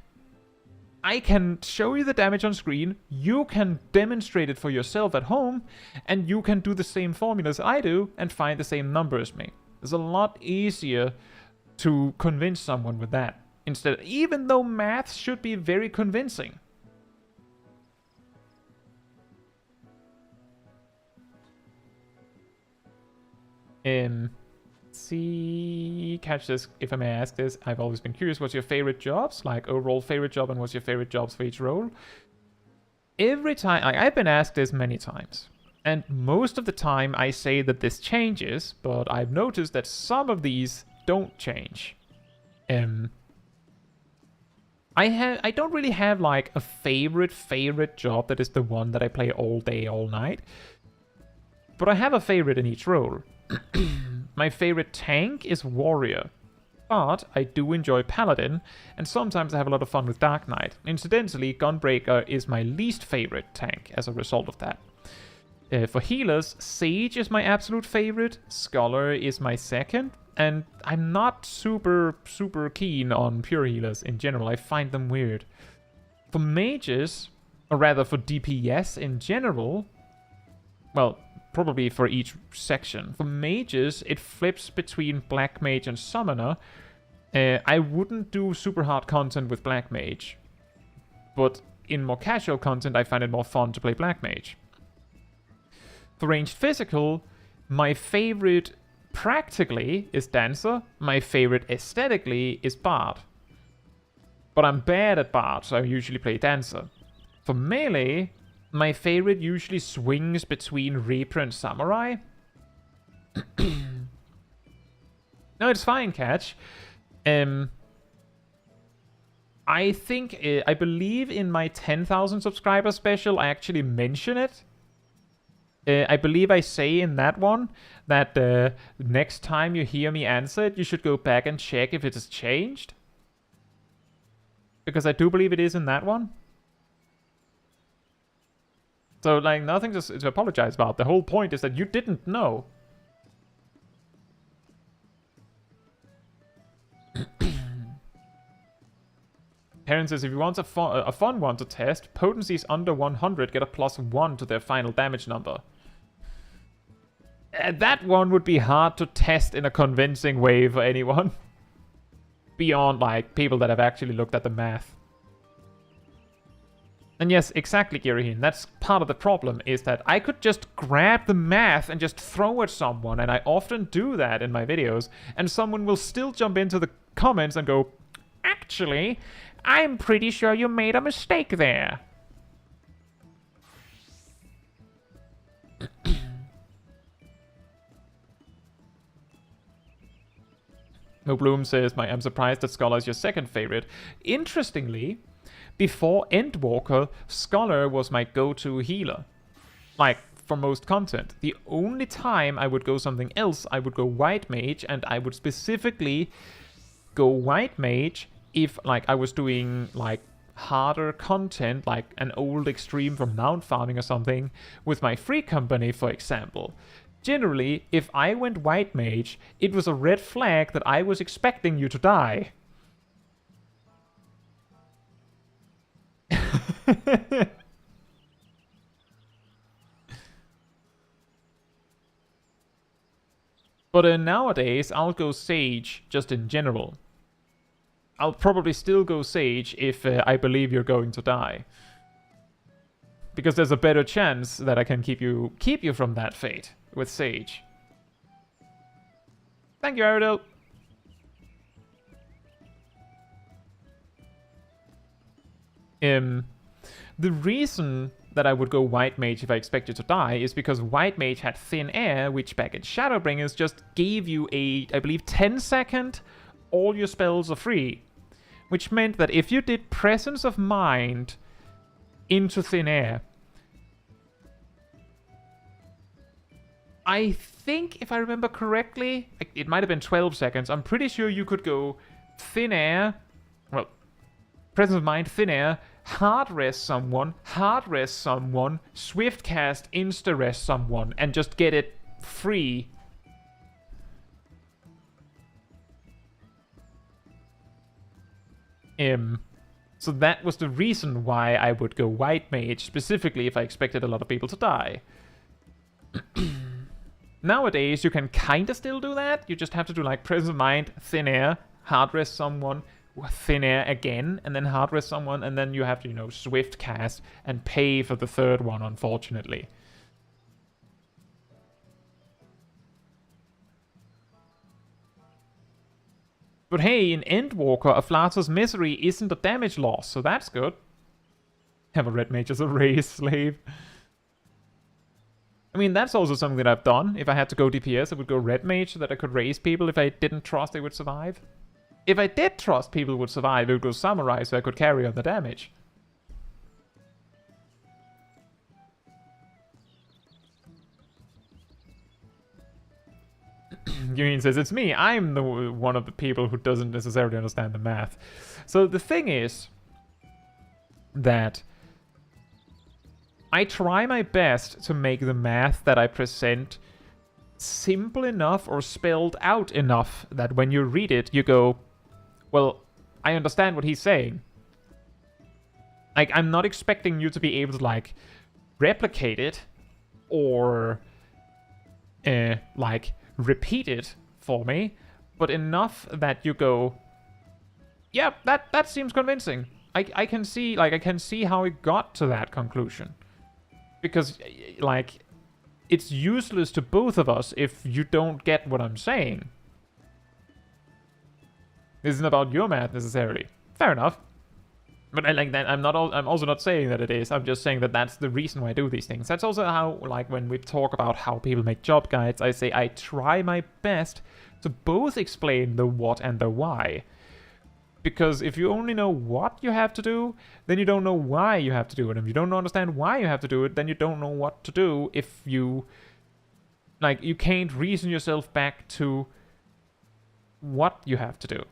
I can show you the damage on screen, you can demonstrate it for yourself at home, and you can do the same formulas I do and find the same number as me. It's a lot easier to convince someone with that, instead, even though math should be very convincing. See, catch this, if I may ask this, I've always been curious, what's your favorite jobs? Like overall favorite job, and what's your favorite jobs for each role? Every time, I've been asked this many times, and most of the time I say that this changes, but I've noticed that some of these don't change. I don't really have like a favorite job that is the one that I play all day, all night, but I have a favorite in each role. My favorite tank is Warrior, but I do enjoy Paladin, and sometimes I have a lot of fun with Dark Knight. Incidentally, Gunbreaker is my least favorite tank as a result of that. For healers, Sage is my absolute favorite, Scholar is my second, and I'm not super keen on pure healers in general. I find them weird. For mages, or rather for DPS in general, well, probably for each section. For mages, it flips between Black Mage and Summoner. I wouldn't do super hard content with Black Mage, but in more casual content, I find it more fun to play Black Mage. For ranged physical, my favorite practically is Dancer. My favorite aesthetically is Bard. But I'm bad at Bard, so I usually play Dancer. For melee, my favorite usually swings between Reaper and Samurai. No, it's fine, Catch. I think, I believe in my 10,000 subscriber special, I actually mention it. I believe I say in that one that next time you hear me answer it, you should go back and check if it has changed. Because I do believe it is in that one. So, like, nothing to apologize about. The whole point is that you didn't know. Heron says, if you want a fun one to test, potencies under 100 get a +1 to their final damage number. That one would be hard to test in a convincing way for anyone. Beyond, like, people that have actually looked at the math. And yes, exactly, Girihin. That's part of the problem, is that I could just grab the math and just throw at someone, and I often do that in my videos, and someone will still jump into the comments and go, actually, I'm pretty sure you made a mistake there. No Bloom says, I'm surprised that Scholar is your second favorite. Interestingly, before Endwalker, Scholar was my go-to healer. Like, for most content. The only time I would go something else, I would go White Mage, and I would specifically go White Mage if, like, I was doing, like, harder content, like an old extreme from Mount Farming or something, with my free company, for example. Generally, if I went White Mage, it was a red flag that I was expecting you to die. But nowadays, I'll go Sage just in general. I'll probably still go Sage if I believe you're going to die. Because there's a better chance that I can keep you from that fate with Sage. Thank you, Aridel. The reason that I would go White Mage if I expect you to die is because White Mage had Thin Air, which back in Shadowbringers just gave you a, I believe, 10-second, all your spells are free. Which meant that if you did Presence of Mind into Thin Air, I think, if I remember correctly, it might have been 12 seconds, I'm pretty sure you could go Thin Air, well, Presence of Mind, Thin Air, hard rest someone, swift cast, insta rest someone, and just get it free. So that was the reason why I would go White Mage, specifically if I expected a lot of people to die. Nowadays, you can kinda still do that. You just have to do like Presence of Mind, Thin Air, hard rest someone, Thin Air again, and then hard rest someone, and then you have to, you know, swift cast and pay for the third one, unfortunately. But hey, in Endwalker, a Flatus Misery isn't a damage loss, so that's good. Have a red mage as a raise slave. I mean, that's also something that I've done. If I had to go DPS, I would go red mage so that I could raise people if I didn't trust they would survive. If I did trust people would survive, I would go samurai so I could carry on the damage. Union says, it's me. I'm the one of the people who doesn't necessarily understand the math. So the thing is that I try my best to make the math that I present simple enough or spelled out enough that when you read it, you go, well, I understand what he's saying. Like, I'm not expecting you to be able to, like, replicate it or, like, repeat it for me, but enough that you go, yeah, that seems convincing. I can see, like, I can see how it got to that conclusion. Because, like, it's useless to both of us if you don't get what I'm saying. This isn't about your math necessarily. Fair enough. But I like that. I'm also not saying that it is. I'm just saying that that's the reason why I do these things. That's also how, like, when we talk about how people make job guides, I say I try my best to both explain the what and the why. Because if you only know what you have to do, then you don't know why you have to do it. And if you don't understand why you have to do it, then you don't know what to do if you... Like, you can't reason yourself back to what you have to do.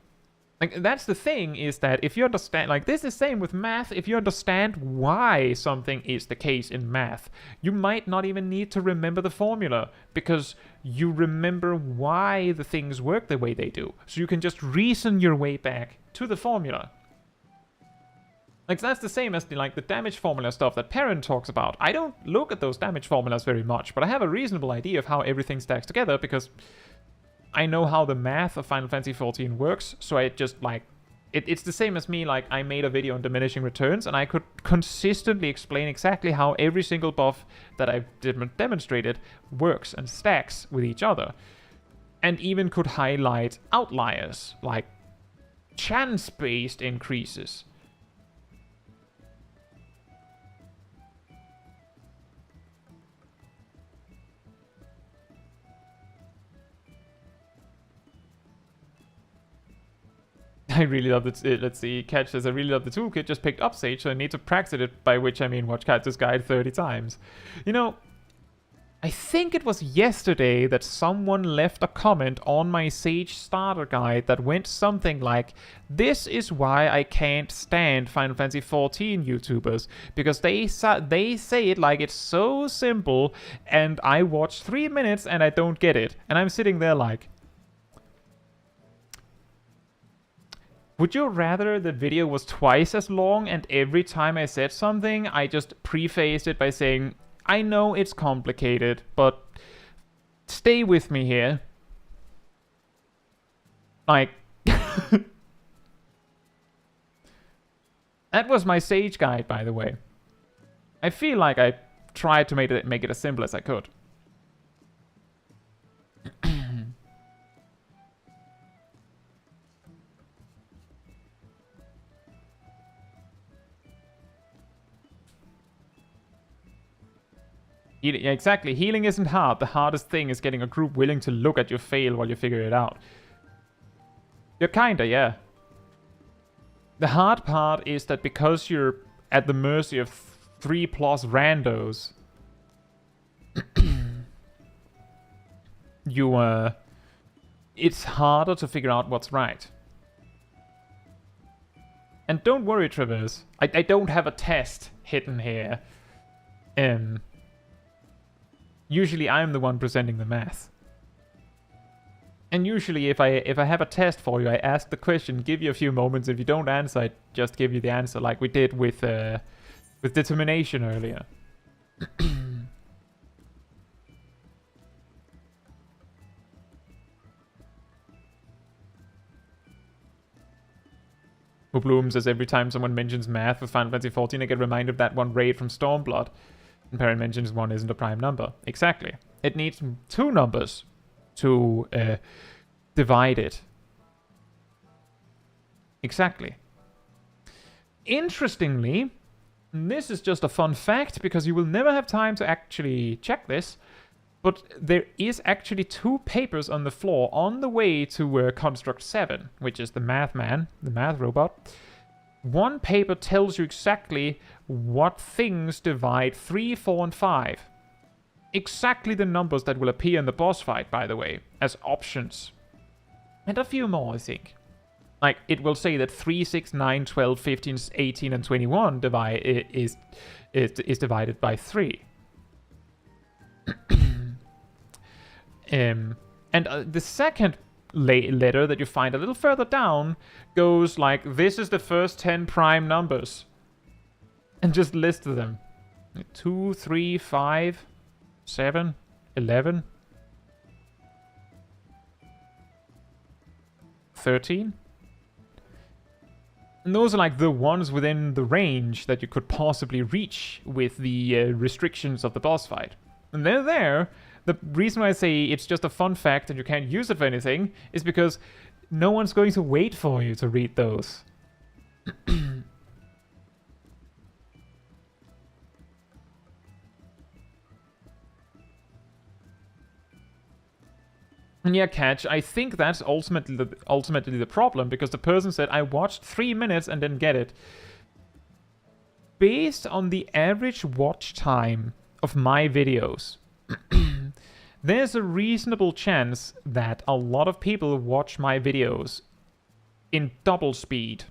Like, that's the thing, is that if you understand, like, this is the same with math, if you understand why something is the case in math, you might not even need to remember the formula, because you remember why the things work the way they do. So you can just reason your way back to the formula. Like, that's the same as the damage formula stuff that Perrin talks about. I don't look at those damage formulas very much, but I have a reasonable idea of how everything stacks together, because I know how the math of Final Fantasy XIV works, so I just, like... It's the same as me, like, I made a video on diminishing returns, and I could consistently explain exactly how every single buff that I've demonstrated works and stacks with each other. And even could highlight outliers, like chance-based increases. I really love it. Let's see. Catch says, I really love the toolkit. Just picked up Sage, so I need to practice it, by which I mean watch Caetsu's guide 30 times. You know, I think it was yesterday that someone left a comment on my Sage starter guide that went something like, this is why I can't stand Final Fantasy XIV YouTubers, because they say it like it's so simple, and I watch 3 minutes and I don't get it. And I'm sitting there like, would you rather the video was twice as long and every time I said something, I just prefaced it by saying, I know it's complicated, but stay with me here. Like, that was my Sage guide, by the way. I feel like I tried to make it as simple as I could. Yeah, exactly. Healing isn't hard. The hardest thing is getting a group willing to look at you fail while you figure it out. You're kinda, yeah. The hard part is that because you're at the mercy of 3+ randos, it's harder to figure out what's right. And don't worry, Traverse. I don't have a test hidden here. Usually I'm the one presenting the math. And usually if I have a test for you, I ask the question, give you a few moments. If you don't answer, I just give you the answer, like we did with determination earlier. Bloom says, every time someone mentions math with Final Fantasy XIV, I get reminded of that one raid from Stormblood. And Perrin mentions one isn't a prime number. Exactly. It needs 2 numbers to divide it. Exactly. Interestingly, this is just a fun fact because you will never have time to actually check this, but there is actually 2 papers on the floor on the way to Construct 7, which is the math man, the math robot. One paper tells you exactly what things divide 3, 4, and 5. Exactly the numbers that will appear in the boss fight, by the way, as options. And a few more, I think. Like, it will say that 3, 6, 9, 12, 15, 18, and 21 is divided by 3. And the second letter that you find a little further down goes like, this is the first 10 prime numbers. And just list them. 2, 3, 5, 7, 11, 13. And those are like the ones within the range that you could possibly reach with the restrictions of the boss fight. And they're there. The reason why I say it's just a fun fact and you can't use it for anything is because no one's going to wait for you to read those. And yeah, Catch, I think that's ultimately the problem, because the person said, I watched 3 minutes and didn't get it. Based on the average watch time of my videos, there's a reasonable chance that a lot of people watch my videos in double speed.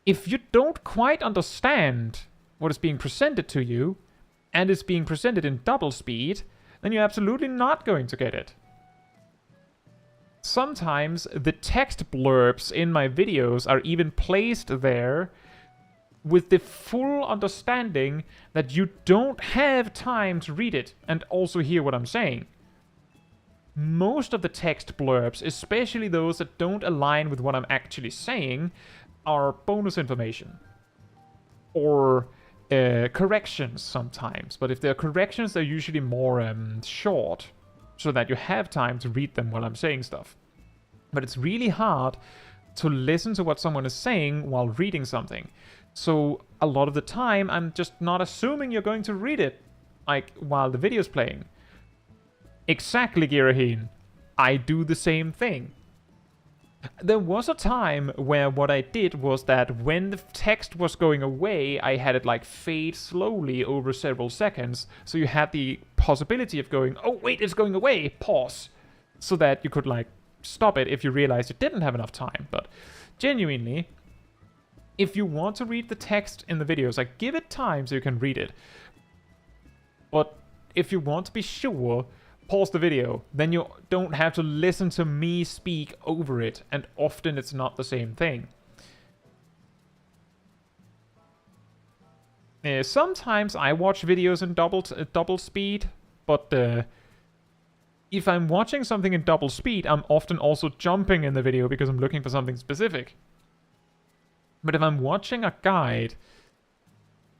If you don't quite understand what is being presented to you, and is being presented in double speed, then you're absolutely not going to get it. Sometimes the text blurbs in my videos are even placed there with the full understanding that you don't have time to read it and also hear what I'm saying. Most of the text blurbs, especially those that don't align with what I'm actually saying, are bonus information. Or corrections sometimes. But if they're corrections, they're usually more short, so that you have time to read them while I'm saying stuff. But it's really hard to listen to what someone is saying while reading something. So a lot of the time, I'm just not assuming you're going to read it, like, while the video's playing. Exactly, Giraheen. I do the same thing. There was a time where what I did was that when the text was going away, I had it like fade slowly over several seconds. So you had the possibility of going, oh wait, it's going away, pause. So that you could like stop it if you realized you didn't have enough time. But genuinely, if you want to read the text in the videos, like give it time so you can read it. But if you want to be sure, pause the video, then you don't have to listen to me speak over it, and often it's not the same thing. Sometimes I watch videos in double speed, but if I'm watching something in double speed, I'm often also jumping in the video because I'm looking for something specific. But if I'm watching a guide,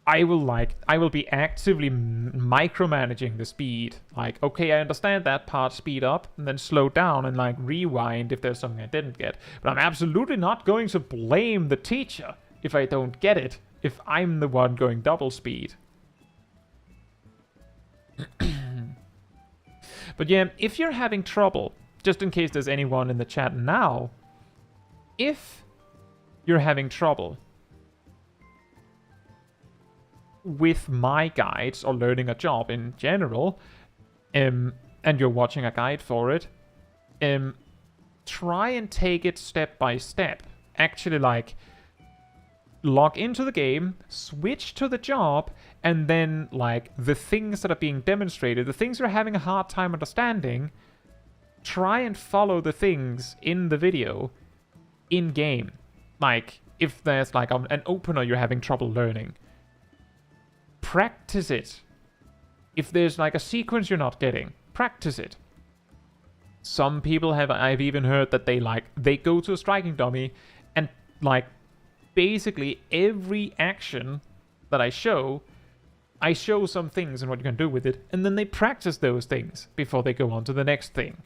I will be actively micromanaging the speed. Like, okay, I understand that part, speed up, and then slow down and like rewind if there's something I didn't get. But I'm absolutely not going to blame the teacher if I don't get it, if I'm the one going double speed. But yeah, if you're having trouble, just in case there's anyone in the chat now, if you're having trouble with my guides or learning a job in general, and you're watching a guide for it, try and take it step by step. Actually, like, log into the game, switch to the job, and then, like, the things that are being demonstrated, the things you're having a hard time understanding, try and follow the things in the video in-game. Like, if there's, like, an opener you're having trouble learning, practice it. If there's like a sequence you're not getting, practice it. Some people I've even heard that they go to a striking dummy and like basically every action that I show some things and what you can do with it, and then they practice those things before they go on to the next thing.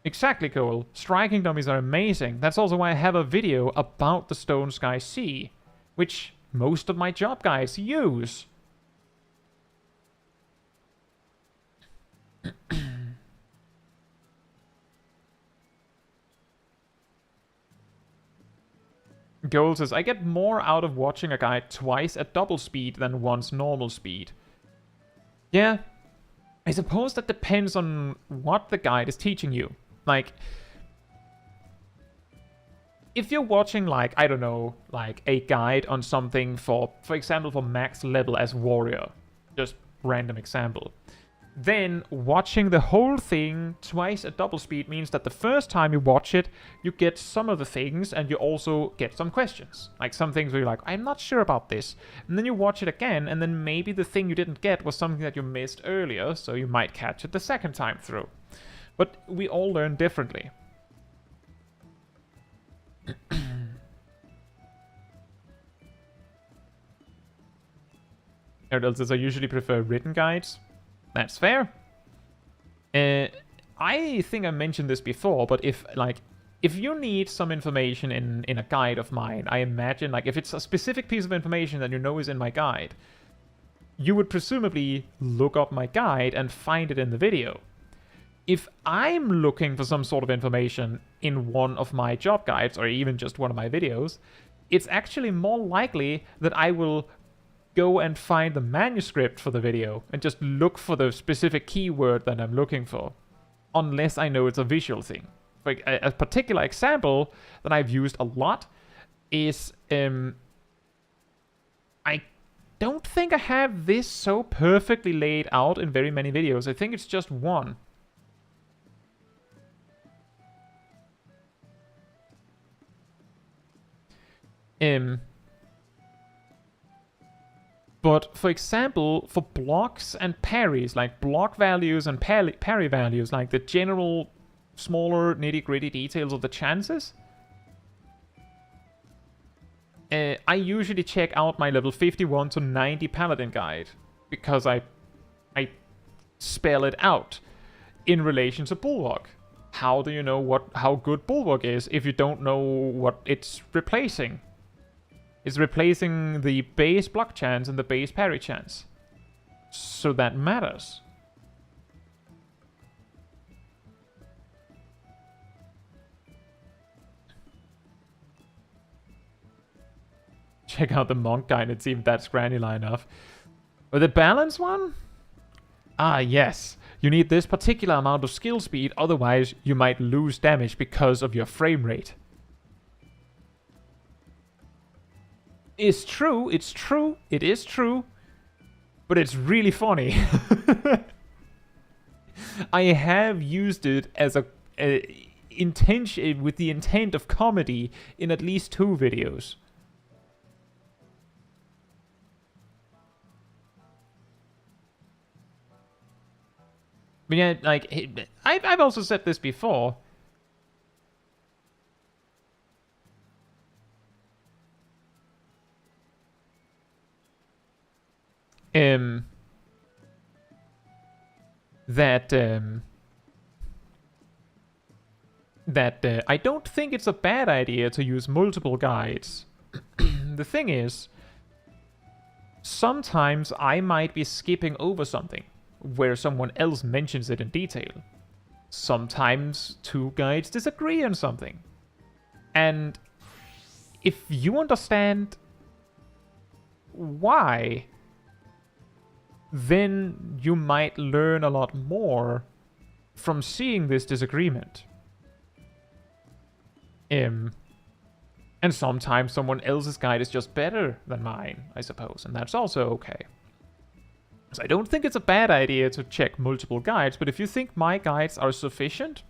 Exactly, Cole. Striking dummies are amazing. That's also why I have a video about the Stone Sky Sea, which most of my job guides use. Gold says, I get more out of watching a guide twice at double speed than once normal speed. Yeah, I suppose that depends on what the guide is teaching you. Like, if you're watching, like, I don't know, like a guide on something for example, for max level as warrior, just random example, then watching the whole thing twice at double speed means that the first time you watch it, you get some of the things and you also get some questions. Like some things where you're like, I'm not sure about this. And then you watch it again, and then maybe the thing you didn't get was something that you missed earlier, so you might catch it the second time through. But we all learn differently. Everyone says, I usually prefer written guides. That's fair. I think I mentioned this before, but if you need some information in a guide of mine, I imagine, like, if it's a specific piece of information that you know is in my guide, you would presumably look up my guide and find it in the video. If I'm looking for some sort of information in one of my job guides, or even just one of my videos, it's actually more likely that I will go and find the manuscript for the video and just look for the specific keyword that I'm looking for, unless I know it's a visual thing. like a particular example that I've used a lot is I don't think I have this so perfectly laid out in very many videos. I think it's just one. But for example, for blocks and parries, like block values and parry values, like the general smaller nitty-gritty details of the chances, I usually check out my level 51 to 90 paladin guide because I spell it out in relation to bulwark. How do you know how good bulwark is if you don't know what it's replacing? It's replacing the base block chance and the base parry chance. So that matters. Check out the monk guide and see if that's granular enough. Or the balance one? Ah, yes. You need this particular amount of skill speed, otherwise you might lose damage because of your frame rate. It's true, it is true, but it's really funny. I have used it as intention with the intent of comedy in at least 2 videos. But yeah, like, I've also said this before. That I don't think it's a bad idea to use multiple guides. The thing is, sometimes I might be skipping over something where someone else mentions it in detail. Sometimes 2 guides disagree on something. And if you understand why, then you might learn a lot more from seeing this disagreement. And sometimes someone else's guide is just better than mine, I suppose, and that's also okay. So I don't think it's a bad idea to check multiple guides, but if you think my guides are sufficient,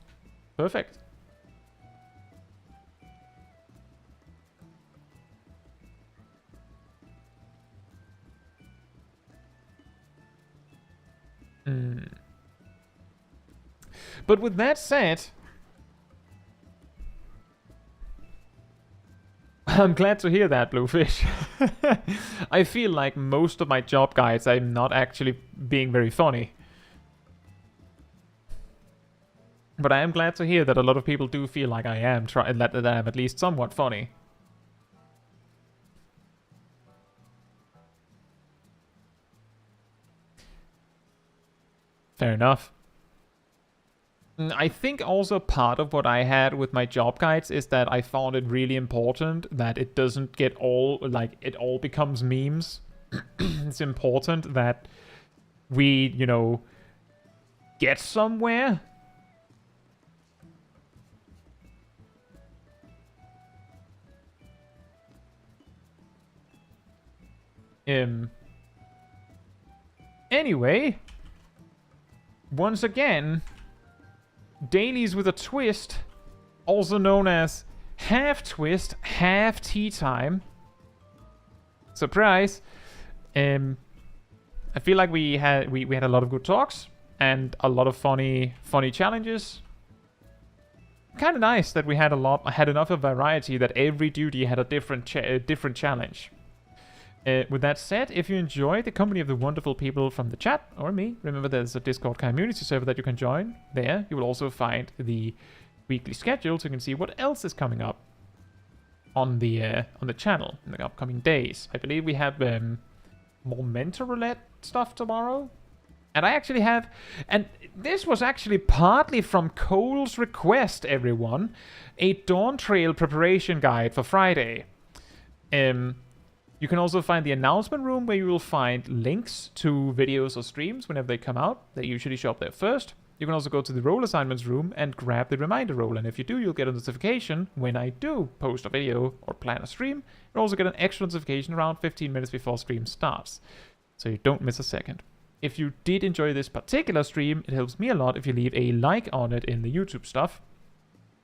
perfect. But with that said, I'm glad to hear that, Bluefish. I feel like most of my job guides I'm not actually being very funny. But I am glad to hear that a lot of people do feel like I am that I'm at least somewhat funny. Fair enough. I think also part of what I had with my job guides is that I found it really important that it doesn't get all, like, it all becomes memes. It's important that we, you know, get somewhere. Anyway, once again, Dailies with a twist, also known as half twist, half tea time. Surprise. I feel like we had a lot of good talks and a lot of funny challenges. Kind of nice that we had enough of variety that every duty had a different challenge. With that said, if you enjoy the company of the wonderful people from the chat, or me, remember there's a Discord community server that you can join. There, you will also find the weekly schedule, so you can see what else is coming up on the channel in the upcoming days. I believe we have more mentor roulette stuff tomorrow. And I actually have, and this was actually partly from Cole's request, everyone, a Dawn Trail preparation guide for Friday. You can also find the announcement room where you will find links to videos or streams whenever they come out. They usually show up there first. you can also go to the role assignments room and grab the reminder role. And if you do, you'll get a notification when I do post a video or plan a stream. You'll also get an extra notification around 15 minutes before stream starts, so you don't miss a second. If you did enjoy this particular stream, it helps me a lot if you leave a like on it in the YouTube stuff.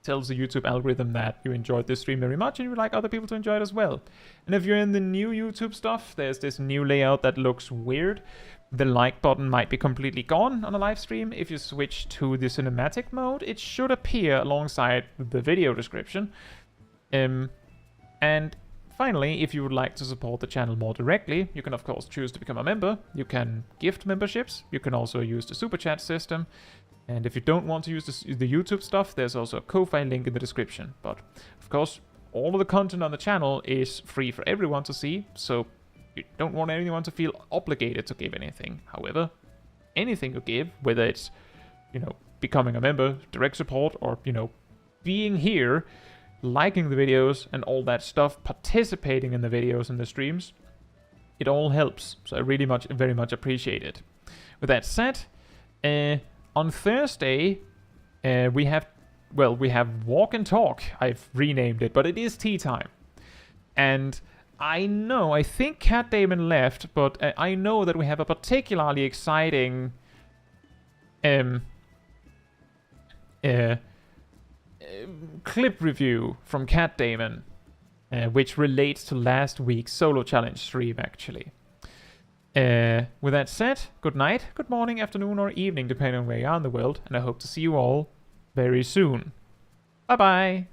It tells the YouTube algorithm that you enjoyed this stream very much and you would like other people to enjoy it as well. And if you're in the new YouTube stuff, there's this new layout that looks weird. The like button might be completely gone on a live stream. If you switch to the cinematic mode, it should appear alongside the video description. And finally, if you would like to support the channel more directly, you can of course choose to become a member. You can gift memberships. You can also use the super chat system. And if you don't want to use the YouTube stuff, there's also a Ko-Fi link in the description. But of course, all of the content on the channel is free for everyone to see, so you don't want anyone to feel obligated to give anything. However, anything you give, whether it's, becoming a member, direct support, or, being here, liking the videos and all that stuff, participating in the videos and the streams, it all helps. So I really very much appreciate it. With that said, on Thursday, we have Walk and Talk. I've renamed it, but it is tea time. And I think Cat Damon left, but I know that we have a particularly exciting clip review from Cat Damon, which relates to last week's solo challenge stream, actually. With that said, good night, good morning, afternoon, or evening, depending on where you are in the world, and I hope to see you all very soon. Bye-bye!